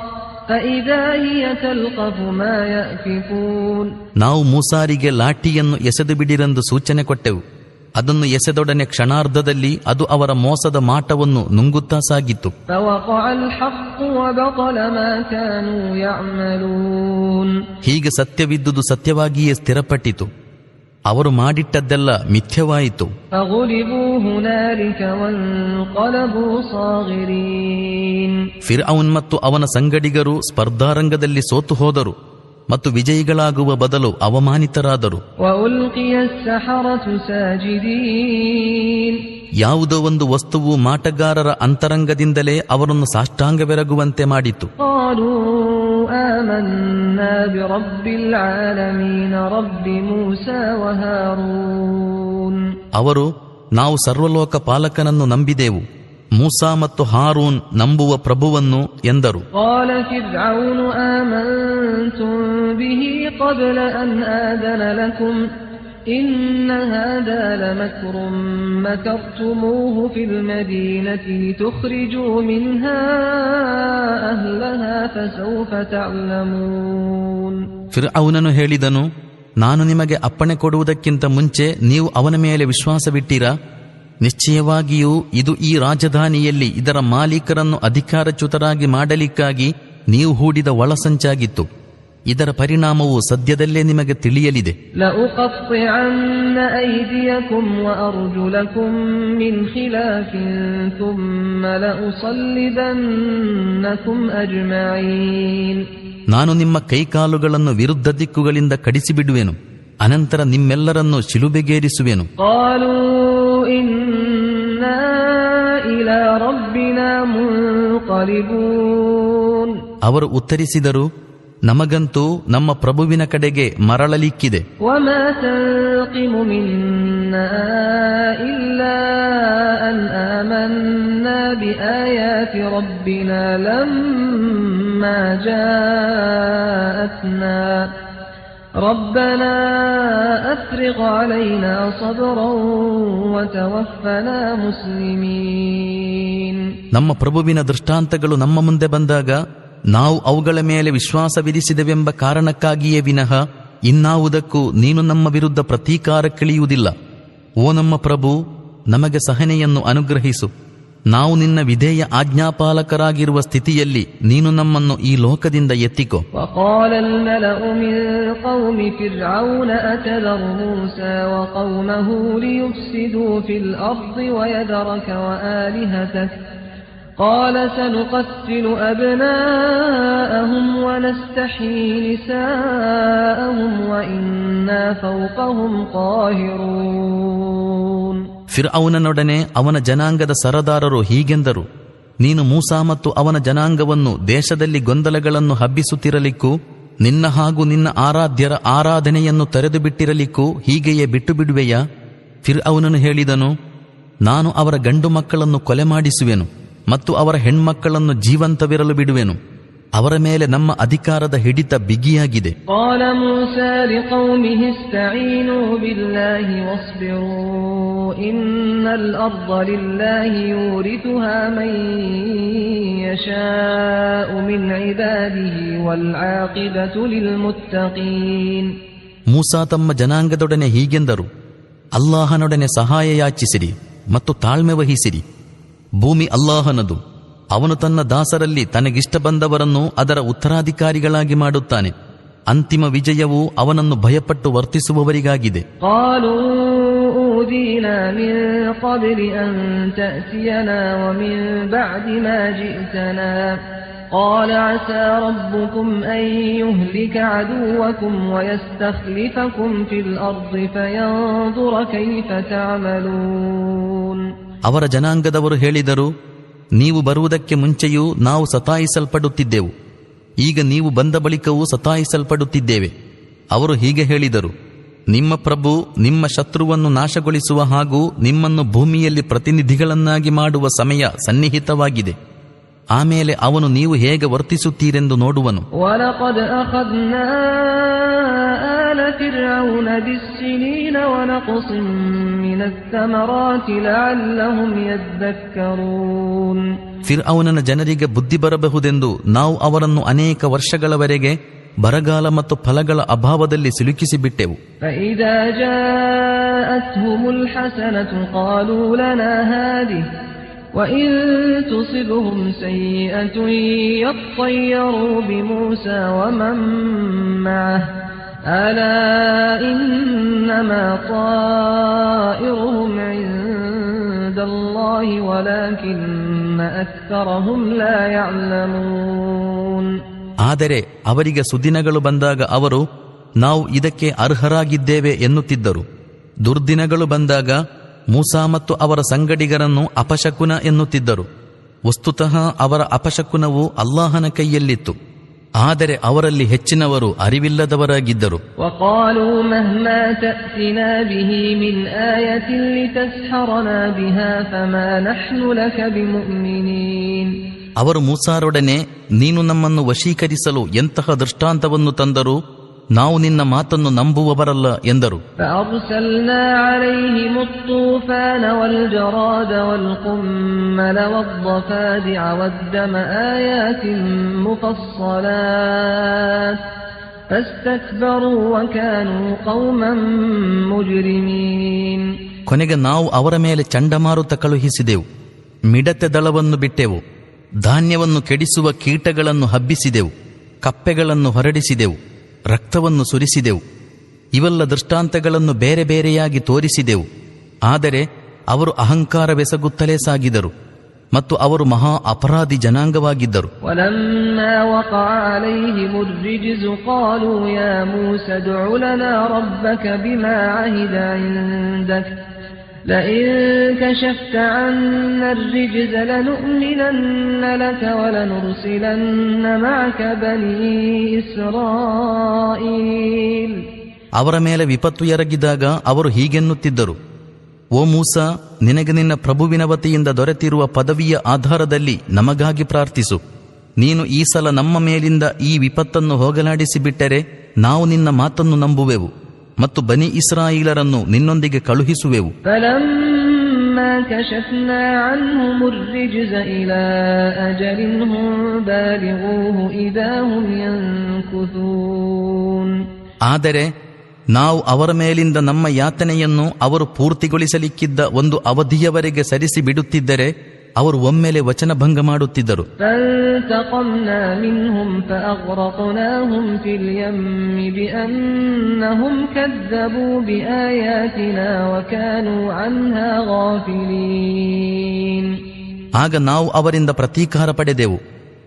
فإذا هي تلقف ما يأفكون. ನಾವು ಮೂಸಾರಿಗೆ ಲಾಠಿಯನ್ನು ಎಸೆದು ಬಿಡಿರೆಂದು ಸೂಚನೆ ಕೊಟ್ಟೆವು. ಅದನ್ನು ಎಸೆದೊಡನೆ ಕ್ಷಣಾರ್ಧದಲ್ಲಿ ಅದು ಅವರ ಮೋಸದ ಮಾಟವನ್ನು ನುಂಗುತ್ತಾ ಸಾಗಿತ್ತು. فوقع الحق وبطل ما كانوا يعملون. ಹೀಗೆ ಸತ್ಯವಿದ್ದುದು ಸತ್ಯವಾಗಿಯೇ ಸ್ಥಿರಪಟ್ಟಿತು, ಅವರು ಮಾಡಿಟ್ಟದ್ದೆಲ್ಲ ಮಿಥ್ಯವಾಯಿತು. فغلبوا هنالك وانقلبوا صاغرين. ಫಿರ್ಔನ್ ಮತ್ತು ಅವನ ಸಂಗಡಿಗರು ಸ್ಪರ್ಧಾರಂಗದಲ್ಲಿ ಸೋತು ಹೋದರು ಮತ್ತು ವಿಜಯಿಗಳಾಗುವ ಬದಲು ಅವಮಾನಿತರಾದರು. وألقي السحرة ساجدين. ಯಾವುದೋ ಒಂದು ವಸ್ತುವು ಮಾಟಗಾರರ ಅಂತರಂಗದಿಂದಲೇ ಅವರನ್ನು ಸಾಷ್ಟಾಂಗವೆರಗುವಂತೆ ಮಾಡಿತು. قالوا آمنا برب العالمين رب موسى وهارون. ಅವರು, ನಾವು ಸರ್ವಲೋಕ ಪಾಲಕನನ್ನು ನಂಬಿದೆವು, ಮೂಸಾ ಮತ್ತು ಹಾರೂನ್ ನಂಬುವ ಪ್ರಭುವನ್ನು ಎಂದರು. قال فرعون آمنتم به قبل أن آذن لكم إن هذا لمكر مكرتموه في المدينة لتخرجوا منها أهلها فسوف تعلمون. ಫಿರ್ಔನನು ಹೇಳಿದನು, ನಾನು ನಿಮಗೆ ಅಪ್ಪಣೆ ಕೊಡುವುದಕ್ಕಿಂತ ಮುಂಚೆ ನೀವು ಅವನ ಮೇಲೆ ವಿಶ್ವಾಸವಿಟ್ಟೀರಾ? ನಿಶ್ಚಯವಾಗಿಯೂ ಇದು ಈ ರಾಜಧಾನಿಯಲ್ಲಿ ಇದರ ಮಾಲೀಕರನ್ನು ಅಧಿಕಾರಚ್ಯುತರಾಗಿ ಮಾಡಲಿಕ್ಕಾಗಿ ನೀವು ಹೂಡಿದ ಒಳಸಂಚಾಗಿತ್ತು. ಇದರ ಪರಿಣಾಮವು ಸದ್ಯದಲ್ಲೇ ನಿಮಗೆ ತಿಳಿಯಲಿದೆ. لأقطعن أيديكم وأرجلكم من خلاف ثم لأصلبنكم أجمعين. ನಾನು ನಿಮ್ಮ ಕೈಕಾಲುಗಳನ್ನು ವಿರುದ್ಧ ದಿಕ್ಕುಗಳಿಂದ ಕಡಿಸಿಬಿಡುವೆನು, ಅನಂತರ ನಿಮ್ಮೆಲ್ಲರನ್ನು ಶಿಲುಬೆಗೇರಿಸುವೆನು. قالوا إنا إلى ربنا منقلبون. ಅವರು ಉತ್ತರಿಸಿದರು, ನಮಗಂತೂ ನಮ್ಮ ಪ್ರಭುವಿನ ಕಡೆಗೆ ಮರಳಲಿಕ್ಕಿದೆ. وما تنقم منا إلا أن آمنا بآيات ربنا لما جاءتنا ربنا أفرغ علينا صبرا وتوفنا مسلمين. ನಮ್ಮ ಪ್ರಭುವಿನ ದೃಷ್ಟಾಂತಗಳು ನಮ್ಮ ಮುಂದೆ ಬಂದಾಗ ನಾವು ಅವುಗಳ ಮೇಲೆ ವಿಶ್ವಾಸವಿರಿಸಿದೆವೆಂಬ ಕಾರಣಕ್ಕಾಗಿಯೇ ವಿನಃ ಇನ್ನಾವುದಕ್ಕೂ ನೀನು ನಮ್ಮ ವಿರುದ್ಧ ಪ್ರತೀಕಾರಕ್ಕಿಳಿಯುವುದಿಲ್ಲ. ಓ ನಮ್ಮ ಪ್ರಭು, ನಮಗೆ ಸಹನೆಯನ್ನು ಅನುಗ್ರಹಿಸು. ನಾವು ನಿನ್ನ ವಿಧೇಯ ಆಜ್ಞಾಪಾಲಕರಾಗಿರುವ ಸ್ಥಿತಿಯಲ್ಲಿ ನೀನು ನಮ್ಮನ್ನು ಈ ಲೋಕದಿಂದ ಎತ್ತಿಕೋ. وقال الملأ من قوم فرعون أتذر موسى وقومه ليفسدوا في الأرض ويذرك وآلهتك قال سنقتل أبناءهم ونستحيي نساءهم وإنا فوقهم قاهرون. ಫಿರ್ಔನನೊಡನೆ ಅವನ ಜನಾಂಗದ ಸರದಾರರು ಹೀಗೆಂದರು, ನೀನು ಮೂಸಾ ಮತ್ತು ಅವನ ಜನಾಂಗವನ್ನು ದೇಶದಲ್ಲಿ ಗೊಂದಲಗಳನ್ನು ಹಬ್ಬಿಸುತ್ತಿರಲಿಕ್ಕೂ ನಿನ್ನ ಹಾಗೂ ನಿನ್ನ ಆರಾಧ್ಯರ ಆರಾಧನೆಯನ್ನು ತೊರೆದು ಬಿಟ್ಟಿರಲಿಕ್ಕೂ ಹೀಗೆಯೇ ಬಿಟ್ಟು ಬಿಡುವೆಯಾ? ಫಿರ್ಔನನು ಹೇಳಿದನು, ನಾನು ಅವರ ಗಂಡು ಮಕ್ಕಳನ್ನು ಕೊಲೆ ಮಾಡಿಸುವೆನು ಮತ್ತು ಅವರ ಹೆಣ್ಮಕ್ಕಳನ್ನು ಜೀವಂತವಿರಲು ಬಿಡುವೆನು. ಅವರ ಮೇಲೆ ನಮ್ಮ ಅಧಿಕಾರದ ಹಿಡಿತ ಬಿಗಿಯಾಗಿದೆ. قال موسى لقومه استعينوا بالله واصبروا إن الأرض لله يورثها من يشاء من عباده والعاقبة للمتقين. ಮೂಸಾ ತಮ್ಮ ಜನಾಂಗದೊಡನೆ ಹೀಗೆಂದರು, ಅಲ್ಲಾಹನೊಡನೆ ಸಹಾಯ ಯಾಚಿಸಿರಿ ಮತ್ತು ತಾಳ್ಮೆ ವಹಿಸಿರಿ. ಭೂಮಿ ಅಲ್ಲಾಹನದು, ಅವನು ತನ್ನ ದಾಸರಲ್ಲಿ ತನಗಿಷ್ಟ ಬಂದವರನ್ನು ಅದರ ಉತ್ತರಾಧಿಕಾರಿಗಳಾಗಿ ಮಾಡುತ್ತಾನೆ. ಅಂತಿಮ ವಿಜಯವು ಅವನನ್ನು ಭಯಪಟ್ಟು ವರ್ತಿಸುವವರಿಗಾಗಿದೆ. قال عسى ربكم أن يهلك عدوكم ويستخلفكم في الأرض فينظر كيف تعملون. ಅವರ ಜನಾಂಗದವರು ಹೇಳಿದರು, ನೀವು ಬರುವುದಕ್ಕೆ ಮುಂಚೆಯೂ ನಾವು ಸತಾಯಿಸಲ್ಪಡುತ್ತಿದ್ದೆವು, ಈಗ ನೀವು ಬಂದ ಬಳಿಕವೂ ಸತಾಯಿಸಲ್ಪಡುತ್ತಿದ್ದೇವೆ. ಅವರು ಹೀಗೆ ಹೇಳಿದರು, ನಿಮ್ಮ ಪ್ರಭು ನಿಮ್ಮ ಶತ್ರುವನ್ನು ನಾಶಗೊಳಿಸುವ ಹಾಗೂ ನಿಮ್ಮನ್ನು ಭೂಮಿಯಲ್ಲಿ ಪ್ರತಿನಿಧಿಗಳನ್ನಾಗಿ ಮಾಡುವ ಸಮಯ ಸನ್ನಿಹಿತವಾಗಿದೆ. ಆಮೇಲೆ ಅವನು ನೀವು ಹೇಗೆ ವರ್ತಿಸುತ್ತೀರೆಂದು ನೋಡುವನು. وَلَقَدْ أَخَذْنَا آلَ فِرْعَوْنَ بِالسِّنِينَ وَنَقْصٍ مِّنَ الثَّمَرَاتِ لَعَلَّهُمْ يَذَّكَّرُونَ. ಫಿರ್ಔನನ ಜನರಿಗೆ ಬುದ್ಧಿ ಬರಬಹುದೆಂದು ನಾವು ಅವರನ್ನು ಅನೇಕ ವರ್ಷಗಳವರೆಗೆ ಬರಗಾಲ ಮತ್ತು ಫಲಗಳ ಅಭಾವದಲ್ಲಿ ಸಿಲುಕಿಸಿಬಿಟ್ಟೆವು. فَإِذَا جَاءَتْهُمُ الْحَسَنَةُ قَالُوا لَنَا هَٰذِهِ وَإِن تُصِبْهُمْ سَيِّئَةٌ يَطَّيَّرُوا بِمُوسَى وَمَن مَّعَهُ أَلَا إِنَّمَا طَائِرُهُمْ عِندَ اللَّهِ وَلَكِنَّ أَكْثَرَهُمْ لَا يَعْلَمُونَ. ಆದರೆ ಅವರಿಗೆ ಸುದಿನಗಳು ಬಂದಾಗ ಅವರು ನಾವು ಇದಕ್ಕೆ ಅರ್ಹರಾಗಿದ್ದೇವೆ ಎನ್ನುತ್ತಿದ್ದರು. ದುರ್ದಿನಗಳು ಬಂದಾಗ ಮೂಸಾ ಮತ್ತು ಅವರ ಸಂಗಡಿಗರನ್ನು ಅಪಶಕುನ ಎನ್ನುತ್ತಿದ್ದರು. ವಸ್ತುತಃ ಅವರ ಅಪಶಕುನವು ಅಲ್ಲಾಹನ ಕೈಯಲ್ಲಿತ್ತು. ಆದರೆ ಅವರಲ್ಲಿ ಹೆಚ್ಚಿನವರು ಅರಿವಿಲ್ಲದವರಾಗಿದ್ದರು. وَقَالُوا مَهْمَا تَأْتِنَا بِهِ مِنْ آيَةٍ لِتَسْحَرَنَا بِهَا فَمَا نَحْنُ لَكَ بِمُؤْمِنِينَ. ಅವರು ಮೂಸಾರೊಡನೆ, ನೀನು ನಮ್ಮನ್ನು ವಶೀಕರಿಸಲು ಎಂತಹ ದೃಷ್ಟಾಂತವನ್ನು ತಂದರೂ ನಾವು ನಿನ್ನ ಮಾತನ್ನು ನಂಬುವವರಲ್ಲ ಎಂದರು. فَأَرْسَلْنَا عَلَيْهِمُ الطُّوفَانَ وَالْجَرَادَ وَالْقُمَّلَ وَالضَّفَادِعَ وَالدَّمَ آيَاتٍ مُفَصَّلَاتٍ فَاسْتَكْبَرُوا وَكَانُوا قَوْمًا مُجْرِمِينَ. ಕೊನೆಗೆ ನಾವು ಅವರ ಮೇಲೆ ಚಂಡಮಾರುತ ಕಳುಹಿಸಿದೆವು, ಮಿಡತೆ ದಳವನ್ನು ಬಿಟ್ಟೆವು, ಧಾನ್ಯವನ್ನು ಕೆಡಿಸುವ ಕೀಟಗಳನ್ನು ಹಬ್ಬಿಸಿದೆವು, ಕಪ್ಪೆಗಳನ್ನು ಹೊರಡಿಸಿದೆವು, ರಕ್ತವನ್ನು ಸುರಿಸಿದೆವು. ಇವೆಲ್ಲ ದೃಷ್ಟಾಂತಗಳನ್ನು ಬೇರೆ ಬೇರೆಯಾಗಿ ತೋರಿಸಿದೆವು. ಆದರೆ ಅವರು ಅಹಂಕಾರವೆಸಗುತ್ತಲೇ ಸಾಗಿದರು ಮತ್ತು ಅವರು ಮಹಾ ಅಪರಾಧಿ ಜನಾಂಗವಾಗಿದ್ದರು. وَلَمَّا وَقَعَ عَلَيْهِمُ الرِّجْزُ قَالُوا يَا مُوسَى ادْعُ لَنَا رَبَّكَ بِمَا عَهِدَ عِندَكَ لئن كشفت عنا الرجز لنؤمنن لك ولنرسلن معك بني إسرائيل. ಅವರ ಮೇಲೆ ವಿಪತ್ತು ಎರಗಿದಾಗ ಅವರು ಹೀಗೆನ್ನುತ್ತಿದ್ದರು, ಓ ಮೂಸಾ, ನಿನಗೆ ನಿನ್ನ ಪ್ರಭುವಿನ ವತಿಯಿಂದ ದೊರೆತಿರುವ ಪದವಿಯ ಆಧಾರದಲ್ಲಿ ನಮಗಾಗಿ ಪ್ರಾರ್ಥಿಸು. ನೀನು ಈ ಸಲ ನಮ್ಮ ಮೇಲಿಂದ ಈ ವಿಪತ್ತನ್ನು ಹೋಗಲಾಡಿಸಿ ಬಿಟ್ಟರೆ ನಾವು ನಿನ್ನ ಮಾತನ್ನು ನಂಬುವೆವು ಮತ್ತು ಬನಿ ಇಸ್ರಾಯೀಲರನ್ನು ನಿನ್ನೊಂದಿಗೆ ಕಳುಹಿಸುವೆವು. ಆದರೆ ನಾವು ಅವರ ಮೇಲಿಂದ ನಮ್ಮ ಯಾತನೆಯನ್ನು ಅವರು ಪೂರ್ತಿಗೊಳಿಸಲಿಕ್ಕಿದ್ದ ಒಂದು ಅವಧಿಯವರೆಗೆ ಸರಿಸಿ ಬಿಡುತ್ತಿದ್ದರೆ ಅವರು ಒಮ್ಮೆಲೆ ವಚನಭಂಗ ಮಾಡುತ್ತಿದ್ದರು. ಆಗ ನಾವು ಅವರಿಂದ ಪ್ರತೀಕಾರ ಪಡೆದೆವು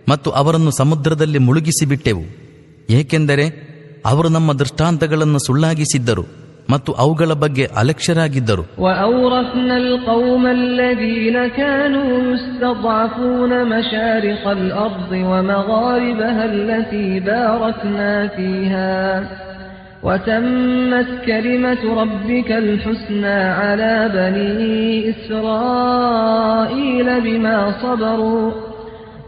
ಮತ್ತು ಅವರನ್ನು ಸಮುದ್ರದಲ್ಲಿ ಮುಳುಗಿಸಿ ಬಿಟ್ಟೆವು, ಏಕೆಂದರೆ ಅವರು ನಮ್ಮ ದೃಷ್ಟಾಂತಗಳನ್ನು ಸುಳ್ಳಾಗಿಸಿದ್ದರು ಮತ್ತು ಅವುಗಳ ಬಗ್ಗೆ ಅಲಕ್ಷ್ಯರಾಗಿದ್ದರು. وتمت كلمة ربك الحسنى على بني إسرائيل بما صبروا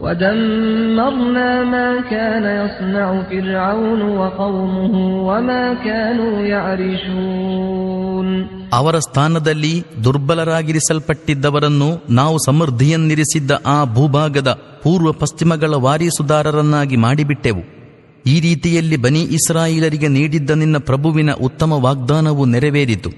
ودمرنا ما كان يصنع فرعون وقومه وما كانوا يعرشون. ಅವರ ಸ್ಥಾನದಲ್ಲಿ ದುರ್ಬಲರಾಗಿರಿಸಲ್ಪಟ್ಟಿದ್ದವರನ್ನು ನಾವು ಸಮೃದ್ಧಿಯನ್ನಿರಿಸಿದ್ದ ಆ ಭೂಭಾಗದ ಪೂರ್ವ ಪಶ್ಚಿಮಗಳ ವಾರೀಸುದಾರರನ್ನಾಗಿ ಮಾಡಿಬಿಟ್ಟೆವು. ಈ ರೀತಿಯಲ್ಲಿ ಬನಿ ಇಸ್ರಾಯೀಲರಿಗೆ ನೀಡಿದ್ದ ನಿನ್ನ ಪ್ರಭುವಿನ ಉತ್ತಮ ವಾಗ್ದಾನವು ನೆರವೇರಿತು,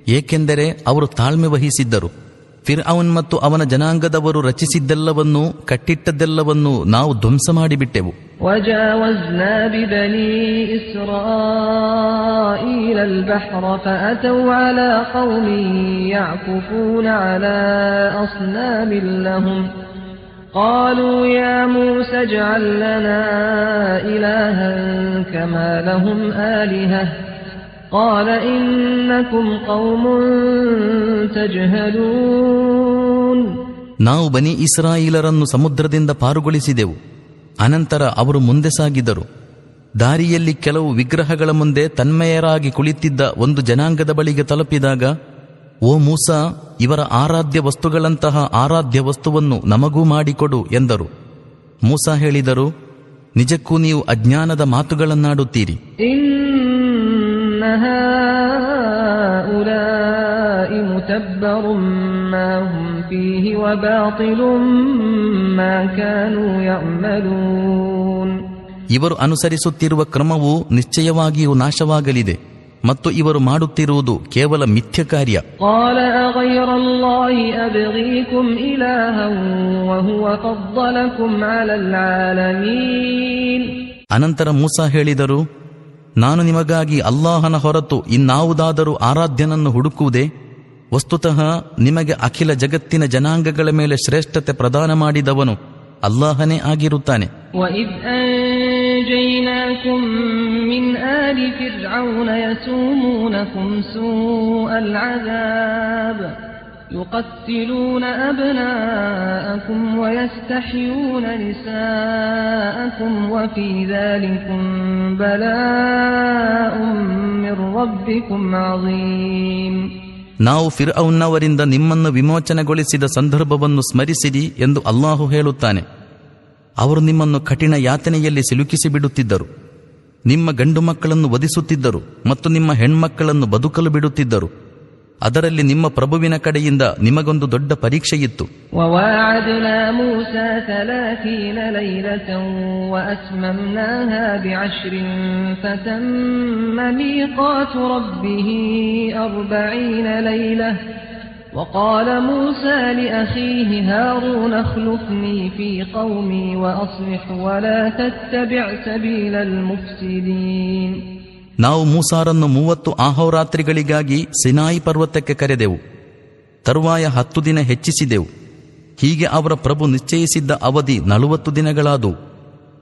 ಏಕೆಂದರೆ ಅವರು ತಾಳ್ಮೆ ವಹಿಸಿದ್ದರು. ಫಿರ್ಔನ್ ಮತ್ತು ಅವನ ಜನಾಂಗದವರು ರಚಿಸಿದ್ದೆಲ್ಲವನ್ನೂ ಕಟ್ಟಿಟ್ಟದ್ದೆಲ್ಲವನ್ನೂ ನಾವು ಧ್ವಂಸ ಮಾಡಿಬಿಟ್ಟೆವು. وجاوزنا ببني إسرائيل البحر فأتوا على قوم يعكفون على أصنام لهم قالوا يا موسى اجعل لنا إلها كما لهم آلهة قال إنكم قوم تجهلون. ನಾವು ಬನಿ ಇಸ್ರಾಯೀಲರನ್ನು ಸಮುದ್ರದಿಂದ ಪಾರುಗೊಳಿಸಿದೆವು. ಅನಂತರ ಅವರು ಮುಂದೆ ಸಾಗಿದರು. ದಾರಿಯಲ್ಲಿ ಕೆಲವು ವಿಗ್ರಹಗಳ ಮುಂದೆ ತನ್ಮಯರಾಗಿ ಕುಳಿತಿದ್ದ ಒಂದು ಜನಾಂಗದ ಬಳಿಗೆ ತಲುಪಿದಾಗ, ಓ ಮೂಸಾ, ಇವರ ಆರಾಧ್ಯ ವಸ್ತುಗಳಂತಹ ಆರಾಧ್ಯ ವಸ್ತುವನ್ನು ನಮಗೂ ಮಾಡಿಕೊಡು ಎಂದರು. ಮೂಸಾ ಹೇಳಿದರು, ನಿಜಕ್ಕೂ ನೀವು ಅಜ್ಞಾನದ ಮಾತುಗಳನ್ನಾಡುತ್ತೀರಿ. ಇವರು ಅನುಸರಿಸುತ್ತಿರುವ ಕ್ರಮವು ನಿಶ್ಚಯವಾಗಿಯೂ ನಾಶವಾಗಲಿದೆ ಮತ್ತು ಇವರು ಮಾಡುತ್ತಿರುವುದು ಕೇವಲ ಮಿಥ್ಯ ಕಾರ್ಯ. ಅನಂತರ ಮೂಸಾ ಹೇಳಿದರು, ನಾನು ನಿಮಗಾಗಿ ಅಲ್ಲಾಹನ ಹೊರತು ಇನ್ನಾವುದಾದರೂ ಆರಾಧ್ಯನನ್ನು ಹುಡುಕುವುದೇ? ವಸ್ತುತಃ ನಿಮಗೆ ಅಖಿಲ ಜಗತ್ತಿನ ಜನಾಂಗಗಳ ಮೇಲೆ ಶ್ರೇಷ್ಠತೆ ಪ್ರದಾನ ಮಾಡಿದವನು ಅಲ್ಲಾಹನೇ ಆಗಿರುತ್ತಾನೆ. وَإِذْ أَنْجَيْنَاكُمْ مِنْ آلِ فِرْعَوْنَ يَسُومُونَكُمْ سُوءَ الْعَذَابِ يُقَتِّلُونَ أَبْنَاءَكُمْ وَيَسْتَحْيُونَ نِسَاءَكُمْ وَفِي ذَلِكُمْ بَلَاءٌ مِّن رَّبِّكُمْ عَظِيمٌ. ನಾವು ಫಿರ್ಔನ್ನವರಿಂದ ನಿಮ್ಮನ್ನು ವಿಮೋಚನೆಗೊಳಿಸಿದ ಸಂದರ್ಭವನ್ನು ಸ್ಮರಿಸಿರಿ ಎಂದು ಅಲ್ಲಾಹು ಹೇಳುತ್ತಾನೆ. ಅವರು ನಿಮ್ಮನ್ನು ಕಠಿಣ ಯಾತನೆಯಲ್ಲಿ ಸಿಲುಕಿಸಿ ಬಿಡುತ್ತಿದ್ದರು. ನಿಮ್ಮ ಗಂಡು ಮಕ್ಕಳನ್ನು ವಧಿಸುತ್ತಿದ್ದರು ಮತ್ತು ನಿಮ್ಮ ಹೆಣ್ಮಕ್ಕಳನ್ನು ಬದುಕಲು ಬಿಡುತ್ತಿದ್ದರು. ಅದರಲ್ಲಿ ನಿಮ್ಮ ಪ್ರಭುವಿನ ಕಡೆಯಿಂದ ನಿಮಗೊಂದು ದೊಡ್ಡ ಪರೀಕ್ಷೆಯಿತ್ತು. وَوَاعَدْنَا مُوسَى 30 لَيْلَةً وَأَتْمَمْنَاهَا ب10 فَتَمَّ مِيقَاتُ رَبِّهِ 40 لَيْلَةً وقال موسى لأخيه هارون اخلفني في قومي وأصلح ولا تتبع سبيل المفسدين. ನಾವು ಮೂಸಾರನ್ನು 30 ಆಹೋರಾತ್ರಿಗಳಿಗಾಗಿ ಸಿನಾಯಿ ಪರ್ವತಕ್ಕೆ ಕರೆದೆವು. ತರುವಾಯ 10 ದಿನ ಹೆಚ್ಚಿಸಿದೆವು. ಹೀಗೆ ಅವರ ಪ್ರಭು ನಿಶ್ಚಯಿಸಿದ್ದ ಅವಧಿ 40 ದಿನಗಳಾದವು.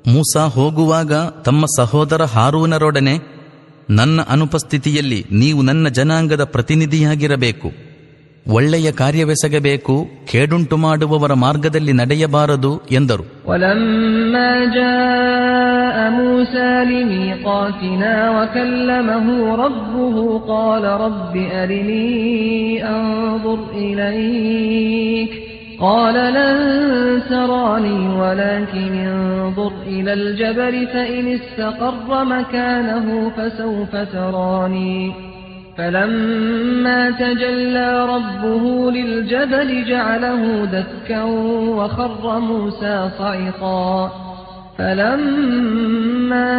ಮೂಸಾ ಹೋಗುವಾಗ ತಮ್ಮ ಸಹೋದರ ಹಾರೂನರೊಡನೆ, ನನ್ನ ಅನುಪಸ್ಥಿತಿಯಲ್ಲಿ ನೀವು ನನ್ನ ಜನಾಂಗದ ಪ್ರತಿನಿಧಿಯಾಗಿರಬೇಕು. ಒಳ್ಳೆಯ ಕಾರ್ಯವೆಸಗಬೇಕು, ಕೇಡುಂಟು ಮಾಡುವವರ ಮಾರ್ಗದಲ್ಲಿ ನಡೆಯಬಾರದು ಎಂದರು. ವಲಮ್ಮಾ ಜಾಅ ಮೂಸಾ ಲಿಮೀಕಾತಿನಾ ವಕಲ್ಲಮಹು ರಬ್ಬುಹು ಖಾಲ ರಬ್ಬಿ ಅರಿನೀ ಅಂظುರ್ ಇಲೈಕ್ قال لن تراني ولكن انظر إلى الجبل فإن استقر مكانه فسوف تراني فلما تجلى ربه للجبل جعله دكا وخر موسى صعقا فلما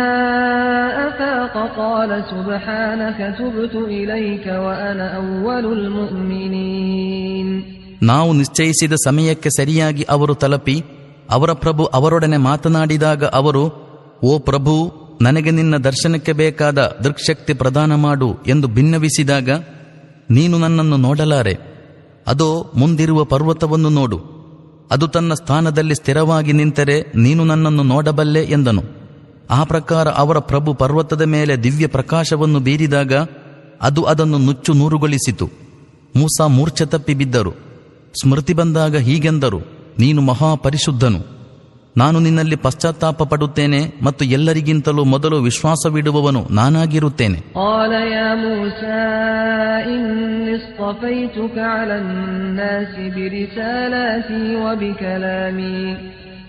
أفاق قال سبحانك تبت إليك وأنا أول المؤمنين. ನಾವು ನಿಶ್ಚಯಿಸಿದ ಸಮಯಕ್ಕೆ ಸರಿಯಾಗಿ ಅವರು ತಲುಪಿ ಅವರ ಪ್ರಭು ಅವರೊಡನೆ ಮಾತನಾಡಿದಾಗ ಅವರು, ಓ ಪ್ರಭು, ನನಗೆ ನಿನ್ನ ದರ್ಶನಕ್ಕೆ ಬೇಕಾದ ದೃಕ್ಶಕ್ತಿ ಪ್ರದಾನ ಮಾಡು ಎಂದು ಭಿನ್ನವಿಸಿದಾಗ, ನೀನು ನನ್ನನ್ನು ನೋಡಲಾರೆ, ಅದೋ ಮುಂದಿರುವ ಪರ್ವತವನ್ನು ನೋಡು, ಅದು ತನ್ನ ಸ್ಥಾನದಲ್ಲಿ ಸ್ಥಿರವಾಗಿ ನಿಂತರೆ ನೀನು ನನ್ನನ್ನು ನೋಡಬಲ್ಲೆ ಎಂದನು. ಆ ಪ್ರಕಾರ ಅವರ ಪ್ರಭು ಪರ್ವತದ ಮೇಲೆ ದಿವ್ಯ ಪ್ರಕಾಶವನ್ನು ಬೀರಿದಾಗ ಅದು ಅದನ್ನು ನುಚ್ಚು ನೂರುಗೊಳಿಸಿತು. ಮೂಸಾ ಮೂರ್ಛೆ ತಪ್ಪಿ ಬಿದ್ದರು. ಸ್ಮೃತಿ ಬಂದಾಗ ಹೀಗೆಂದರು, ನೀನು ಮಹಾಪರಿಶುದ್ಧನು, ನಾನು ನಿನ್ನಲ್ಲಿ ಪಶ್ಚಾತ್ತಾಪ ಪಡುತ್ತೇನೆ ಮತ್ತು ಎಲ್ಲರಿಗಿಂತಲೂ ಮೊದಲು ವಿಶ್ವಾಸವಿಡುವವನು ನಾನಾಗಿರುತ್ತೇನೆ. قال يا موسى إني اصطفيتك على الناس برسالاتي وبكلامي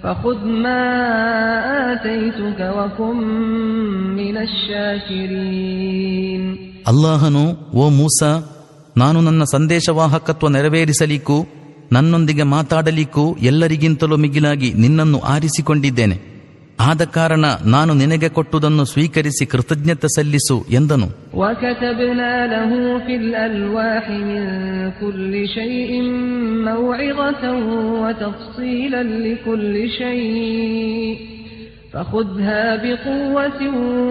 فخذ ما آتيتك وكن من الشاكرين. ಅಲ್ಲಾಹನು, ಓ ಮೂಸಾ, ನಾನು ನನ್ನ ಸಂದೇಶವಾಹಕತ್ವ ನೆರವೇರಿಸಲಿಕ್ಕೂ ನನ್ನೊಂದಿಗೆ ಮಾತಾಡಲಿಕ್ಕೂ ಎಲ್ಲರಿಗಿಂತಲೂ ಮಿಗಿಲಾಗಿ ನಿನ್ನನ್ನು ಆರಿಸಿಕೊಂಡಿದ್ದೇನೆ. ಆದ ಕಾರಣ ನಾನು ನಿನಗೆ ಕೊಟ್ಟುದನ್ನು ಸ್ವೀಕರಿಸಿ ಕೃತಜ್ಞತೆ ಸಲ್ಲಿಸು ಎಂದನು. وَكَتَبْنَا لَهُ فِي الْأَلْوَاحِ مِنْ كُلِّ شَيْءٍ مَوْعِظَةً وَتَفْصِيلًا لِكُلِّ شَيْءٍ فَخُذْهَا بِقُوَّةٍ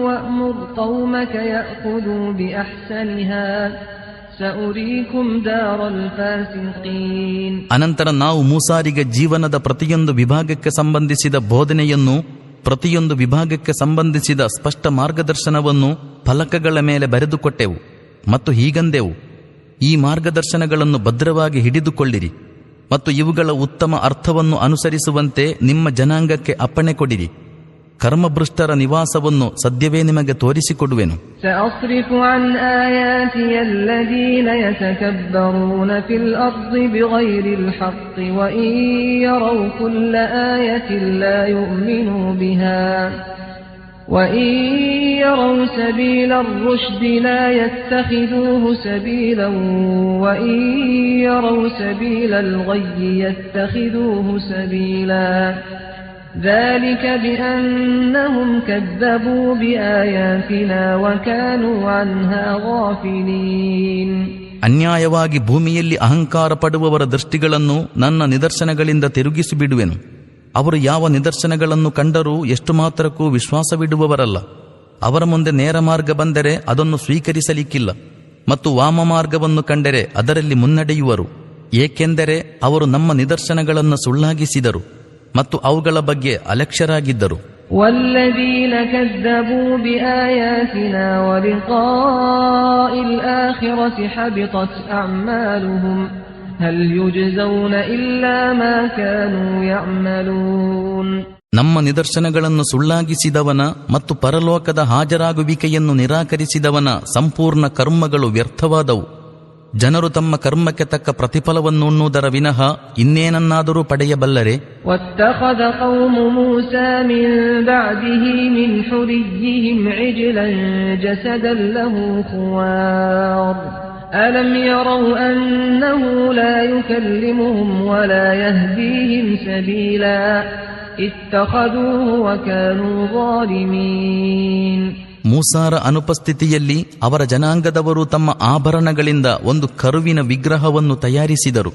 وَأْمُرْ قَوْمَكَ يَأْخُذُوا بِأَحْسَنِهَا سَأُرِيكُمْ دَارَ الْفَاسِقِينَ. ಅನಂತರ ನಾವು ಮೂಸಾರಿಗೆ ಜೀವನದ ಪ್ರತಿಯೊಂದು ವಿಭಾಗಕ್ಕೆ ಸಂಬಂಧಿಸಿದ ಬೋಧನೆಯನ್ನು, ಪ್ರತಿಯೊಂದು ವಿಭಾಗಕ್ಕೆ ಸಂಬಂಧಿಸಿದ ಸ್ಪಷ್ಟ ಮಾರ್ಗದರ್ಶನವನ್ನು ಫಲಕಗಳ ಮೇಲೆ ಬರೆದುಕೊಟ್ಟೆವು ಮತ್ತು ಹೀಗಂದೆವು, ಈ ಮಾರ್ಗದರ್ಶನಗಳನ್ನು ಭದ್ರವಾಗಿ ಹಿಡಿದುಕೊಳ್ಳಿರಿ ಮತ್ತು ಇವುಗಳ ಉತ್ತಮ ಅರ್ಥವನ್ನು ಅನುಸರಿಸುವಂತೆ ನಿಮ್ಮ ಜನಾಂಗಕ್ಕೆ ಅಪ್ಪಣೆ ಕೊಡಿರಿ. ಕರ್ಮಭೃಷ್ಟರ ನಿವಾಸವನ್ನು ಸದ್ಯವೇ ನಿಮಗೆ ತೋರಿಸಿಕೊಡುವೆನು. سأصرف عن آياتي الذين يتكبرون في الأرض بغير الحق وإن يروا كل آية لا يؤمنوا بها وإن يروا سبيل الرشد لا يتخذوه سبيلا وإن يروا سبيل الغي يتخذوه سبيلا ذلك بأنهم كذبوا بآياتنا وكانوا عنها غافلين. ಅನ್ಯಾಯವಾಗಿ ಭೂಮಿಯಲ್ಲಿ ಅಹಂಕಾರ ಪಡುವವರ ದೃಷ್ಟಿಗಳನ್ನು ನನ್ನ ನಿದರ್ಶನಗಳಿಂದ ತಿರುಗಿಸಿಬಿಡುವೆನು. ಅವರು ಯಾವ ನಿದರ್ಶನಗಳನ್ನು ಕಂಡರೂ ಎಷ್ಟು ಮಾತ್ರಕ್ಕೂ ವಿಶ್ವಾಸವಿಡುವವರಲ್ಲ. ಅವರ ಮುಂದೆ ನೇರ ಮಾರ್ಗ ಬಂದರೆ ಅದನ್ನು ಸ್ವೀಕರಿಸಲಿಕ್ಕಿಲ್ಲ ಮತ್ತು ವಾಮ ಮಾರ್ಗವನ್ನು ಕಂಡರೆ ಅದರಲ್ಲಿ ಮುನ್ನಡೆಯುವರು, ಏಕೆಂದರೆ ಅವರು ನಮ್ಮ ನಿದರ್ಶನಗಳನ್ನು ಸುಳ್ಳಾಗಿಸಿದರು ಮತ್ತು ಅವುಗಳ ಬಗ್ಗೆ ಅಲಕ್ಷ್ಯರಾಗಿದ್ದರು. والذين كذبوا بآياتنا ولقاء الآخرة حبطت أعمالهم هل يجزون إلا ما كانوا يعملون. ನಮ್ಮ ನಿದರ್ಶನಗಳನ್ನು ಸುಳ್ಳಾಗಿಸಿದವನ ಮತ್ತು ಪರಲೋಕದ ಹಾಜರಾಗುವಿಕೆಯನ್ನು ನಿರಾಕರಿಸಿದವನ ಸಂಪೂರ್ಣ ಕರ್ಮಗಳು ವ್ಯರ್ಥವಾದವು. ಜನರು ತಮ್ಮ ಕರ್ಮಕ್ಕೆ ತಕ್ಕ ಪ್ರತಿಫಲವನ್ನುಣ್ಣುವುದರ ವಿನಃ ಇನ್ನೇನನ್ನಾದರೂ ಪಡೆಯಬಲ್ಲರೆ. واتخذ قوم موسى من بعده من حليهم عجلا جسدا له خوار ألم يروا أنه لا يكلمهم ولا يهديهم سبيلا اتخذوه وكانوا ظالمين. ಮೂಸಾರ ಅನುಪಸ್ಥಿತಿಯಲ್ಲಿ ಅವರ ಜನಾಂಗದವರು ತಮ್ಮ ಆಭರಣಗಳಿಂದ ಒಂದು ಕರುವಿನ ವಿಗ್ರಹವನ್ನು ತಯಾರಿಸಿದರು.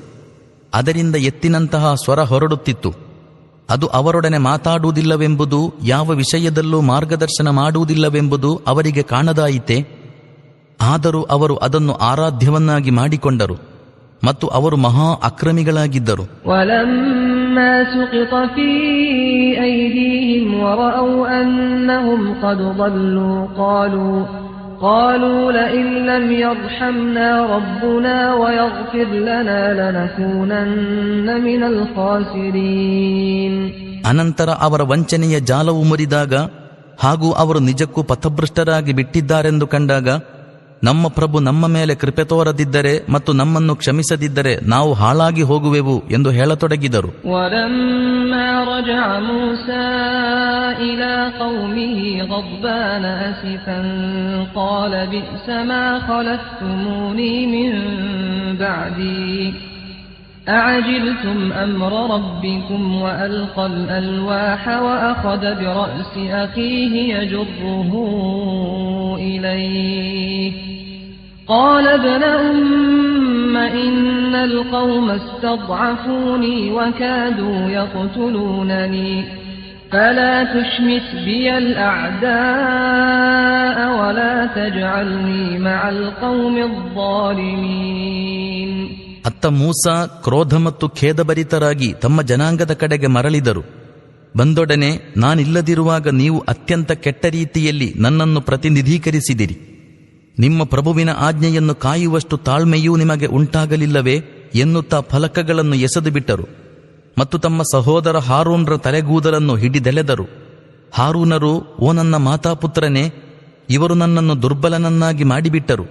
ಅದರಿಂದ ಎತ್ತಿನಂತಹ ಸ್ವರ ಹೊರಡುತ್ತಿತ್ತು. ಅದು ಅವರೊಡನೆ ಮಾತಾಡುವುದಿಲ್ಲವೆಂಬುದು, ಯಾವ ವಿಷಯದಲ್ಲೂ ಮಾರ್ಗದರ್ಶನ ಮಾಡುವುದಿಲ್ಲವೆಂಬುದು ಅವರಿಗೆ ಕಾಣದಾಯಿತೆ. ಆದರೂ ಅವರು ಅದನ್ನು ಆರಾಧ್ಯವನ್ನಾಗಿ ಮಾಡಿಕೊಂಡರು ಮತ್ತು ಅವರು ಮಹಾ ಅಕ್ರಮಿಗಳಾಗಿದ್ದರು. وَلَمَّا سُقِطَ فِي أَيْدِيهِمْ وَرَأَوْا أَنَّهُمْ قَدْ ضَلُّوا قالوا لئن لم يرحمنا ربنا ويغفر لنا لنكونن من الخاسرين. ಅನಂತರ ಅವರ ವಂಚನೆಯ ಜಾಲವು ಮುರಿದಾಗ ಹಾಗೂ ಅವರು ನಿಜಕ್ಕೂ ಪಥಭ್ರಷ್ಟರಾಗಿ ಬಿಟ್ಟಿದ್ದಾರೆಂದು ಕಂಡಾಗ, ನಮ್ಮ ಪ್ರಭು ನಮ್ಮ ಮೇಲೆ ಕೃಪೆ ತೋರದಿದ್ದರೆ ಮತ್ತು ನಮ್ಮನ್ನು ಕ್ಷಮಿಸದಿದ್ದರೆ ನಾವು ಹಾಳಾಗಿ ಹೋಗುವೆವು ಎಂದು ಹೇಳತೊಡಗಿದರು. ولما رجع موسى إلى قومه غضبان أسفا قال بئس ما خلفتموني من بعدي أعجلتم أمر ربكم وألقى الألواح وأخذ برأس أخيه يجره إليه قال ابن أم إن القوم استضعفوني وكادوا يقتلونني فلا تشمت بي الأعداء ولا تجعلني مع القوم الظالمين. ಅತ್ತ ಮೂಸಾ ಕ್ರೋಧ ಮತ್ತು ಖೇದಭರಿತರಾಗಿ ತಮ್ಮ ಜನಾಂಗದ ಕಡೆಗೆ ಮರಳಿದರು. ಬಂದೊಡನೆ, ನಾನಿಲ್ಲದಿರುವಾಗ ನೀವು ಅತ್ಯಂತ ಕೆಟ್ಟ ರೀತಿಯಲ್ಲಿ ನನ್ನನ್ನು ಪ್ರತಿನಿಧೀಕರಿಸಿದಿರಿ. ನಿಮ್ಮ ಪ್ರಭುವಿನ ಆಜ್ಞೆಯನ್ನು ಕಾಯುವಷ್ಟು ತಾಳ್ಮೆಯೂ ನಿಮಗೆ ಉಂಟಾಗಲಿಲ್ಲವೇ ಎನ್ನುತ್ತಾ ಫಲಕಗಳನ್ನು ಎಸೆದು ಬಿಟ್ಟರು ಮತ್ತು ತಮ್ಮ ಸಹೋದರ ಹಾರೂನರ ತಲೆಗೂದಲನ್ನು ಹಿಡಿದೆಳೆದರು. ಹಾರೂನರು, ಓ ನನ್ನ ಮಾತಾಪುತ್ರನೇ, ಇವರು ನನ್ನನ್ನು ದುರ್ಬಲನನ್ನಾಗಿ ಮಾಡಿಬಿಟ್ಟರು,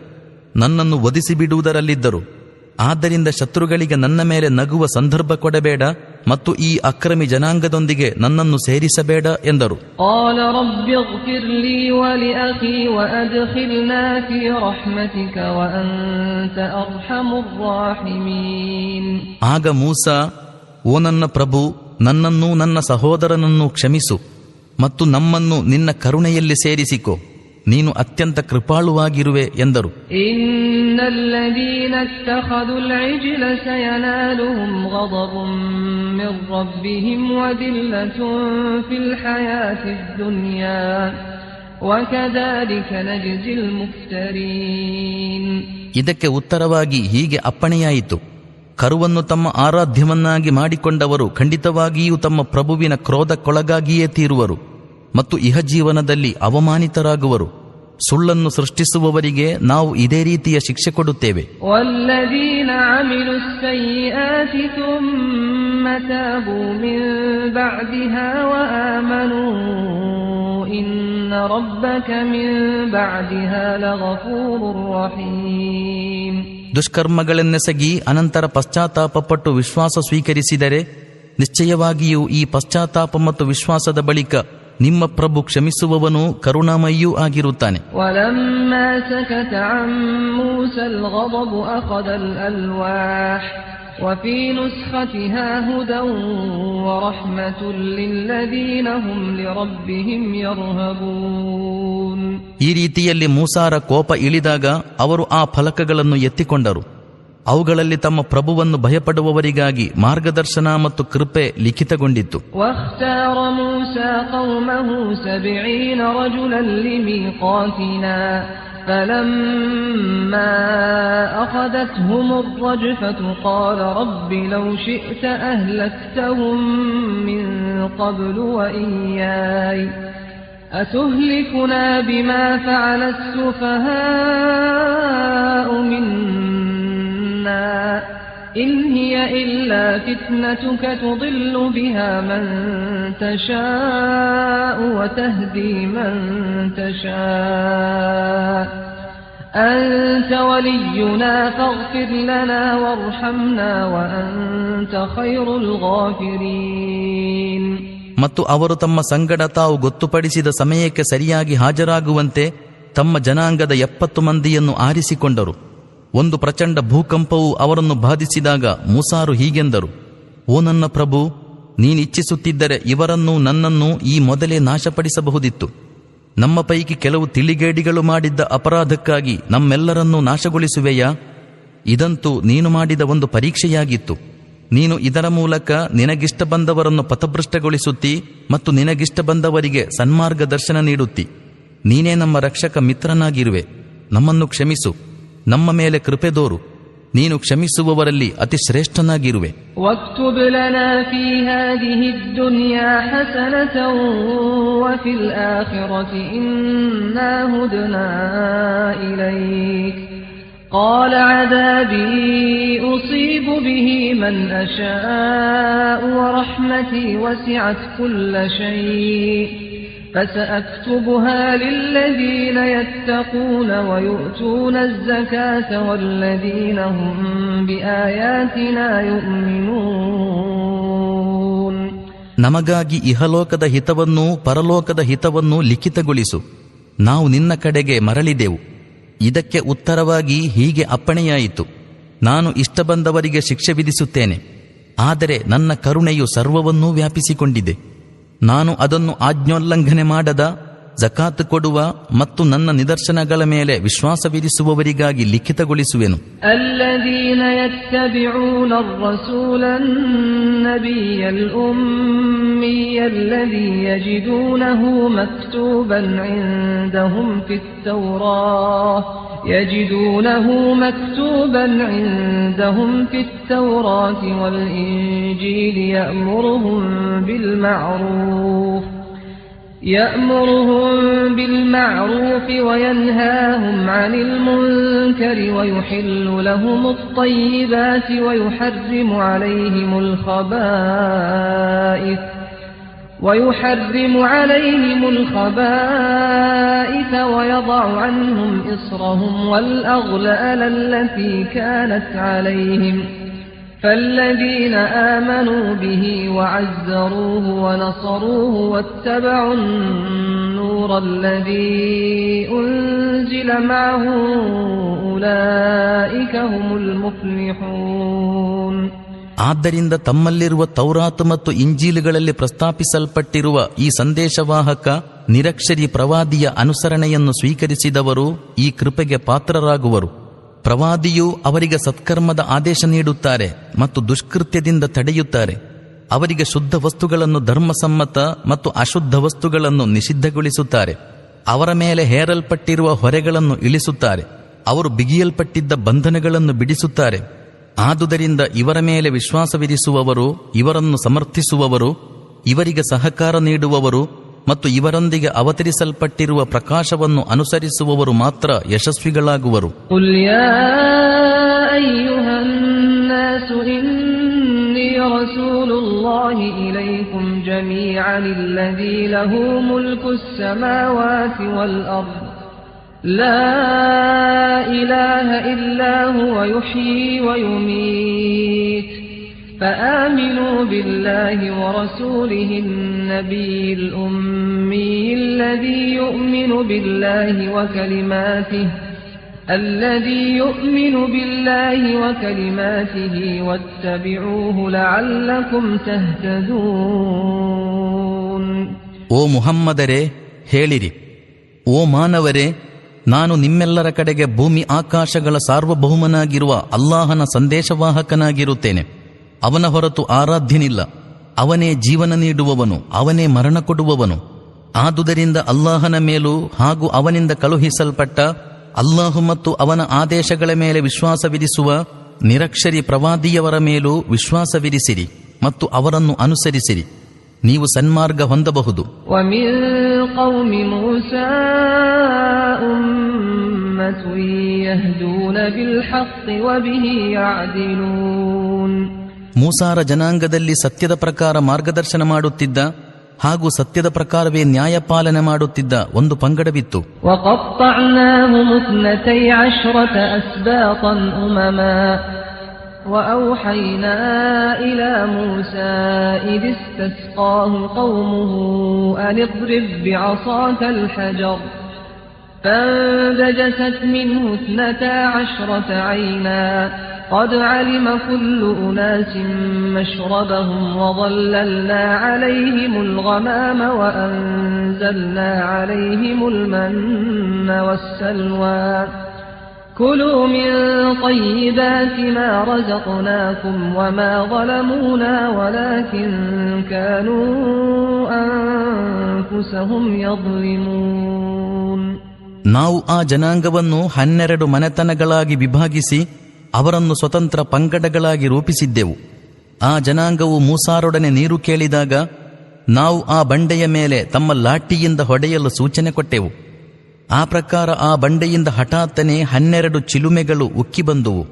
ನನ್ನನ್ನು ವಧಿಸಿಬಿಡುವುದರಲ್ಲಿದ್ದರು. ಆದ್ದರಿಂದ ಶತ್ರುಗಳಿಗೆ ನನ್ನ ಮೇಲೆ ನಗುವ ಸಂದರ್ಭ ಕೊಡಬೇಡ ಮತ್ತು ಈ ಅಕ್ರಮಿ ಜನಾಂಗದೊಂದಿಗೆ ನನ್ನನ್ನು ಸೇರಿಸಬೇಡ ಎಂದರು. ಆಗ ಮೂಸಾ, ಓ ನನ್ನ ಪ್ರಭು, ನನ್ನನ್ನೂ ನನ್ನ ಸಹೋದರನನ್ನು ಕ್ಷಮಿಸು ಮತ್ತು ನಮ್ಮನ್ನು ನಿನ್ನ ಕರುಣೆಯಲ್ಲಿ ಸೇರಿಸಿಕೊ, ನೀನು ಅತ್ಯಂತ ಕೃಪಾಳುವಾಗಿರುವೆ ಎಂದರು. ಇನ್ನಲ್ಲದೀನ ಇತ್ತಖದುಲ್ ಇಜ್ಲ ಸಯನಾಲುಹುಂ ಗದಬುಂ ಮಿರ್ ರಬ್ಬಿಹಿಂ ವದಿಲ್ಲತುನ್ ಫಿಲ್ ಹಯಾತಿದ್ ದುನ್ಯಾ ವಕದಾಲಿಕ ನಜ್ಜಿಲ್ ಮುಫ್ತರೀನ್. ಇದಕ್ಕೆ ಉತ್ತರವಾಗಿ ಹೀಗೆ ಅಪ್ಪಣೆಯಾಯಿತು, ಕರುವನ್ನು ತಮ್ಮ ಆರಾಧ್ಯವನ್ನಾಗಿ ಮಾಡಿಕೊಂಡವರು ಖಂಡಿತವಾಗಿಯೂ ತಮ್ಮ ಪ್ರಭುವಿನ ಕ್ರೋಧಕ್ಕೊಳಗಾಗಿಯೇ ತೀರುವರು ಮತ್ತು ಇಹಜೀವನದಲ್ಲಿ ಅವಮಾನಿತರಾಗುವರು. ಸುಳ್ಳನ್ನು ಸೃಷ್ಟಿಸುವವರಿಗೆ ನಾವು ಇದೇ ರೀತಿಯ ಶಿಕ್ಷೆ ಕೊಡುತ್ತೇವೆ. ವಲ್ಲದೀನ ಅಮಿಲುಸ್ ಸಯ್ಯಿಆತಿ ಥುಮ್ಮ ತಾಬೂ ಮಿನ್ ಬಅದಿಹಾ ವಆಮನೂ ಇನ್ನ ರಬ್ಬಕ ಮಿನ್ ಬಅದಿಹಾ ಲಗಫೂರುರ್ ರಹೀಮ್. ದುಷ್ಕರ್ಮಗಳನ್ನೆಸಗಿ ಅನಂತರ ಪಶ್ಚಾತ್ತಾಪಪಟ್ಟು ವಿಶ್ವಾಸ ಸ್ವೀಕರಿಸಿದರೆ ನಿಶ್ಚಯವಾಗಿಯೂ ಈ ಪಶ್ಚಾತ್ತಾಪ ಮತ್ತು ವಿಶ್ವಾಸದ ಬಳಿಕ ನಿಮ್ಮ ಪ್ರಭು ಕ್ಷಮಿಸುವವನು ಕರುಣಾಮಯಿಯೂ ಆಗಿರುತ್ತಾನೆ. ವಲಮ್ಮಾ ಸಕತ ಅನ್ ಮೂಸಲ್ ಗದಬು ಅಖದಲ್ ಅಲ್ವಾಹ್ ವಫೀ ನುಸ್ಖತಿಹಾ ಹುದನ್ ವರಹ್ಮತುನ್ ಲಿಲ್ಲದೀನ ಹುಂ ಲಿರಬ್ಬಿಹಿಂ ಯರ್ಹಬೂನ್. ಈ ರೀತಿಯಲ್ಲಿ ಮೂಸಾರ ಕೋಪ ಇಳಿದಾಗ ಅವರು ಆ ಫಲಕಗಳನ್ನು ಎತ್ತಿಕೊಂಡರು. ಅವುಗಳಲ್ಲಿ ತಮ್ಮ ಪ್ರಭುವನ್ನು ಭಯಪಡುವವರಿಗಾಗಿ ಮಾರ್ಗದರ್ಶನ ಮತ್ತು ಕೃಪೆ ಲಿಖಿತಗೊಂಡಿತ್ತು. ವಖ್ತಾರ ಮೂಸಾ ಕೌಮಹು 70 ರಜುಲನ್ ಲಿಮೀಕಾತಿನಾ ಫಲಮ್ಮಾ ಅಖದತ್ಹುಮುರ್ ರಜ್ಫತು ಕಾಲ ರಬ್ಬಿ ಲೌ ಶಿ'ತ ಅಹ್ಲಕ್ತಹುಂ ಮಿನ್ ಕಬ್ಲು ವಇಯ್ಯಾಯ ಅತುಹ್ಲಿಕುನಾ ಬಿಮಾ ಫಅಲ ಅಸ್ಸುಫಹಾഉ ಮಿನ್ನಾ ಇನ್ ಹಿಯ ಇಲ್ಲಾ ಫಿತ್ನತುಕ ತುದಿಲ್ಲು ಬಿಹಾ ಮನ್ ತಶಾಅು ವತಹ್ದಿ ಮನ್ ತಶಾಅು أنت ولينا فاغفر لنا وارحمنا وأنت خير الغافرين. ಮತ್ತು ಅವರು ತಮ್ಮ ಸಂಗಡ ತಾವು ಗೊತ್ತುಪಡಿಸಿದ ಸಮಯಕ್ಕೆ ಸರಿಯಾಗಿ ಹಾಜರಾಗುವಂತೆ ತಮ್ಮ ಜನಾಂಗದ 70 ಮಂದಿಯನ್ನು ಆರಿಸಿಕೊಂಡರು. ಒಂದು ಪ್ರಚಂಡ ಭೂಕಂಪವು ಅವರನ್ನು ಬಾಧಿಸಿದಾಗ ಮೂಸಾರು ಹೀಗೆಂದರು, ಓ ನನ್ನ ಪ್ರಭು, ನೀನಿಚ್ಛಿಸುತ್ತಿದ್ದರೆ ಇವರನ್ನೂ ನನ್ನನ್ನೂ ಈ ಮೊದಲೇ ನಾಶಪಡಿಸಬಹುದಿತ್ತು. ನಮ್ಮ ಪೈಕಿ ಕೆಲವು ತಿಳಿಗೇಡಿಗಳು ಮಾಡಿದ್ದ ಅಪರಾಧಕ್ಕಾಗಿ ನಮ್ಮೆಲ್ಲರನ್ನೂ ನಾಶಗೊಳಿಸುವೆಯಾ? ಇದಂತೂ ನೀನು ಮಾಡಿದ ಒಂದು ಪರೀಕ್ಷೆಯಾಗಿತ್ತು. ನೀನು ಇದರ ಮೂಲಕ ನಿನಗಿಷ್ಟ ಬಂದವರನ್ನು ಪಥಭ್ರಷ್ಟಗೊಳಿಸುತ್ತಿ ಮತ್ತು ನಿನಗಿಷ್ಟ ಬಂದವರಿಗೆ ಸನ್ಮಾರ್ಗ ದರ್ಶನ ನೀಡುತ್ತಿ. ನೀನೇ ನಮ್ಮ ರಕ್ಷಕ ಮಿತ್ರನಾಗಿರುವೆ. ನಮ್ಮನ್ನು ಕ್ಷಮಿಸು, ನಮ್ಮ ಮೇಲೆ ಕೃಪೆ ದೋರು. ನೀನು ಕ್ಷಮಿಸುವವರಲ್ಲಿ ಅತಿ ಶ್ರೇಷ್ಠನಾಗಿರುವೆ. واكتب لنا في هذه الدنيا حسنة وفي الآخرة إنا هدنا إليك قال عذابي أصيب به من أشاء ورحمتي وسعت كل شيء فسأكتبها للذين يتقون ويؤتون الزكاة والذين هم بآياتنا يؤمنون. ನಮಗಾಗಿ ಇಹಲೋಕದ ಹಿತವನ್ನೂ ಪರಲೋಕದ ಹಿತವನ್ನೂ ಲಿಖಿತಗೊಳಿಸು. ನಾವು ನಿನ್ನ ಕಡೆಗೆ ಮರಳಿದೆವು. ಇದಕ್ಕೆ ಉತ್ತರವಾಗಿ ಹೀಗೆ ಅಪ್ಪಣೆಯಾಯಿತು, ನಾನು ಇಷ್ಟ ಬಂದವರಿಗೆ ಶಿಕ್ಷೆ ವಿಧಿಸುತ್ತೇನೆ, ಆದರೆ ನನ್ನ ಕರುಣೆಯು ಸರ್ವವನ್ನೂ ವ್ಯಾಪಿಸಿಕೊಂಡಿದೆ. ನಾನು ಅದನ್ನು ಆಜ್ಞೋಲ್ಲಂಘನೆ ಮಾಡದ, ಜಕಾತ್ ಕೊಡುವ ಮತ್ತು ನನ್ನ ನಿದರ್ಶನಗಳ ಮೇಲೆ ವಿಶ್ವಾಸವಿರಿಸುವವರಿಗಾಗಿ ಲಿಖಿತಗೊಳಿಸುವೆನು. الذين يتبعون الرسول النبي الأمي الذي يجدونه مكتوبا عندهم في التوراة والإنجيل يأمرهم بالمعروف وينهاهم عن المنكر ويحل لهم الطيبات ويحرم عليهم الخبائث ويضع عنهم إصرهم والأغلال التي كانت عليهم فالذين آمنوا به وعزروه ونصروه واتبعوا النور الذي أنزل معه أولئك هم المفلحون. ಆದ್ದರಿಂದ ತಮ್ಮಲ್ಲಿರುವ ತೌರಾತ್ ಮತ್ತು ಇಂಜೀಲುಗಳಲ್ಲಿ ಪ್ರಸ್ತಾಪಿಸಲ್ಪಟ್ಟಿರುವ ಈ ಸಂದೇಶವಾಹಕ ನಿರಕ್ಷರಿ ಪ್ರವಾದಿಯ ಅನುಸರಣೆಯನ್ನು ಸ್ವೀಕರಿಸಿದವರು ಈ ಕೃಪೆಗೆ ಪಾತ್ರರಾಗುವರು. ಪ್ರವಾದಿಯು ಅವರಿಗೆ ಸತ್ಕರ್ಮದ ಆದೇಶ ನೀಡುತ್ತಾರೆ ಮತ್ತು ದುಷ್ಕೃತ್ಯದಿಂದ ತಡೆಯುತ್ತಾರೆ. ಅವರಿಗೆ ಶುದ್ಧ ವಸ್ತುಗಳನ್ನು ಧರ್ಮಸಮ್ಮತ ಮತ್ತು ಅಶುದ್ಧ ವಸ್ತುಗಳನ್ನು ನಿಷಿದ್ಧಗೊಳಿಸುತ್ತಾರೆ. ಅವರ ಮೇಲೆ ಹೇರಲ್ಪಟ್ಟಿರುವ ಹೊರೆಗಳನ್ನು ಇಳಿಸುತ್ತಾರೆ. ಅವರು ಬಿಗಿಯಲ್ಪಟ್ಟಿದ್ದ ಬಂಧನಗಳನ್ನು ಬಿಡಿಸುತ್ತಾರೆ. ಆದುದರಿಂದ ಇವರ ಮೇಲೆ ವಿಶ್ವಾಸವಿರಿಸುವವರು, ಇವರನ್ನು ಸಮರ್ಥಿಸುವವರು, ಇವರಿಗೆ ಸಹಕಾರ ನೀಡುವವರು ಮತ್ತು ಇವರೊಂದಿಗೆ ಅವತರಿಸಲ್ಪಟ್ಟಿರುವ ಪ್ರಕಾಶವನ್ನು ಅನುಸರಿಸುವವರು ಮಾತ್ರ ಯಶಸ್ವಿಗಳಾಗುವರು. ಕುಲ್ ಯಾ ಅಯ್ಯುಹನ್ ನಾಸು ಇನ್ನೀ ರಸೂಲುಲ್ಲಾಹಿ ಇಲೈಕುಂ ಜಮೀಅನ್ ಅಲ್ಲದೀ ಲಹು ಮುಲ್ಕುಸ್ ಸಮಾವಾತಿ ವಲ್ ಅರ್ದ್ ಲಾ ಇಲಾಹ ಇಲ್ಲಾ ಹುವ ಯುಹ್ಯೀ ವ ಯುಮೀತ್ فآمنوا بالله ورسوله النبي الأمي الذي يؤمن بالله وكلماته واتبعوه لعلكم تهتدون. ಓ ಮುಹಮ್ಮದರೇ, ಹೇಳಿರಿ, ಓ ಮಾನವರೇ, ನಾನು ನಿಮ್ಮೆಲ್ಲರ ಕಡೆಗೆ ಭೂಮಿ ಆಕಾಶಗಳ ಸಾರ್ವಭೌಮನಾಗಿರುವ ಅಲ್ಲಾಹನ ಸಂದೇಶವಾಹಕನಾಗಿರುತ್ತೇನೆ. ಅವನ ಹೊರತು ಆರಾಧ್ಯನಿಲ್ಲ. ಅವನೇ ಜೀವನ ನೀಡುವವನು, ಅವನೇ ಮರಣ ಕೊಡುವವನು. ಆದುದರಿಂದ ಅಲ್ಲಾಹನ ಮೇಲೂ ಹಾಗೂ ಅವನಿಂದ ಕಳುಹಿಸಲ್ಪಟ್ಟ ಅಲ್ಲಾಹು ಮತ್ತು ಅವನ ಆದೇಶಗಳ ಮೇಲೆ ವಿಶ್ವಾಸವಿರಿಸುವ ನಿರಕ್ಷರಿ ಪ್ರವಾದಿಯವರ ಮೇಲೂ ವಿಶ್ವಾಸವಿರಿಸಿರಿ ಮತ್ತು ಅವರನ್ನು ಅನುಸರಿಸಿರಿ. ನೀವು ಸನ್ಮಾರ್ಗ ಹೊಂದಬಹುದು. ಮೂಸಾರ ಜನಾಂಗದಲ್ಲಿ ಸತ್ಯದ ಪ್ರಕಾರ ಮಾರ್ಗದರ್ಶನ ಮಾಡುತ್ತಿದ್ದ ಹಾಗೂ ಸತ್ಯದ ಪ್ರಕಾರವೇ ನ್ಯಾಯಪಾಲನೆ ಮಾಡುತ್ತಿದ್ದ ಒಂದು ಪಂಗಡವಿತ್ತು. وأوحينا إلى موسى إذ استسقاه قومه أن اضرب بعصاك الحجر فانبجست منه 12 عينا قد علم كل أناس مشربهم وظللنا عليهم الغمام وأنزلنا عليهم المن والسلوى كلوا من طيبات ما رزقناكم وما ظلمونا ولكن كانوا أنفسهم يظلمون. ನಾವು ಆ ಜನಾಂಗವನ್ನು 12 ಮನೆತನಗಳಾಗಿ ವಿಭಾಗಿಸಿ ಅವರನ್ನು ಸ್ವತಂತ್ರ ಪಂಗಡಗಳಾಗಿ ರೂಪಿಸಿದ್ದೆವು. ಆ ಜನಾಂಗವು ಮೂಸಾರೊಡನೆ ನೀರು ಕೇಳಿದಾಗ ನಾವು ಆ ಬಂಡೆಯ ಮೇಲೆ ತಮ್ಮ ಲಾಠಿಯಿಂದ ಹೊಡೆಯಲು ಸೂಚನೆ ಕೊಟ್ಟೆವು. ಆ ಪ್ರಕಾರ ಆ ಬಂಡೆಯಿಂದ ಹಠಾತ್ತನೆ 12 ಚಿಲುಮೆಗಳು ಉಕ್ಕಿ ಬಂದುವು.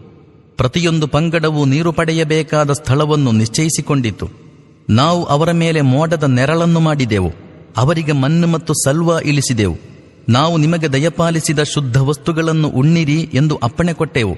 ಪ್ರತಿಯೊಂದು ಪಂಗಡವು ನೀರು ಪಡೆಯಬೇಕಾದ ಸ್ಥಳವನ್ನು ನಿಶ್ಚಯಿಸಿಕೊಂಡಿತು. ನಾವು ಅವರ ಮೇಲೆ ಮೋಡದ ನೆರಳನ್ನು ಮಾಡಿದೆವು. ಅವರಿಗೆ ಮಣ್ಣು ಮತ್ತು ಸಲ್ವಾ ಇಳಿಸಿದೆವು. ನಾವು ನಿಮಗೆ ದಯಪಾಲಿಸಿದ ಶುದ್ಧ ವಸ್ತುಗಳನ್ನು ಉಣ್ಣಿರಿ ಎಂದು ಅಪ್ಪಣೆ ಕೊಟ್ಟೆವು.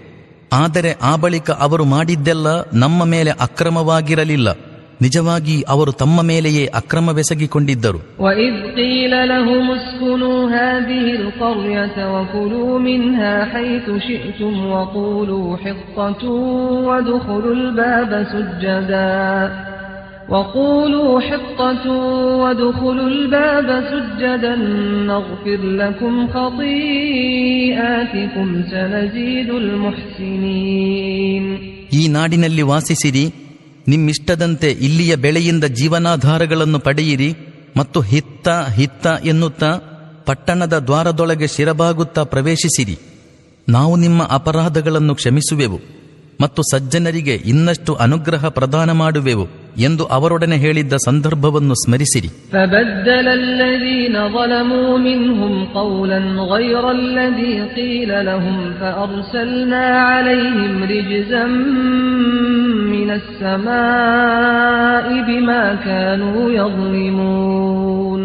ಆದರೆ ಆ ಬಳಿಕ ಅವರು ಮಾಡಿದ್ದೆಲ್ಲ ನಮ್ಮ ಮೇಲೆ ಅಕ್ರಮವಾಗಿರಲಿಲ್ಲ. ನಿಜವಾಗಿ ಅವರು ತಮ್ಮ ಮೇಲೆಯೇ ಅಕ್ರಮವೆಸಗಿಕೊಂಡಿದ್ದರು. وَإِذْ قِيلَ لَهُمُ اسْكُنُوا هَٰذِهِ الْقَرْيَةَ وَكُلُوا مِنْهَا حَيْثُ شِئْتُمْ وَقُولُوا حِطَّةٌ وَادْخُلُوا الْبَابَ سُجَّدًا نَغْفِرْ لَكُمْ خَطِيئَاتِكُمْ سَنَزِيدُ الْمُحْسِنِينَ. ಈ ನಾಡಿನಲ್ಲಿ ವಾಸಿಸಿರಿ, ನಿಮ್ಮಿಷ್ಟದಂತೆ ಇಲ್ಲಿಯ ಬೆಳೆಯಿಂದ ಜೀವನಾಧಾರಗಳನ್ನು ಪಡೆಯಿರಿ ಮತ್ತು ಹಿತ್ತ ಹಿತ್ತ ಎನ್ನುತ್ತಾ ಪಟ್ಟಣದ ದ್ವಾರದೊಳಗೆ ಶಿರಬಾಗುತ್ತಾ ಪ್ರವೇಶಿಸಿರಿ. ನಾವು ನಿಮ್ಮ ಅಪರಾಧಗಳನ್ನು ಕ್ಷಮಿಸುವೆವು ಮತ್ತು ಸಜ್ಜನರಿಗೆ ಇನ್ನಷ್ಟು ಅನುಗ್ರಹ ಪ್ರದಾನ ಮಾಡುವೆವು ಎಂದು ಅವರೊಡನೆ ಹೇಳಿದ್ದ ಸಂದರ್ಭವನ್ನು ಸ್ಮರಿಸಿರಿ. فَبَدَّلَ الَّذِينَ ظَلَمُوا مِنْهُمْ قَوْلًا غَيْرَ الَّذِي قِيلَ لَهُمْ فَأَرْسَلْنَا عَلَيْهِمْ رِجْزًا مِنَ السَّمَاءِ بِمَا كَانُوا يَظْلِمُونَ.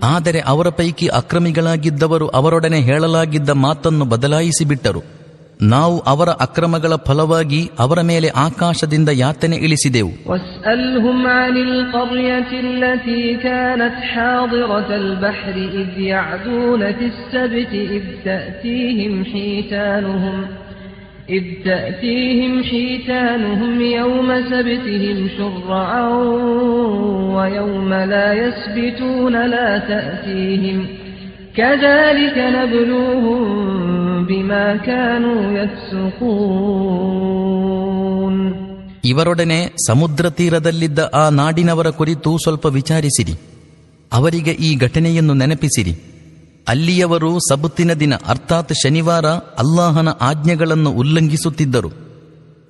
ಆದರೆ ಅವರ ಪೈಕಿ ಅಕ್ರಮಿಗಳಾಗಿದ್ದವರು ಅವರೊಡನೆ ಹೇಳಲಾಗಿದ್ದ ಮಾತನ್ನು ಬದಲಾಯಿಸಿಬಿಟ್ಟರು. ನಾವು ಅವರ ಅಕ್ರಮಗಳ ಫಲವಾಗಿ ಅವರ ಮೇಲೆ ಆಕಾಶದಿಂದ ಯಾತನೆ ಇಳಿಸಿದೆವು. وَاسْأَلْهُمْ عَنِ الْقَرْيَةِ الَّتِي كَانَتْ حَاضِرَةَ الْبَحْرِ إِذْ يَعْدُونَ فِي السَّبْتِ إِذْ تَأْتِيهِمْ حِيتَانُهُمْ يَوْمَ سَبْتِهِمْ شُرَّعًا وَيَوْمَ لَا يَسْبِتُونَ لَا تَأْتِيهِمْ كَذَلِكَ نَبْلُوهُمْ بِمَا كَانُوا يَفْسُقُونَ. ಇವರೊಡನೆ ಸಮುದ್ರ ತೀರದಲ್ಲಿದ್ದ ಆ ನಾಡಿನವರ ಕುರಿತು ಸ್ವಲ್ಪ ವಿಚಾರಿಸಿರಿ. ಅವರಿಗೆ ಈ ಘಟನೆಯನ್ನು ನೆನಪಿಸಿರಿ. ಅಲ್ಲಿಯವರು ಸಬುತ್ತಿನ ದಿನ ಅರ್ಥಾತ್ ಶನಿವಾರ ಅಲ್ಲಾಹನ ಆಜ್ಞೆಗಳನ್ನು ಉಲ್ಲಂಘಿಸುತ್ತಿದ್ದರು.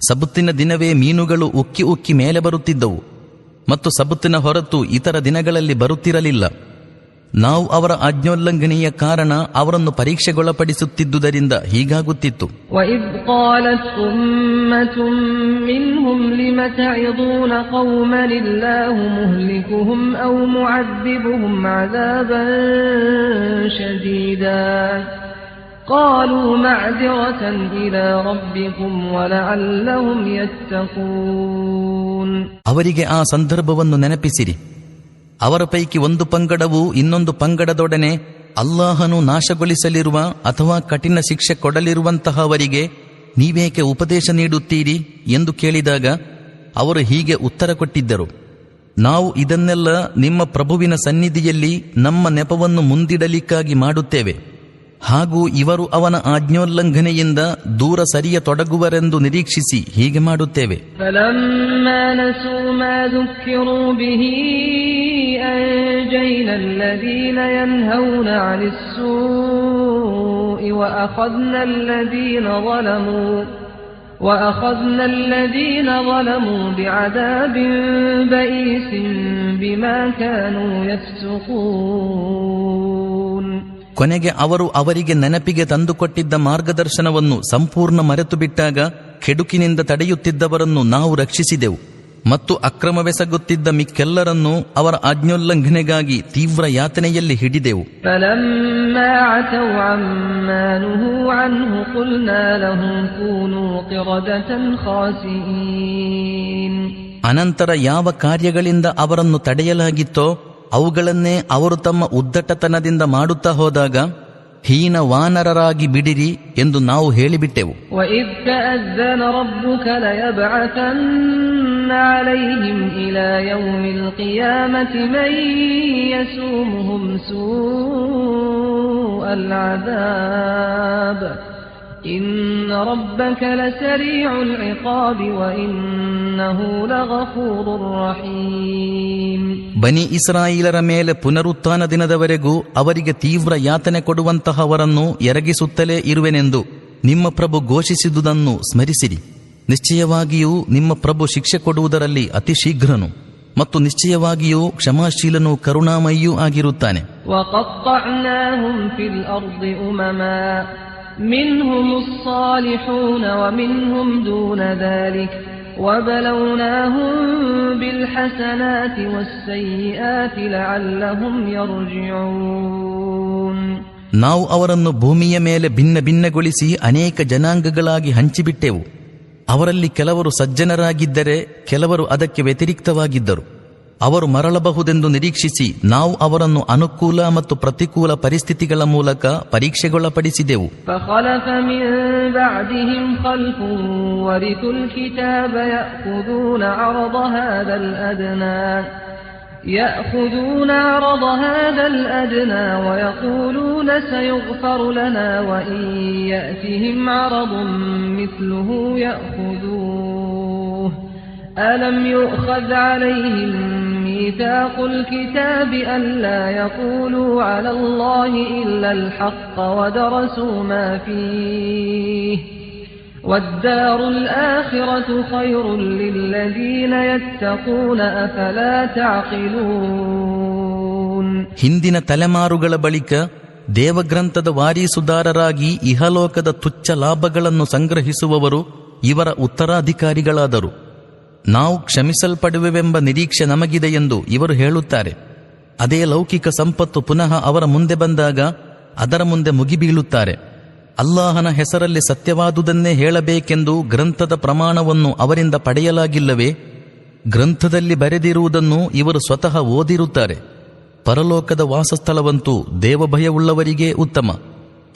ಸಬುತ್ತಿನ ದಿನವೇ ಮೀನುಗಳು ಉಕ್ಕಿ ಉಕ್ಕಿ ಮೇಲೆ ಬರುತ್ತಿದ್ದವು ಮತ್ತು ಸಬುತ್ತಿನ ಹೊರತು ಇತರ ದಿನಗಳಲ್ಲಿ ಬರುತ್ತಿರಲಿಲ್ಲ. ನಾವು ಅವರ ಆಜ್ಞೋಲ್ಲಂಘನೆಯ ಕಾರಣ ಅವರನ್ನು ಪರೀಕ್ಷೆಗೊಳಪಡಿಸುತ್ತಿದ್ದುದರಿಂದ ಹೀಗಾಗುತ್ತಿತ್ತು. وَإِذْ قَالَتْ أُمَّةٌ مِّنْهُمْ لِمَ تَعِظُونَ قَوْمًا اللَّهُ مُهْلِكُهُمْ أَوْ مُعَذِّبُهُمْ عَذَابًا شَدِيدًا قَالُوا مَعْذِرَةً إِلَى رَبِّكُمْ وَلَعَلَّهُمْ يَتَّقُونَ. ಅವರಿಗೆ ಆ ಸಂದರ್ಭವನ್ನು ನೆನಪಿಸಿರಿ. ಅವರ ಪೈಕಿ ಒಂದು ಪಂಗಡವು ಇನ್ನೊಂದು ಪಂಗಡದೊಡನೆ ಅಲ್ಲಾಹನು ನಾಶಗೊಳಿಸಲಿರುವ ಅಥವಾ ಕಠಿಣ ಶಿಕ್ಷೆ ಕೊಡಲಿರುವಂತಹವರಿಗೆ ನೀವೇಕೆ ಉಪದೇಶ ನೀಡುತ್ತೀರಿ ಎಂದು ಕೇಳಿದಾಗ ಅವರು ಹೀಗೆ ಉತ್ತರ ಕೊಟ್ಟಿದ್ದರು: ನಾವು ಇದನ್ನೆಲ್ಲ ನಿಮ್ಮ ಪ್ರಭುವಿನ ಸನ್ನಿಧಿಯಲ್ಲಿ ನಮ್ಮ ನೆಪವನ್ನು ಮುಂದಿಡಲಿಕ್ಕಾಗಿ ಮಾಡುತ್ತೇವೆ. ಹಾಗೂ ಇವರು ಅವನ ಆಜ್ಞೋಲ್ಲಂಘನೆಯಿಂದ ದೂರ ಸರಿಯ ತೊಡಗುವರೆಂದು ನಿರೀಕ್ಷಿಸಿ ಹೀಗೆ ಮಾಡುತ್ತೇವೆ. فَلَمَّا نَسُوا مَا ذُكِّرُوا بِهِ أَنجَيْنَا الَّذِينَ يَنْهَوْنَ عَنِ السُّوءِ وَأَخَذْنَا الَّذِينَ ظَلَمُوا بِعَذَابٍ بَئِيسٍ بِمَا كَانُوا يَفْسُقُونَ. ಕೊನೆಗೆ ಅವರು ಅವರಿಗೆ ನೆನಪಿಗೆ ತಂದುಕೊಟ್ಟಿದ್ದ ಮಾರ್ಗದರ್ಶನವನ್ನು ಸಂಪೂರ್ಣ ಮರೆತು ಬಿಟ್ಟಾಗ ಕೆಡುಕಿನಿಂದ ತಡೆಯುತ್ತಿದ್ದವರನ್ನು ನಾವು ರಕ್ಷಿಸಿದೆವು ಮತ್ತು ಅಕ್ರಮವೆಸಗುತ್ತಿದ್ದ ಮಿಕ್ಕೆಲ್ಲರನ್ನೂ ಅವರ ಆಜ್ಞೋಲ್ಲಂಘನೆಗಾಗಿ ತೀವ್ರ ಯಾತನೆಯಲ್ಲಿ ಹಿಡಿದೆವು. فَلَمَّا عَتَوْا عَمَّا نُهُوا عَنْهُ قُلْنَا لَهُمْ كُونُوا قِرَدَةً خَاسِئِينَ. ಅನಂತರ ಯಾವ ಕಾರ್ಯಗಳಿಂದ ಅವರನ್ನು ತಡೆಯಲಾಗಿತ್ತೋ ಅವುಗಳನ್ನೇ ಅವರು ತಮ್ಮ ಉದ್ದಟತನದಿಂದ ಮಾಡುತ್ತಾ ಹೋದಾಗ ಹೀನ ವಾನರರಾಗಿ ಬಿಡಿರಿ ಎಂದು ನಾವು ಹೇಳಿಬಿಟ್ಟೆವು. وَإِذْ تَأَذَّنَ رَبُّكَ لَيَبْعَثَنَّ عَلَيْهِمْ إِلَى يَوْمِ الْقِيَامَةِ مَن يَسُومُهُمْ سُوءَ الْعَذَابِ إِنَّ رَبَّكَ لَسَرِيعُ الْعِقَابِ وَإِنَّهُ لَغَفُورٌ رَحِيمٌ. ಬನಿ ಇಸ್ರಾಯೇಲರ ಮೇಲೆ ಪುನರುತ್ಥಾನ ದಿನದವರೆಗೂ ಅವರಿಗೆ ತೀವ್ರ ಯಾತನೆ ಕೊಡುವಂತಹವರನ್ನು ಎರಗಿಸುತ್ತಲೇ ಇರುವೆನೆಂದು ನಿಮ್ಮ ಪ್ರಭು ಘೋಷಿಸಿದುದನ್ನು ಸ್ಮರಿಸಿರಿ. ನಿಶ್ಚಯವಾಗಿಯೂ ನಿಮ್ಮ ಪ್ರಭು ಶಿಕ್ಷೆ ಕೊಡುವುದರಲ್ಲಿ ಅತಿ ಶೀಘ್ರನು ಮತ್ತು ನಿಶ್ಚಯವಾಗಿಯೂ ಕ್ಷಮಾಶೀಲನೂ ಕರುಣಾಮಯಿಯೂ ಆಗಿರುತ್ತಾನೆ. ನಾವು ಅವರನ್ನು ಭೂಮಿಯ ಮೇಲೆ ಭಿನ್ನ ಭಿನ್ನಗೊಳಿಸಿ ಅನೇಕ ಜನಾಂಗಗಳಾಗಿ ಹಂಚಿಬಿಟ್ಟೆವು. ಅವರಲ್ಲಿ ಕೆಲವರು ಸಜ್ಜನರಾಗಿದ್ದರೆ ಕೆಲವರು ಅದಕ್ಕೆ ವ್ಯತಿರಿಕ್ತವಾಗಿದ್ದರು. ಅವರು ಮರಳಬಹುದೆಂದು ನಿರೀಕ್ಷಿಸಿ ನಾವು ಅವರನ್ನು ಅನುಕೂಲ ಮತ್ತು ಪ್ರತಿಕೂಲ ಪರಿಸ್ಥಿತಿಗಳ ಮೂಲಕ ಪರೀಕ್ಷೆಗೊಳಪಡಿಸಿದೆವು. يأخذون عرض هذا الأدنى ويقولون سيغفر لنا وإن يأتهم عرض مثله يأخذوه ألم يؤخذ عليهم ميثاق الكتاب ألا يقولوا على الله إلا الحق ودرسوا ما فيه والدار الآخرة خير للذين يتقون أفلا تعقلون. ಹಿಂದಿನ ತಲೆಮಾರುಗಳ ಬಳಿಕ ದೇವಗ್ರಂಥದ ವಾರೀಸುದಾರರಾಗಿ ಇಹಲೋಕದ ತುಚ್ಛ ಲಾಭಗಳನ್ನು ಸಂಗ್ರಹಿಸುವವರು ಇವರ ಉತ್ತರಾಧಿಕಾರಿಗಳಾದರು. ನಾವು ಕ್ಷಮಿಸಲ್ಪಡುವೆವೆಂಬ ನಿರೀಕ್ಷೆ ನಮಗಿದೆ ಎಂದು ಇವರು ಹೇಳುತ್ತಾರೆ. ಅದೇ ಲೌಕಿಕ ಸಂಪತ್ತು ಪುನಃ ಅವರ ಮುಂದೆ ಬಂದಾಗ ಅದರ ಮುಂದೆ ಮುಗಿಬೀಳುತ್ತಾರೆ. ಅಲ್ಲಾಹನ ಹೆಸರಲ್ಲಿ ಸತ್ಯವಾದುದನ್ನೇ ಹೇಳಬೇಕೆಂದು ಗ್ರಂಥದ ಪ್ರಮಾಣವನ್ನು ಅವರಿಂದ ಪಡೆಯಲಾಗಿಲ್ಲವೇ? ಗ್ರಂಥದಲ್ಲಿ ಬರೆದಿರುವುದನ್ನು ಇವರು ಸ್ವತಃ ಓದಿರುತ್ತಾರೆ. ಪರಲೋಕದ ವಾಸಸ್ಥಳವಂತೂ ದೇವಭಯವುಳ್ಳವರಿಗೇ ಉತ್ತಮ.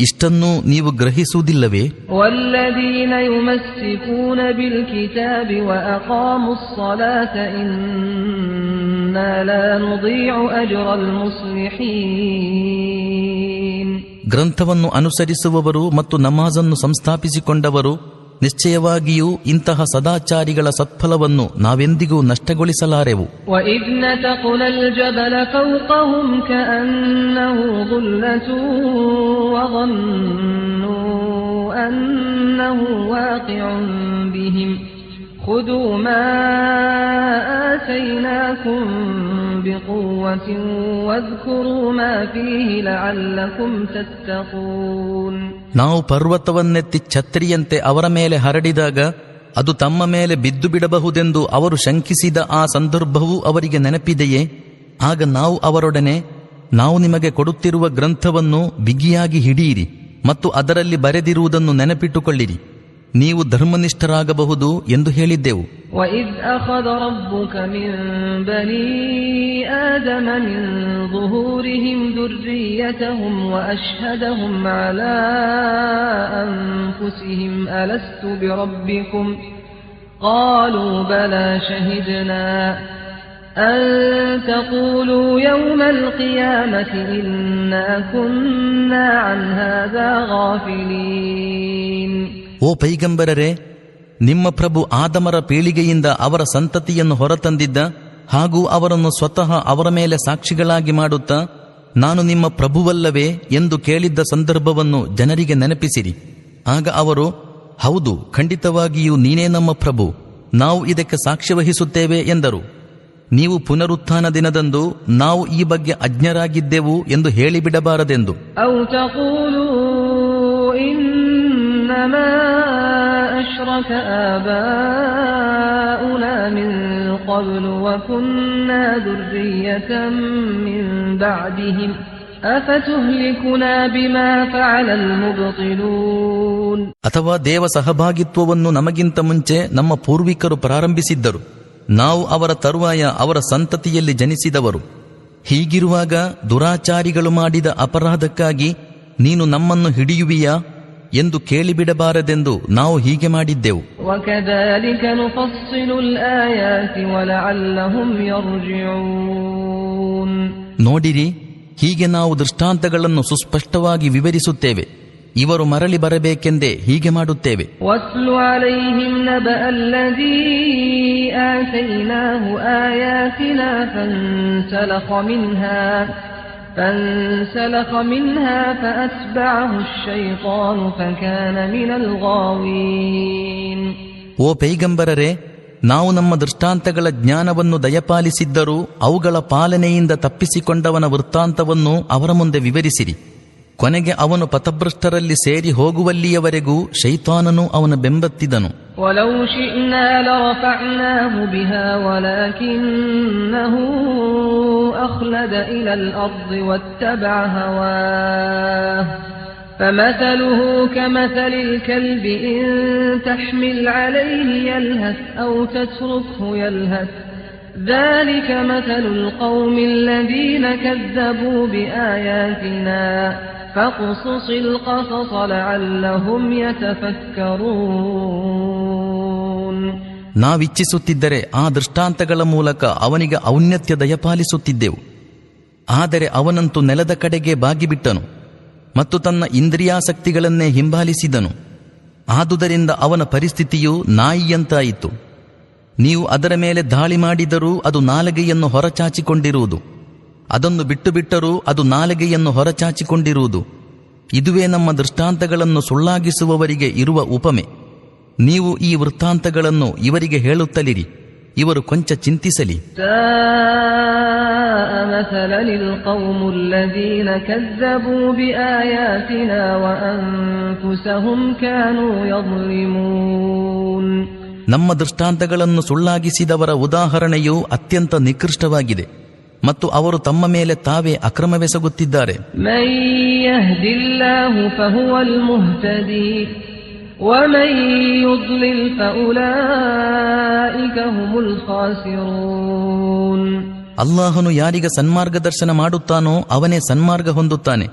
ಇಷ್ಟನ್ನೂ ನೀವು ಗ್ರಹಿಸುವುದಿಲ್ಲವೇ? ವಲ್ಲದೀನ ಯುಮಸ್ಸಿಕೂನ ಬಿಲ್ ಕಿತಾಬಿ ವಅಕಾಮುಸ್ ಸಲಾತ ಇನ್ನಾ ಲಾ ನುದೀഉ ಅಜ್ರಲ್ ಮುಸ್ಲಿಹೀನ್. ಗ್ರಂಥವನ್ನು ಅನುಸರಿಸುವವರು ಮತ್ತು ನಮಾಜನ್ನು ಸಂಸ್ಥಾಪಿಸಿಕೊಂಡವರು ನಿಶ್ಚಯವಾಗಿಯೂ ಇಂತಹ ಸದಾಚಾರಿಗಳ ಸತ್ಫಲವನ್ನು ನಾವೆಂದಿಗೂ ನಷ್ಟಗೊಳಿಸಲಾರೆವು. ವಇದ್ ನತಖ್ನಲ್ ಜಬಲ ಫೌಕಹುಂ ಕಅನ್ನಹು ದುಲ್ಲತುನ್ ವظನ್ನೂ ಅನ್ನಹು ವಾಕಿഉನ್ ಬಿಹಿಂ ಖುದೂ ಮಾ ಆತೈನಾಕುಂ ಬಿಖುವ್ವತಿನ್ ವದ್ಕುರೂ ಮಾ ಫೀಹಿ ಲಅಲ್ಲಕುಂ ತತ್ತಖೂನ್. ನಾವು ಪರ್ವತವನ್ನೆತ್ತಿ ಛತ್ರಿಯಂತೆ ಅವರ ಮೇಲೆ ಹರಡಿದಾಗ ಅದು ತಮ್ಮ ಮೇಲೆ ಬಿದ್ದು ಬಿಡಬಹುದೆಂದು ಅವರು ಶಂಕಿಸಿದ ಆ ಸಂದರ್ಭವೂ ಅವರಿಗೆ ನೆನಪಿದೆಯೇ? ಆಗ ನಾವು ಅವರೊಡನೆ, ನಾವು ನಿಮಗೆ ಕೊಡುತ್ತಿರುವ ಗ್ರಂಥವನ್ನು ಬಿಗಿಯಾಗಿ ಹಿಡಿಯಿರಿ ಮತ್ತು ಅದರಲ್ಲಿ ಬರೆದಿರುವುದನ್ನು ನೆನಪಿಟ್ಟುಕೊಳ್ಳಿರಿ, ನೀವು ಧರ್ಮನಿಷ್ಠರಾಗಬಹುದು ಎಂದು ಹೇಳಿದ್ದೆವು. ವಇದ್ ಅಖದ ರಬ್ಬುಕ ಮಿನ್ ಬನೀ ಆದಮ ಮಿನ್ ظುಹೂರಿಹಿಂ ದುರ್ರಿಯತಹುಂ ವಅಶ್ಹದಹುಂ ಅಲಾ ಅನ್ಫುಸಿಹಿಂ ಅಲಸ್ತು ಬಿರಬ್ಬಿಕುಂ क़ालू बला शहिदना أن تقولوا يوم القيامة إنا كنا عن هذا غافلين. ಓ ಪೈಗಂಬರರೇ, ನಿಮ್ಮ ಪ್ರಭು ಆದಮರ ಪೀಳಿಗೆಯಿಂದ ಅವರ ಸಂತತಿಯನ್ನು ಹೊರತಂದಿದ್ದ ಹಾಗೂ ಅವರನ್ನು ಸ್ವತಃ ಅವರ ಮೇಲೆ ಸಾಕ್ಷಿಗಳಾಗಿ ಮಾಡುತ್ತಾ ನಾನು ನಿಮ್ಮ ಪ್ರಭುವಲ್ಲವೇ ಎಂದು ಕೇಳಿದ್ದ ಸಂದರ್ಭವನ್ನು ಜನರಿಗೆ ನೆನಪಿಸಿರಿ. ಆಗ ಅವರು, ಹೌದು, ಖಂಡಿತವಾಗಿಯೂ ನೀನೇ ನಮ್ಮ ಪ್ರಭು, ನಾವು ಇದಕ್ಕೆ ಸಾಕ್ಷ್ಯ ವಹಿಸುತ್ತೇವೆ ಎಂದರು. ನೀವು ಪುನರುತ್ಥಾನ ದಿನದಂದು ನಾವು ಈ ಬಗ್ಗೆ ಅಜ್ಞರಾಗಿದ್ದೆವು ಎಂದು ಹೇಳಿಬಿಡಬಾರದೆಂದು. إنما أشرك آباؤنا من قبل وكنا ذرية من بعدهم أفتهلكنا بما فعل المبطلون. ಅಥವಾ ದೇವ ಸಹಭಾಗಿತ್ವವನ್ನು ನಮಗಿಂತ ಮುಂಚೆ ನಮ್ಮ ಪೂರ್ವಿಕರು ಪ್ರಾರಂಭಿಸಿದ್ದರು, ನಾವು ಅವರ ತರುವಾಯ ಅವರ ಸಂತತಿಯಲ್ಲಿ ಜನಿಸಿದವರು. ಹೀಗಿರುವಾಗ ದುರಾಚಾರಿಗಳು ಮಾಡಿದ ಅಪರಾಧಕ್ಕಾಗಿ ನೀನು ನಮ್ಮನ್ನು ಹಿಡಿಯುವಿಯಾ ಎಂದು ಕೇಳಿಬಿಡಬಾರದೆಂದು ನಾವು ಹೀಗೆ ಮಾಡಿದ್ದೆವು. وَكَذَلِكَ نُفَصِّلُ الْآيَاتِ وَلَعَلَّهُمْ يَرْجِعُونَ. ನೋಡಿರಿ, ಹೀಗೆ ನಾವು ದೃಷ್ಟಾಂತಗಳನ್ನು ಸುಸ್ಪಷ್ಟವಾಗಿ ವಿವರಿಸುತ್ತೇವೆ, ಇವರು ಮರಳಿ ಬರಬೇಕೆಂದೇ ಹೀಗೆ ಮಾಡುತ್ತೇವೆ. وَاتْلُ عَلَيْهِمْ نَبَأَ الَّذِي آتَيْنَاهُ آيَاتِنَا فَانْسَلَخَ مِنْهَا فانسلخ منها فأتبعه الشيطان فكان من الغاوين. ಓ ಪೈಗಂಬರರೇ, ನಾವು ನಮ್ಮ ದೃಷ್ಟಾಂತಗಳ ಜ್ಞಾನವನ್ನು ದಯಪಾಲಿಸಿದ್ದರೂ ಅವುಗಳ ಪಾಲನೆಯಿಂದ ತಪ್ಪಿಸಿಕೊಂಡವನ ವೃತ್ತಾಂತವನ್ನು ಅವರ ಮುಂದೆ ವಿವರಿಸಿರಿ. ಕೊನೆಗೆ ಅವನು ಪಥಭ್ರಷ್ಟರಲ್ಲಿ ಸೇರಿ ಹೋಗುವಲ್ಲಿಯವರೆಗೂ ಶೈತಾನನು ಅವನ ಬೆಂಬತ್ತಿದನು. وَلَوْ شِئْنَا لَرَفَعْنَاهُ بِهَا وَلَكِنَّهُ أَخْلَدَ إِلَى الْأَرْضِ وَاتَّبَعَ هَوَاهُ فَمَثَلُهُ كَمَثَلِ الْكَلْبِ إِن تَحْمِلْ عَلَيْهِ يَلْهَثْ أَوْ تَتْرُكْهُ يَلْهَث ذَلِكَ مَثَلُ الْقَوْمِ الَّذِينَ كَذَّبُوا بِآيَاتِنَا فَاقْصُصِ الْقَصَصَ لَعَلَّهُمْ يَتَفَكَّرُونَ. ನಾವಿಚ್ಛಿಸುತ್ತಿದ್ದರೆ ಆ ದೃಷ್ಟಾಂತಗಳ ಮೂಲಕ ಅವನಿಗೆ ಔನ್ನತ್ಯ ದಯಪಾಲಿಸುತ್ತಿದ್ದೆವು. ಆದರೆ ಅವನಂತೂ ನೆಲದ ಕಡೆಗೆ ಬಾಗಿಬಿಟ್ಟನು ಮತ್ತು ತನ್ನ ಇಂದ್ರಿಯಾಸಕ್ತಿಗಳನ್ನೇ ಹಿಂಬಾಲಿಸಿದನು. ಆದುದರಿಂದ ಅವನ ಪರಿಸ್ಥಿತಿಯು ನಾಯಿಯಂತಾಯಿತು. ನೀವು ಅದರ ಮೇಲೆ ದಾಳಿ ಮಾಡಿದರೂ ಅದು ನಾಲಿಗೆಯನ್ನು ಹೊರಚಾಚಿಕೊಂಡಿರುವುದು, ಅದನ್ನು ಬಿಟ್ಟು ಬಿಟ್ಟರೂ ಅದು ನಾಲಿಗೆಯನ್ನು ಹೊರಚಾಚಿಕೊಂಡಿರುವುದು. ಇದುವೇ ನಮ್ಮ ದೃಷ್ಟಾಂತಗಳನ್ನು ಸುಳ್ಳಾಗಿಸುವವರಿಗೆ ಇರುವ ಉಪಮೆ. ನೀವು ಈ ವೃತ್ತಾಂತಗಳನ್ನು ಇವರಿಗೆ ಹೇಳುತ್ತಲಿರಿ, ಇವರು ಕೊಂಚ ಚಿಂತಿಸಲಿ. ನಮ್ಮ ದೃಷ್ಟಾಂತಗಳನ್ನು ಸುಳ್ಳಾಗಿಸಿದವರ ಉದಾಹರಣೆಯು ಅತ್ಯಂತ ನಿಕೃಷ್ಟವಾಗಿದೆ ಮತ್ತು ಅವರು ತಮ್ಮ ಮೇಲೆ ತಾವೇ ಅಕ್ರಮವೆಸಗುತ್ತಿದ್ದಾರೆ. ಅಲ್ಲಾಹನು ಯಾರಿಗೆ ಸನ್ಮಾರ್ಗದರ್ಶನ ಮಾಡುತ್ತಾನೋ ಅವನೇ ಸನ್ಮಾರ್ಗ ಹೊಂದುತ್ತಾನೆ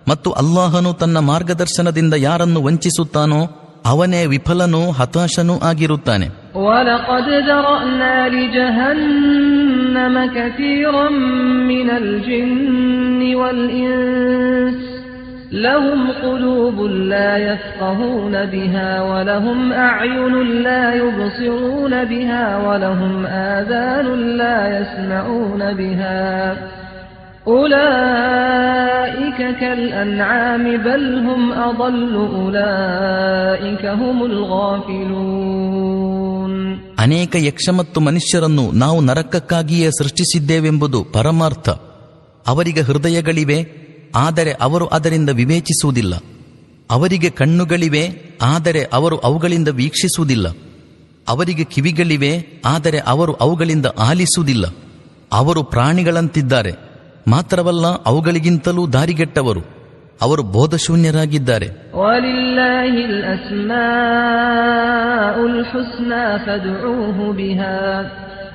ಮತ್ತು ಅಲ್ಲಾಹನು ತನ್ನ ಮಾರ್ಗದರ್ಶನದಿಂದ ಯಾರನ್ನು ವಂಚಿಸುತ್ತಾನೋ ಅವನೇ ವಿಫಲನೂ ಹತಾಶನೂ ಆಗಿರುತ್ತಾನೆ. ವಲಕದ್ ಜರಅನಾ ಲಿಜಹನ್ನಮ ಕತೀರನ್ ಮಿನಲ್ ಜಿನ್ನಿ ವಲ್ ಇನ್ಸ್ ಲಹುಂ ಕುಲೂಬುನ್ ಲಾ ಯಫ್ಕಹೂನ ಬಿಹಾ ವಲಹುಂ ಅಅಯುನುನ್ ಲಾ ಯುಬ್ಸಿರೂನ ಬಿಹಾ ವಲಹುಂ ಆದಾನುನ್ ಲಾ ಯಸ್ಮಊನ ಬಿಹಾ أولئك كالأنعام بل هم أضل أولئك هم الغافلون. ಅನೇಕ ಯಕ್ಷ ಮತ್ತು ಮನುಷ್ಯರನ್ನು ನಾವು ನರಕಕ್ಕಾಗಿಯೇ ಸೃಷ್ಟಿಸಿದ್ದೇವೆಂಬುದು ಪರಮಾರ್ಥ. ಅವರಿಗೆ ಹೃದಯಗಳಿವೆ, ಆದರೆ ಅವರು ಅದರಿಂದ ವಿವೇಚಿಸುವುದಿಲ್ಲ. ಅವರಿಗೆ ಕಣ್ಣುಗಳಿವೆ, ಆದರೆ ಅವರು ಅವುಗಳಿಂದ ವೀಕ್ಷಿಸುವುದಿಲ್ಲ. ಅವರಿಗೆ ಕಿವಿಗಳಿವೆ, ಆದರೆ ಅವರು ಅವುಗಳಿಂದ ಆಲಿಸುವುದಿಲ್ಲ. ಅವರು ಪ್ರಾಣಿಗಳಂತಿದ್ದಾರೆ, ಮಾತ್ರವಲ್ಲ ಅವುಗಳಿಗಿಂತಲೂ ದಾರಿಗೆಟ್ಟವರು. ಅವರು ಬೋಧಶೂನ್ಯರಾಗಿದ್ದಾರೆ. ವಲಿಲ್ಲಾಹಿಲ್ ಅಸ್ಮಾಉಲ್ ಹುಸ್ನಾ ಫದ್ಊಹು ಬಿಹಾ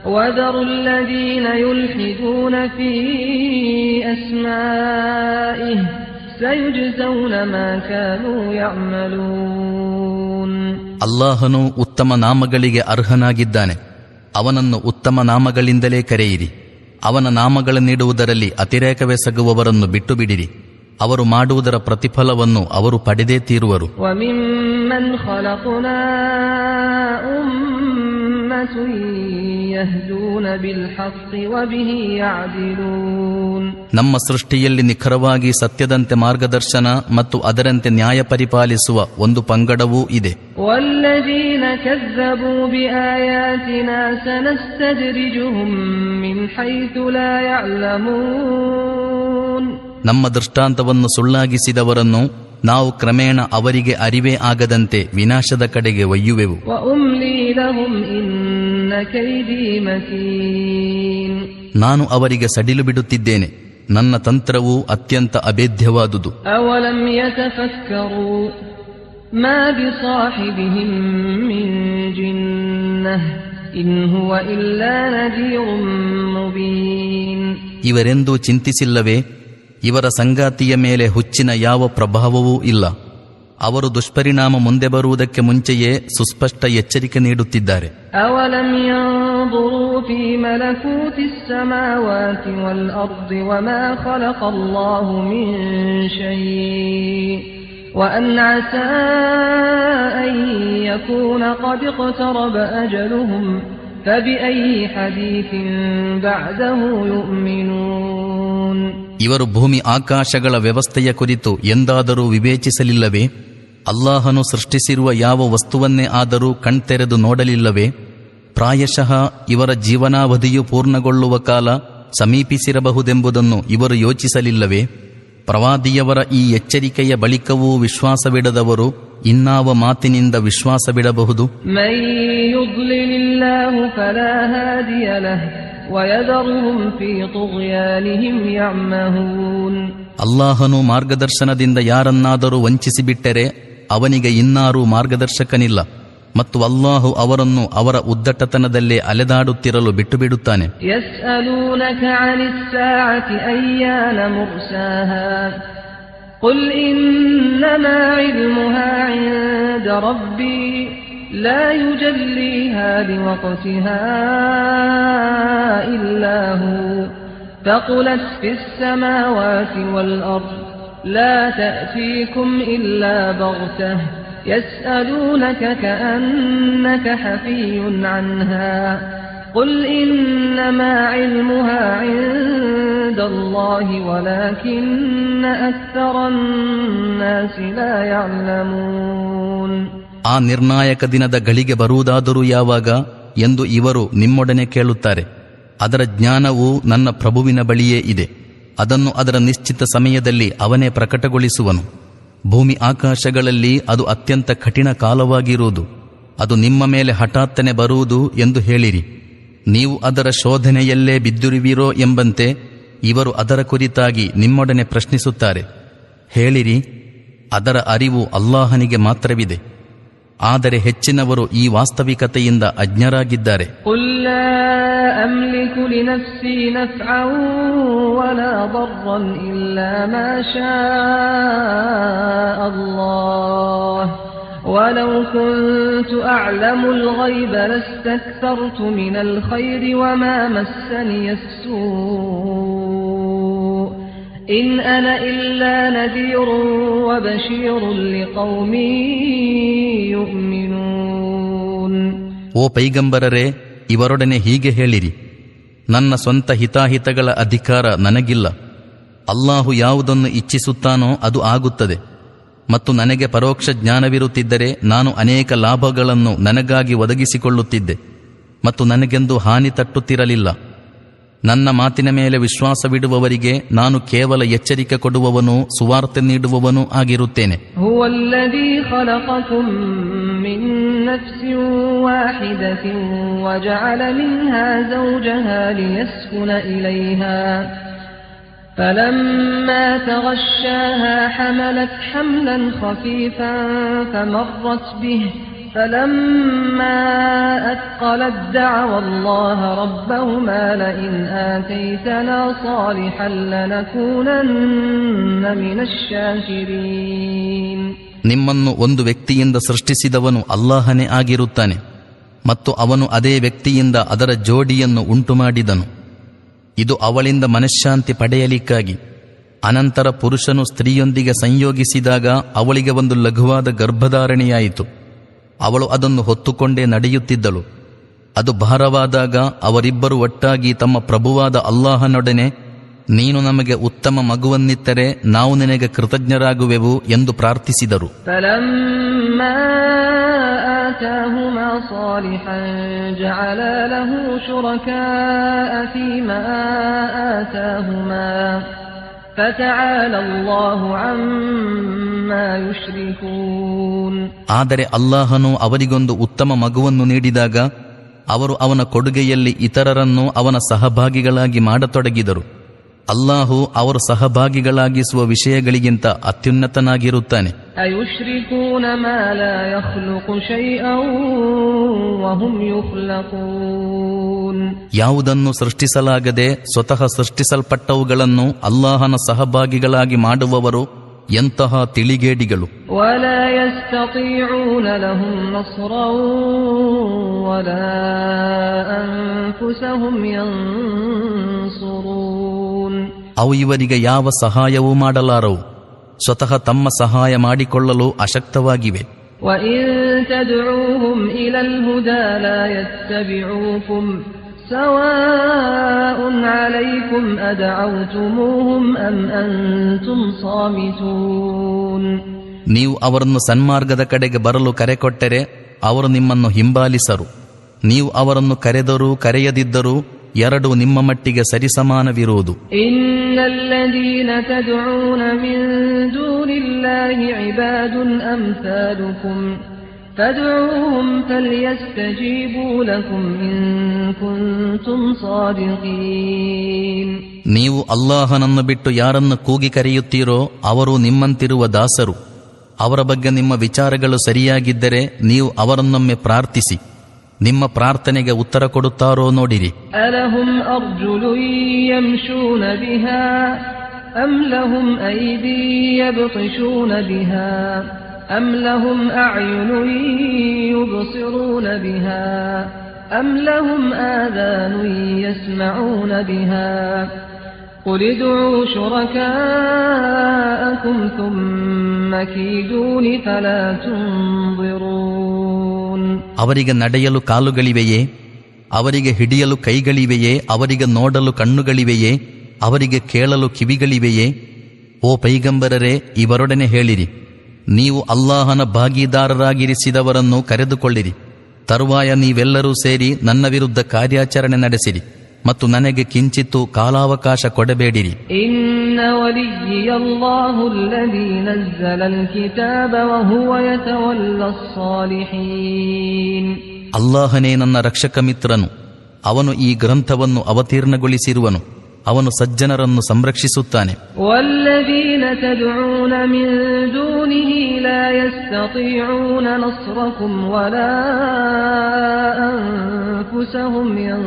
ವದರುಲ್ ಲದೀನ ಯುಲ್ಹಿದೂನ ಫೀ ಅಸ್ಮಾಇಹಿ ಸಯುಜ್ಜೌನ ಮಾ ಕಾನೂ ಯಅಮಲೂನ್. ಅಲ್ಲಾಹನು ಉತ್ತಮ ನಾಮಗಳಿಗೆ ಅರ್ಹನಾಗಿದ್ದಾನೆ. ಅವನನ್ನು ಉತ್ತಮ ನಾಮಗಳಿಂದಲೇ ಕರೆಯಿರಿ. ಅವನ ನಾಮಗಳನ್ನಿಡುವುದರಲ್ಲಿ ಅತಿರೇಕವೆಸಗುವವರನ್ನು ಬಿಟ್ಟು ಬಿಡಿರಿ. ಅವರು ಮಾಡುವುದರ ಪ್ರತಿಫಲವನ್ನು ಅವರು ಪಡೆದೇ ತೀರುವರು. ನಮ್ಮ ಸೃಷ್ಟಿಯಲ್ಲಿ ನಿಖರವಾಗಿ ಸತ್ಯದಂತೆ ಮಾರ್ಗದರ್ಶನ ಮತ್ತು ಅದರಂತೆ ನ್ಯಾಯ ಪರಿಪಾಲಿಸುವ ಒಂದು ಪಂಗಡವೂ ಇದೆ. ವಲ್ಲದೀನ ಕಜ್ಜಬೂ ಬಿಆಯಾತಿನಾ ಸನಸ್ತದ್ರಿಜುಹುಂ ಮಿನ್ ಹೈಥು ಲಾ ಯಅಲಮೂನ್. ನಮ್ಮ ದೃಷ್ಟಾಂತವನ್ನು ಸುಳ್ಳಾಗಿಸಿದವರನ್ನು ನಾವು ಕ್ರಮೇಣ ಅವರಿಗೆ ಅರಿವೇ ಆಗದಂತೆ ವಿನಾಶದ ಕಡೆಗೆ ಒಯ್ಯುವೆವು. ನಾನು ಅವರಿಗೆ ಸಡಿಲು ಬಿಡುತ್ತಿದ್ದೇನೆ. ನನ್ನ ತಂತ್ರವು ಅತ್ಯಂತ ಅಭೇದ್ಯವಾದುದು. ಅವಲಂ ಯತಫಕ್ಕರೂ ಮಾ ಬಿಸಾಹಿಬಿಹಿಂ ಮಿನ್ ಜಿನ್ನಹ್ ಇನ್ ಹುವ ಇಲ್ಲಾ ನದೀರುಂ ಮುಬೀನ್. ಇವರೆಂದೂ ಚಿಂತಿಸಿಲ್ಲವೇ? ಇವರ ಸಂಗಾತಿಯ ಮೇಲೆ ಹುಚ್ಚಿನ ಯಾವ ಪ್ರಭಾವವೂ ಇಲ್ಲ. ಅವರು ದುಷ್ಪರಿಣಾಮ ಮುಂದೆ ಬರುವುದಕ್ಕೆ ಮುಂಚೆಯೇ ಸುಸ್ಪಷ್ಟ ಎಚ್ಚರಿಕೆ ನೀಡುತ್ತಿದ್ದಾರೆ. ಅವಲಂ ಯಂظುರೂ ಫೀ ಮಲಕೂತಿಸ್ ಸಮಾವಾತಿ ವಲ್ ಅರ್ದಿ ವಮಾ ಖಲಕಲ್ಲಾಹು ಮಿನ್ ಶೈಇ ವಅನ್ ಅಸಾ ಅನ್ ಯಕೂನ ಖದ್ ಇಕ್ತರಬ ಅಜಲುಹುಂ ಫಬಿಅಯ್ಯಿ ಹದೀಥಿನ್ ಬಅದಹು ಯುಮಿನೂನ್. ಇವರು ಭೂಮಿ ಆಕಾಶಗಳ ವ್ಯವಸ್ಥೆಯ ಕುರಿತು ಎಂದಾದರೂ ವಿವೇಚಿಸಲಿಲ್ಲವೇ? ಅಲ್ಲಾಹನು ಸೃಷ್ಟಿಸಿರುವ ಯಾವ ವಸ್ತುವನ್ನೇ ಆದರೂ ಕಣ್ತೆರೆದು ನೋಡಲಿಲ್ಲವೇ? ಪ್ರಾಯಶಃ ಇವರ ಜೀವನಾವಧಿಯು ಪೂರ್ಣಗೊಳ್ಳುವ ಕಾಲ ಸಮೀಪಿಸಿರಬಹುದೆಂಬುದನ್ನು ಇವರು ಯೋಚಿಸಲಿಲ್ಲವೇ? ಪ್ರವಾದಿಯವರ ಈ ಎಚ್ಚರಿಕೆಯ ಬಳಿಕವೂ ವಿಶ್ವಾಸವಿಡದವರು ಇನ್ನಾವ ಮಾತಿನಿಂದ ವಿಶ್ವಾಸವಿಡಬಹುದು? ಅಲ್ಲಾಹನು ಮಾರ್ಗದರ್ಶನದಿಂದ ಯಾರನ್ನಾದರೂ ವಂಚಿಸಿಬಿಟ್ಟರೆ ಅವನಿಗೆ ಇನ್ನಾರೂ ಮಾರ್ಗದರ್ಶಕನಿಲ್ಲ, ಮತ್ತು ಅಲ್ಲಾಹು ಅವರನ್ನು ಅವರ ಉದ್ದಟತನದಲ್ಲೇ ಅಲೆದಾಡುತ್ತಿರಲು ಬಿಟ್ಟು ಬಿಡುತ್ತಾನೆ. لا يجليها لوقتها إلا هو ثقلت في السماوات والأرض لا تأتيكم إلا بغتة يسألونك كأنك حفي عنها قل إنما علمها عند الله ولكن أكثر الناس لا يعلمون. ಆ ನಿರ್ಣಾಯಕ ದಿನದ ಗಳಿಗೆ ಬರುವುದಾದರೂ ಯಾವಾಗ ಎಂದು ಇವರು ನಿಮ್ಮೊಡನೆ ಕೇಳುತ್ತಾರೆ. ಅದರ ಜ್ಞಾನವು ನನ್ನ ಪ್ರಭುವಿನ ಬಳಿಯೇ ಇದೆ. ಅದನ್ನು ಅದರ ನಿಶ್ಚಿತ ಸಮಯದಲ್ಲಿ ಅವನೇ ಪ್ರಕಟಗೊಳಿಸುವನು. ಭೂಮಿ ಆಕಾಶಗಳಲ್ಲಿ ಅದು ಅತ್ಯಂತ ಕಠಿಣ ಕಾಲವಾಗಿರುವುದು. ಅದು ನಿಮ್ಮ ಮೇಲೆ ಹಠಾತ್ತನೆ ಬರುವುದು ಎಂದು ಹೇಳಿರಿ. ನೀವು ಅದರ ಶೋಧನೆಯಲ್ಲೇ ಬಿದ್ದಿರುವಿರೋ ಎಂಬಂತೆ ಇವರು ಅದರ ಕುರಿತಾಗಿ ನಿಮ್ಮೊಡನೆ ಪ್ರಶ್ನಿಸುತ್ತಾರೆ. ಹೇಳಿರಿ, ಅದರ ಅರಿವು ಅಲ್ಲಾಹನಿಗೆ ಮಾತ್ರವಿದೆ. ಆದರೆ ಹೆಚ್ಚಿನವರು ಈ ವಾಸ್ತವಿಕತೆಯಿಂದ ಅಜ್ಞರಾಗಿದ್ದಾರೆ. ಕುಲ್ ಲಾ ಅಮ್ಲಿಕು ಲಿನಫ್ಸಿ ನಫ್ಅನ್ ವಲಾ ದರ್ರನ್ ಇಲ್ಲಾ ಮಾ ಶಾಅ ಅಲ್ಲಾಹ್ ವಲೌ ಕುಂತು ಅಅಲಮುಲ್ ಗೈಬ ಲಸ್ತಕ್ತರ್ತು ಮಿನಲ್ ಖೈರಿ ವಮಾ ಮಸ್ಸನಿಯಸ್ ಸೂಅ ಇನ್ ಅನ ಇಲ್ಲಾ ನದೀರುನ್ ವಬಶೀರುನ್ ಲಿಕೌಮಿನ್ ಯುಮಿನೂನ್. ಓ ಪೈಗಂಬರರೇ, ಇವರೊಡನೆ ಹೀಗೆ ಹೇಳಿರಿ, ನನ್ನ ಸ್ವಂತ ಹಿತಾಹಿತಗಳ ಅಧಿಕಾರ ನನಗಿಲ್ಲ. ಅಲ್ಲಾಹು ಯಾವುದನ್ನು ಇಚ್ಛಿಸುತ್ತಾನೋ ಅದು ಆಗುತ್ತದೆ. ಮತ್ತು ನನಗೆ ಪರೋಕ್ಷ ಜ್ಞಾನವಿರುತ್ತಿದ್ದರೆ ನಾನು ಅನೇಕ ಲಾಭಗಳನ್ನು ನನಗಾಗಿ ಒದಗಿಸಿಕೊಳ್ಳುತ್ತಿದ್ದೆ ಮತ್ತು ನನಗೆಂದು ಹಾನಿ ತಟ್ಟುತ್ತಿರಲಿಲ್ಲ. ನನ್ನ ಮಾತಿನ ಮೇಲೆ ವಿಶ್ವಾಸವಿಡುವವರಿಗೆ ನಾನು ಕೇವಲ ಎಚ್ಚರಿಕೆ ಕೊಡುವವನು, ಸುವಾರ್ತೆ ನೀಡುವವನೂ ಆಗಿರುತ್ತೇನೆ. ಹುವಲ್ಲದೀ ಖಲಕಕುಂ ಮಿನ್ ನಫ್ಸಿನ್ ವಾಹಿದತಿನ್ ವಜಅಲ ಮಿನ್ಹಾ ಝೌಜಹಾ ಲಿಯಸ್ಕುನ ಇಲೈಹಾ فلما تغشاها حملت حملا خفيفا فمرت به فلما أثقلت دعوا الله ربهما لئن آتيتنا صالحا لنكونن من الشاكرين. ನಿಮ್ಮನ್ನು ಒಂದು ವ್ಯಕ್ತಿಯಿಂದ ಸೃಷ್ಟಿಸಿದವನು ಅಲ್ಲಾಹನೇ ಆಗಿರುತ್ತಾನೆ, ಮತ್ತು ಅವನು ಅದೇ ವ್ಯಕ್ತಿಯಿಂದ ಅದರ ಜೋಡಿಯನ್ನು ಉಂಟುಮಾಡಿದನು. ಇದು ಅವಳಿಂದ ಮನಃಶಾಂತಿ ಪಡೆಯಲಿಕ್ಕಾಗಿ. ಅನಂತರ ಪುರುಷನು ಸ್ತ್ರೀಯೊಂದಿಗೆ ಸಂಯೋಗಿಸಿದಾಗ ಅವಳಿಗೆ ಒಂದು ಲಘುವಾದ ಗರ್ಭಧಾರಣೆಯಾಯಿತು. ಅವಳು ಅದನ್ನು ಹೊತ್ತುಕೊಂಡೇ ನಡೆಯುತ್ತಿದ್ದಳು. ಅದು ಭಾರವಾದಾಗ ಅವರಿಬ್ಬರು ಒಟ್ಟಾಗಿ ತಮ್ಮ ಪ್ರಭುವಾದ ಅಲ್ಲಾಹನೊಡನೆ, ನೀನು ನಮಗೆ ಉತ್ತಮ ಮಗುವನ್ನಿತ್ತರೆ ನಾವು ನಿನಗೆ ಕೃತಜ್ಞರಾಗುವೆವು ಎಂದು ಪ್ರಾರ್ಥಿಸಿದರು. آتاهما صالحا جعلا له شركاء فيما آتاهما فتعالى الله عما يشركون. ಆದರೆ ಅಲ್ಲಾಹನು ಅವರಿಗೊಂದು ಉತ್ತಮ ಮಗುವನ್ನು ನೀಡಿದಾಗ ಅವರು ಅವನ ಕೊಡುಗೆಯಲ್ಲಿ ಇತರರನ್ನು ಅವನ ಸಹಭಾಗಿಗಳಾಗಿ ಮಾಡತೊಡಗಿದರು. ಅಲ್ಲಾಹು ಅವರು ಸಹಭಾಗಿಗಳಾಗಿಸುವ ವಿಷಯಗಳಿಗಿಂತ ಅತ್ಯುನ್ನತನಾಗಿರುತ್ತಾನೆ. ಅಯುಶ್ರಿಕೂನ ಮಾ ಲಾ ಯಖ್ಲುಕು ಶೈಅನ್ ವಹುಂ ಯುಖ್ಲಕೂನ್. ಯಾವುದನ್ನು ಸೃಷ್ಟಿಸಲಾಗದೆ ಸ್ವತಃ ಸೃಷ್ಟಿಸಲ್ಪಟ್ಟವುಗಳನ್ನು ಅಲ್ಲಾಹನ ಸಹಭಾಗಿಗಳಾಗಿ ಮಾಡುವವರು ಎಂತಹ ತಿಳಿಗೇಡಿಗಳು. ವಲಾ ಯಸ್ತತೀಊನ ಲಹುಂ ನಸ್ರನ್ ವಲಾ ಅನ್ಫುಸಹುಂ ಯನ್ಸುರೂನ್. ಅವು ಇವರಿಗೆ ಯಾವ ಸಹಾಯವೂ ಮಾಡಲಾರವು, ಸ್ವತಃ ತಮ್ಮ ಸಹಾಯ ಮಾಡಿಕೊಳ್ಳಲು ಅಶಕ್ತವಾಗಿವೆ. ವಇನ್ ತದ್ಊಹುಂ ಇಲಲ್ ಹುದಾ ಲಾ ಯತ್ತಬಿಊಕುಂ سواء عليكم أدعوتموهم أم أنتم صامتون. ನೀವು ಅವರನ್ನು ಸನ್ಮಾರ್ಗದ ಕಡೆಗೆ ಬರಲು ಕರೆ ಕೊಟ್ಟರೆ ಅವರು ನಿಮ್ಮನ್ನು ಹಿಂಬಾಲಿಸರು. ನೀವು ಅವರನ್ನು ಕರೆದರೂ ಕರೆಯದಿದ್ದರೂ ಎರಡೂ ನಿಮ್ಮ ಮಟ್ಟಿಗೆ ಸರಿಸಮಾನವಿರುವುದು. ಇನ್ನಲ್ಲದೀನ ತದ್ಊನ ಮಿನ್ ದೂನಿಲ್ಲಾಹಿ ಇಬಾದುನ್ ಅಮ್ಸಾಲುಕುಂ ಫದ್ಊಹುಂ ಫಲ್ಯಸ್ತಜೀಬೂ ಲಕುಂ ಇನ್ ಕುಂತುಂ ಸಾದಿಕೀನ್. ನೀವು ಅಲ್ಲಾಹನನ್ನು ಬಿಟ್ಟು ಯಾರನ್ನು ಕೂಗಿ ಕರೆಯುತ್ತೀರೋ ಅವರು ನಿಮ್ಮಂತಿರುವ ದಾಸರು. ಅವರ ಬಗ್ಗೆ ನಿಮ್ಮ ವಿಚಾರಗಳು ಸರಿಯಾಗಿದ್ದರೆ ನೀವು ಅವರನ್ನೊಮ್ಮೆ ಪ್ರಾರ್ಥಿಸಿ. ನಿಮ್ಮ ಪ್ರಾರ್ಥನೆಗೆ ಉತ್ತರ ಕೊಡುತ್ತಾರೋ ನೋಡಿರಿ. ಅಲಹುಂ ಅರ್ಜುಲುನ್ ಯಮ್ಶೂನ ಬಿಹಾ ಅಮ್ ಲಹುಂ ಐದಿ ಯಬ್ತಿಶೂನ ಬಿಹಾ ಅಮ್ ಲಹುಂ ಅಅಯುನುನ್ ಯುಬ್ಸಿರೂನ ಬಿಹಾ ಅಮ್ ಲಹುಂ ಆದಾನುನ್ ಯಸ್ಮಊನ ಬಿಹಾ قل ادعوا شركاءكم ثم كيدون فلا تنظرون. ಅವರಿಗೆ ನಡೆಯಲು ಕಾಲುಗಳಿವೆಯೇ? ಅವರಿಗೆ ಹಿಡಿಯಲು ಕೈಗಳಿವೆಯೇ? ಅವರಿಗೆ ನೋಡಲು ಕಣ್ಣುಗಳಿವೆಯೇ? ಅವರಿಗೆ ಕೇಳಲು ಕಿವಿಗಳಿವೆಯೇ? ಓ ಪೈಗಂಬರರೇ, ಇವರೊಡನೆ ಹೇಳಿರಿ, ನೀವು ಅಲ್ಲಾಹನ ಭಾಗೀದಾರರಾಗಿರಿಸಿದವರನ್ನು ಕರೆದುಕೊಳ್ಳಿರಿ. ತರುವಾಯ ನೀವೆಲ್ಲರೂ ಸೇರಿ ನನ್ನ ವಿರುದ್ಧ ಕಾರ್ಯಾಚರಣೆ ನಡೆಸಿರಿ ಮತ್ತು ನನಗೆ ಕಿಂಚಿತ್ತು ಕಾಲಾವಕಾಶ ಕೊಡಬೇಡಿರಿ. ಇನ್ನ ವಲಿಯ್ಯಲ್ಲಾಹು ಅಲ್ಲದೀ ನzzಲಲ್ ಕಿತಾಬ ವಹುವ ಯತವಲ್ಲಸ್ ಸಾಲಿಹೀನ್. ಅಲ್ಲಾಹನೇ ನನ್ನ ರಕ್ಷಕ ಮಿತ್ರನು. ಅವನು ಈ ಗ್ರಂಥವನ್ನು ಅವತೀರ್ಣಗೊಳಿಸಿರುವನು. ಅವನು ಸಜ್ಜನರನ್ನು ಸಂರಕ್ಷಿಸುತ್ತಾನೆ. ವಲ್ಲದೀನ ತದ್ಊನ ಮಿನ್ ದೂನಿಹಿ ಲಾ ಯಸ್ತತೀಊನ ನಸ್ರಕುಂ ವಲಾ ಅನ್ಫುಸಹುಂ ಯನ್ಸುರೂನ್.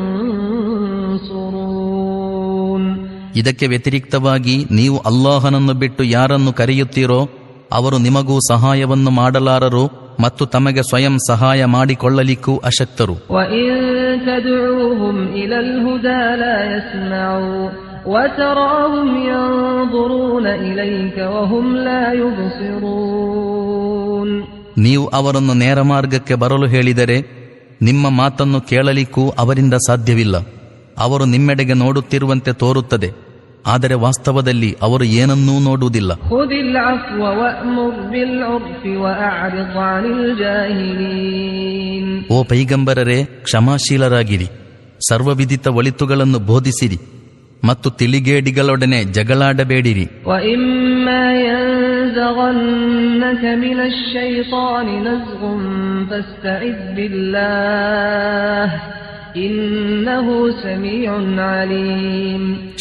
ಇದಕ್ಕೆ ವ್ಯತಿರಿಕ್ತವಾಗಿ ನೀವು ಅಲ್ಲಾಹನನ್ನು ಬಿಟ್ಟು ಯಾರನ್ನು ಕರೆಯುತ್ತೀರೋ ಅವರು ನಿಮಗೂ ಸಹಾಯವನ್ನು ಮಾಡಲಾರರು ಮತ್ತು ತಮಗೆ ಸ್ವಯಂ ಸಹಾಯ ಮಾಡಿಕೊಳ್ಳಲಿಕ್ಕೂ ಅಶಕ್ತರು. ನೀವು ಅವರನ್ನು ನೇರ ಮಾರ್ಗಕ್ಕೆ ಬರಲು ಹೇಳಿದರೆ ನಿಮ್ಮ ಮಾತನ್ನು ಕೇಳಲಿಕ್ಕೂ ಅವರಿಂದ ಸಾಧ್ಯವಿಲ್ಲ. ಅವರು ನಿಮ್ಮೆಡೆಗೆ ನೋಡುತ್ತಿರುವಂತೆ ತೋರುತ್ತದೆ, ಆದರೆ ವಾಸ್ತವದಲ್ಲಿ ಅವರು ಏನನ್ನೂ ನೋಡುವುದಿಲ್ಲ. ಓ ಪೈಗಂಬರರೇ, ಕ್ಷಮಾಶೀಲರಾಗಿರಿ, ಸರ್ವವಿದಿತ ಒಳಿತುಗಳನ್ನು ಬೋಧಿಸಿರಿ ಮತ್ತು ತಿಳಿಗೇಡಿಗಳೊಡನೆ ಜಗಳಾಡಬೇಡಿರಿ.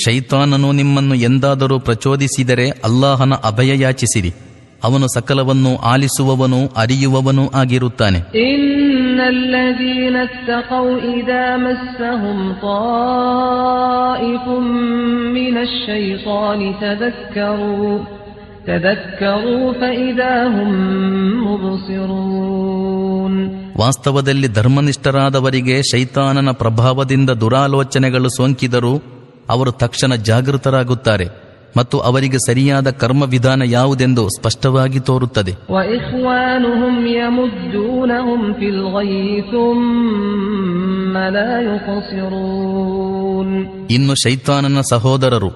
ಶೈತಾನನು ನಿಮ್ಮನ್ನು ಎಂದಾದರೂ ಪ್ರಚೋದಿಸಿದರೆ ಅಲ್ಲಾಹನ ಅಭಯ ಯಾಚಿಸಿರಿ. ಅವನು ಸಕಲವನ್ನು ಆಲಿಸುವವನೂ ಅರಿಯುವವನೂ ಆಗಿರುತ್ತಾನೆ. ಇನ್ನಲ್ಲದೀನ ತಖೌ ಇದಾ ಮಸ್ಸಹುಂ ತಾಯಿಫುಂ ಮಿನಶ್ ಶೈತಾನಿ ತದಕ್ಕರೂ ಫಇದಾ ಹುಂ ಮುಬ್ಸಿರೂನ್. ವಾಸ್ತವದಲ್ಲಿ ಧರ್ಮನಿಷ್ಠರಾದವರಿಗೆ ಶೈತಾನನ ಪ್ರಭಾವದಿಂದ ದುರಾಲೋಚನೆಗಳು ಸೋಂಕಿದರೂ ಅವರು ತಕ್ಷಣ ಜಾಗೃತರಾಗುತ್ತಾರೆ ಮತ್ತು ಅವರಿಗೆ ಸರಿಯಾದ ಕರ್ಮ ವಿಧಾನ ಯಾವುದೆಂದು ಸ್ಪಷ್ಟವಾಗಿ ತೋರುತ್ತದೆ. ಇನ್ನು ಶೈತಾನನ ಸಹೋದರರು,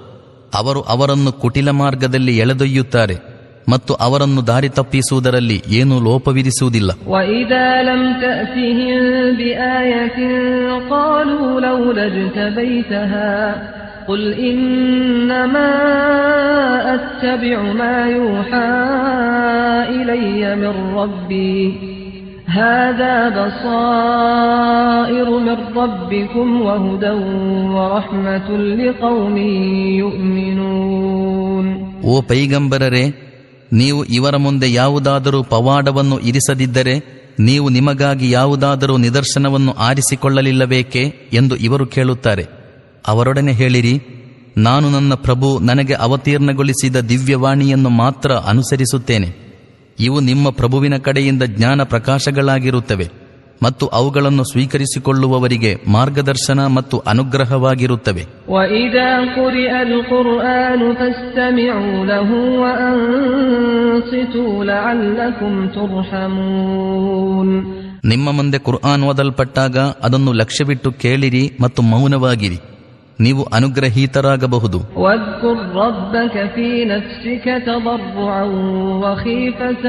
ಅವರು ಅವರನ್ನು ಕುಟಿಲ ಮಾರ್ಗದಲ್ಲಿ ಎಳೆದೊಯ್ಯುತ್ತಾರೆ ಮತ್ತು ಅವರನ್ನು ದಾರಿ ತಪ್ಪಿಸುವುದರಲ್ಲಿ ಏನೂ ಲೋಪವಿರಿಸುವುದಿಲ್ಲ. قل إنما أتبع ما يوحى إلي من ربي هذا بصائر من ربكم وهدى ورحمة لقوم يؤمنون. ಓ ಪೈಗಂಬರರೇ, ನೀವು ಇವರ ಮುಂದೆ ಯಾವುದಾದರೂ ಪವಾಡವನ್ನು ಇರಿಸದಿದ್ದರೆ ನೀವು ನಿಮಗಾಗಿ ಯಾವುದಾದರೂ ನಿದರ್ಶನವನ್ನು ಆರಿಸಿಕೊಳ್ಳಲಿಲ್ಲಬೇಕೆ ಎಂದು ಇವರು ಕೇಳುತ್ತಾರೆ. ಅವರೊಡನೆ ಹೇಳಿರಿ, ನಾನು ನನ್ನ ಪ್ರಭು ನನಗೆ ಅವತೀರ್ಣಗೊಳಿಸಿದ ದಿವ್ಯವಾಣಿಯನ್ನು ಮಾತ್ರ ಅನುಸರಿಸುತ್ತೇನೆ. ಇವು ನಿಮ್ಮ ಪ್ರಭುವಿನ ಕಡೆಯಿಂದ ಜ್ಞಾನ ಪ್ರಕಾಶಗಳಾಗಿರುತ್ತವೆ ಮತ್ತು ಅವುಗಳನ್ನು ಸ್ವೀಕರಿಸಿಕೊಳ್ಳುವವರಿಗೆ ಮಾರ್ಗದರ್ಶನ ಮತ್ತು ಅನುಗ್ರಹವಾಗಿರುತ್ತವೆ. ನಿಮ್ಮ ಮುಂದೆ ಕುರ್ಆನ್ ಓದಲ್ಪಟ್ಟಾಗ ಅದನ್ನು ಲಕ್ಷ್ಯವಿಟ್ಟು ಕೇಳಿರಿ ಮತ್ತು ಮೌನವಾಗಿರಿ, ನೀವು ಅನುಗ್ರಹೀತರಾಗಬಹುದು. واذكر ربك في نفسك تضرعا وخيفة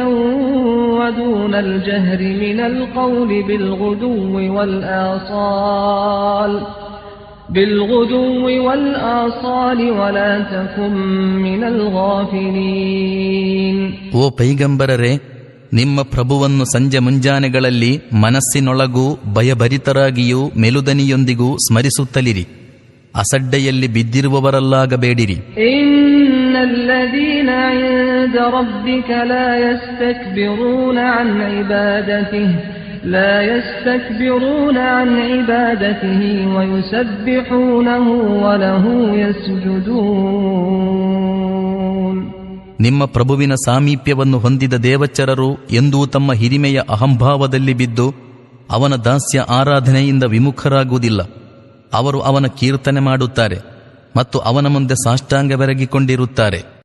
ودون الجهر من القول بالغدو والآصال ولا تكن من الغافلين. ಓ ಪೈಗಂಬರರೇ, ನಿಮ್ಮ ಪ್ರಭುವನ್ನು ಸಂಜೆ ಮುಂಜಾನೆಗಳಲ್ಲಿ ಮನಸ್ಸಿನೊಳಗೂ ಭಯಭರಿತರಾಗಿಯೂ ಮೆಲುದನಿಯೊಂದಿಗೂ ಸ್ಮರಿಸುತ್ತಲಿರಿ, ಅಸಡ್ಡೆಯಲ್ಲಿ ಬಿದ್ದಿರುವವರಲ್ಲಾಗಬೇಡಿರಿ. ಇನ್ನಲ್ಲದೀನ ಇಂದ ರಬ್ಬಿಕ ಲಾ ಯಸ್ತಕ್ಬಿರೂನ ಅನ್ ಇಬಾದತಿಹಿ ವಯುಸಬ್ಬಿಹೂನಹು ವಲಹು ಯಸ್ಜುದೂನ್. ನಿಮ್ಮ ಪ್ರಭುವಿನ ಸಾಮೀಪ್ಯವನ್ನು ಹೊಂದಿದ ದೇವಚರರು ಎಂದೂ ತಮ್ಮ ಹಿರಿಮೆಯ ಅಹಂಭಾವದಲ್ಲಿ ಬಿದ್ದು ಅವನ ದಾಸ್ಯ ಆರಾಧನೆಯಿಂದ ವಿಮುಖರಾಗುವುದಿಲ್ಲ. ಅವರು ಅವನ ಕೀರ್ತನೆ ಮಾಡುತ್ತಾರೆ ಮತ್ತು ಅವನ ಮುಂದೆ ಸಾಷ್ಟಾಂಗ ಬೆರಗಿಕೊಂಡಿರುತ್ತಾರೆ.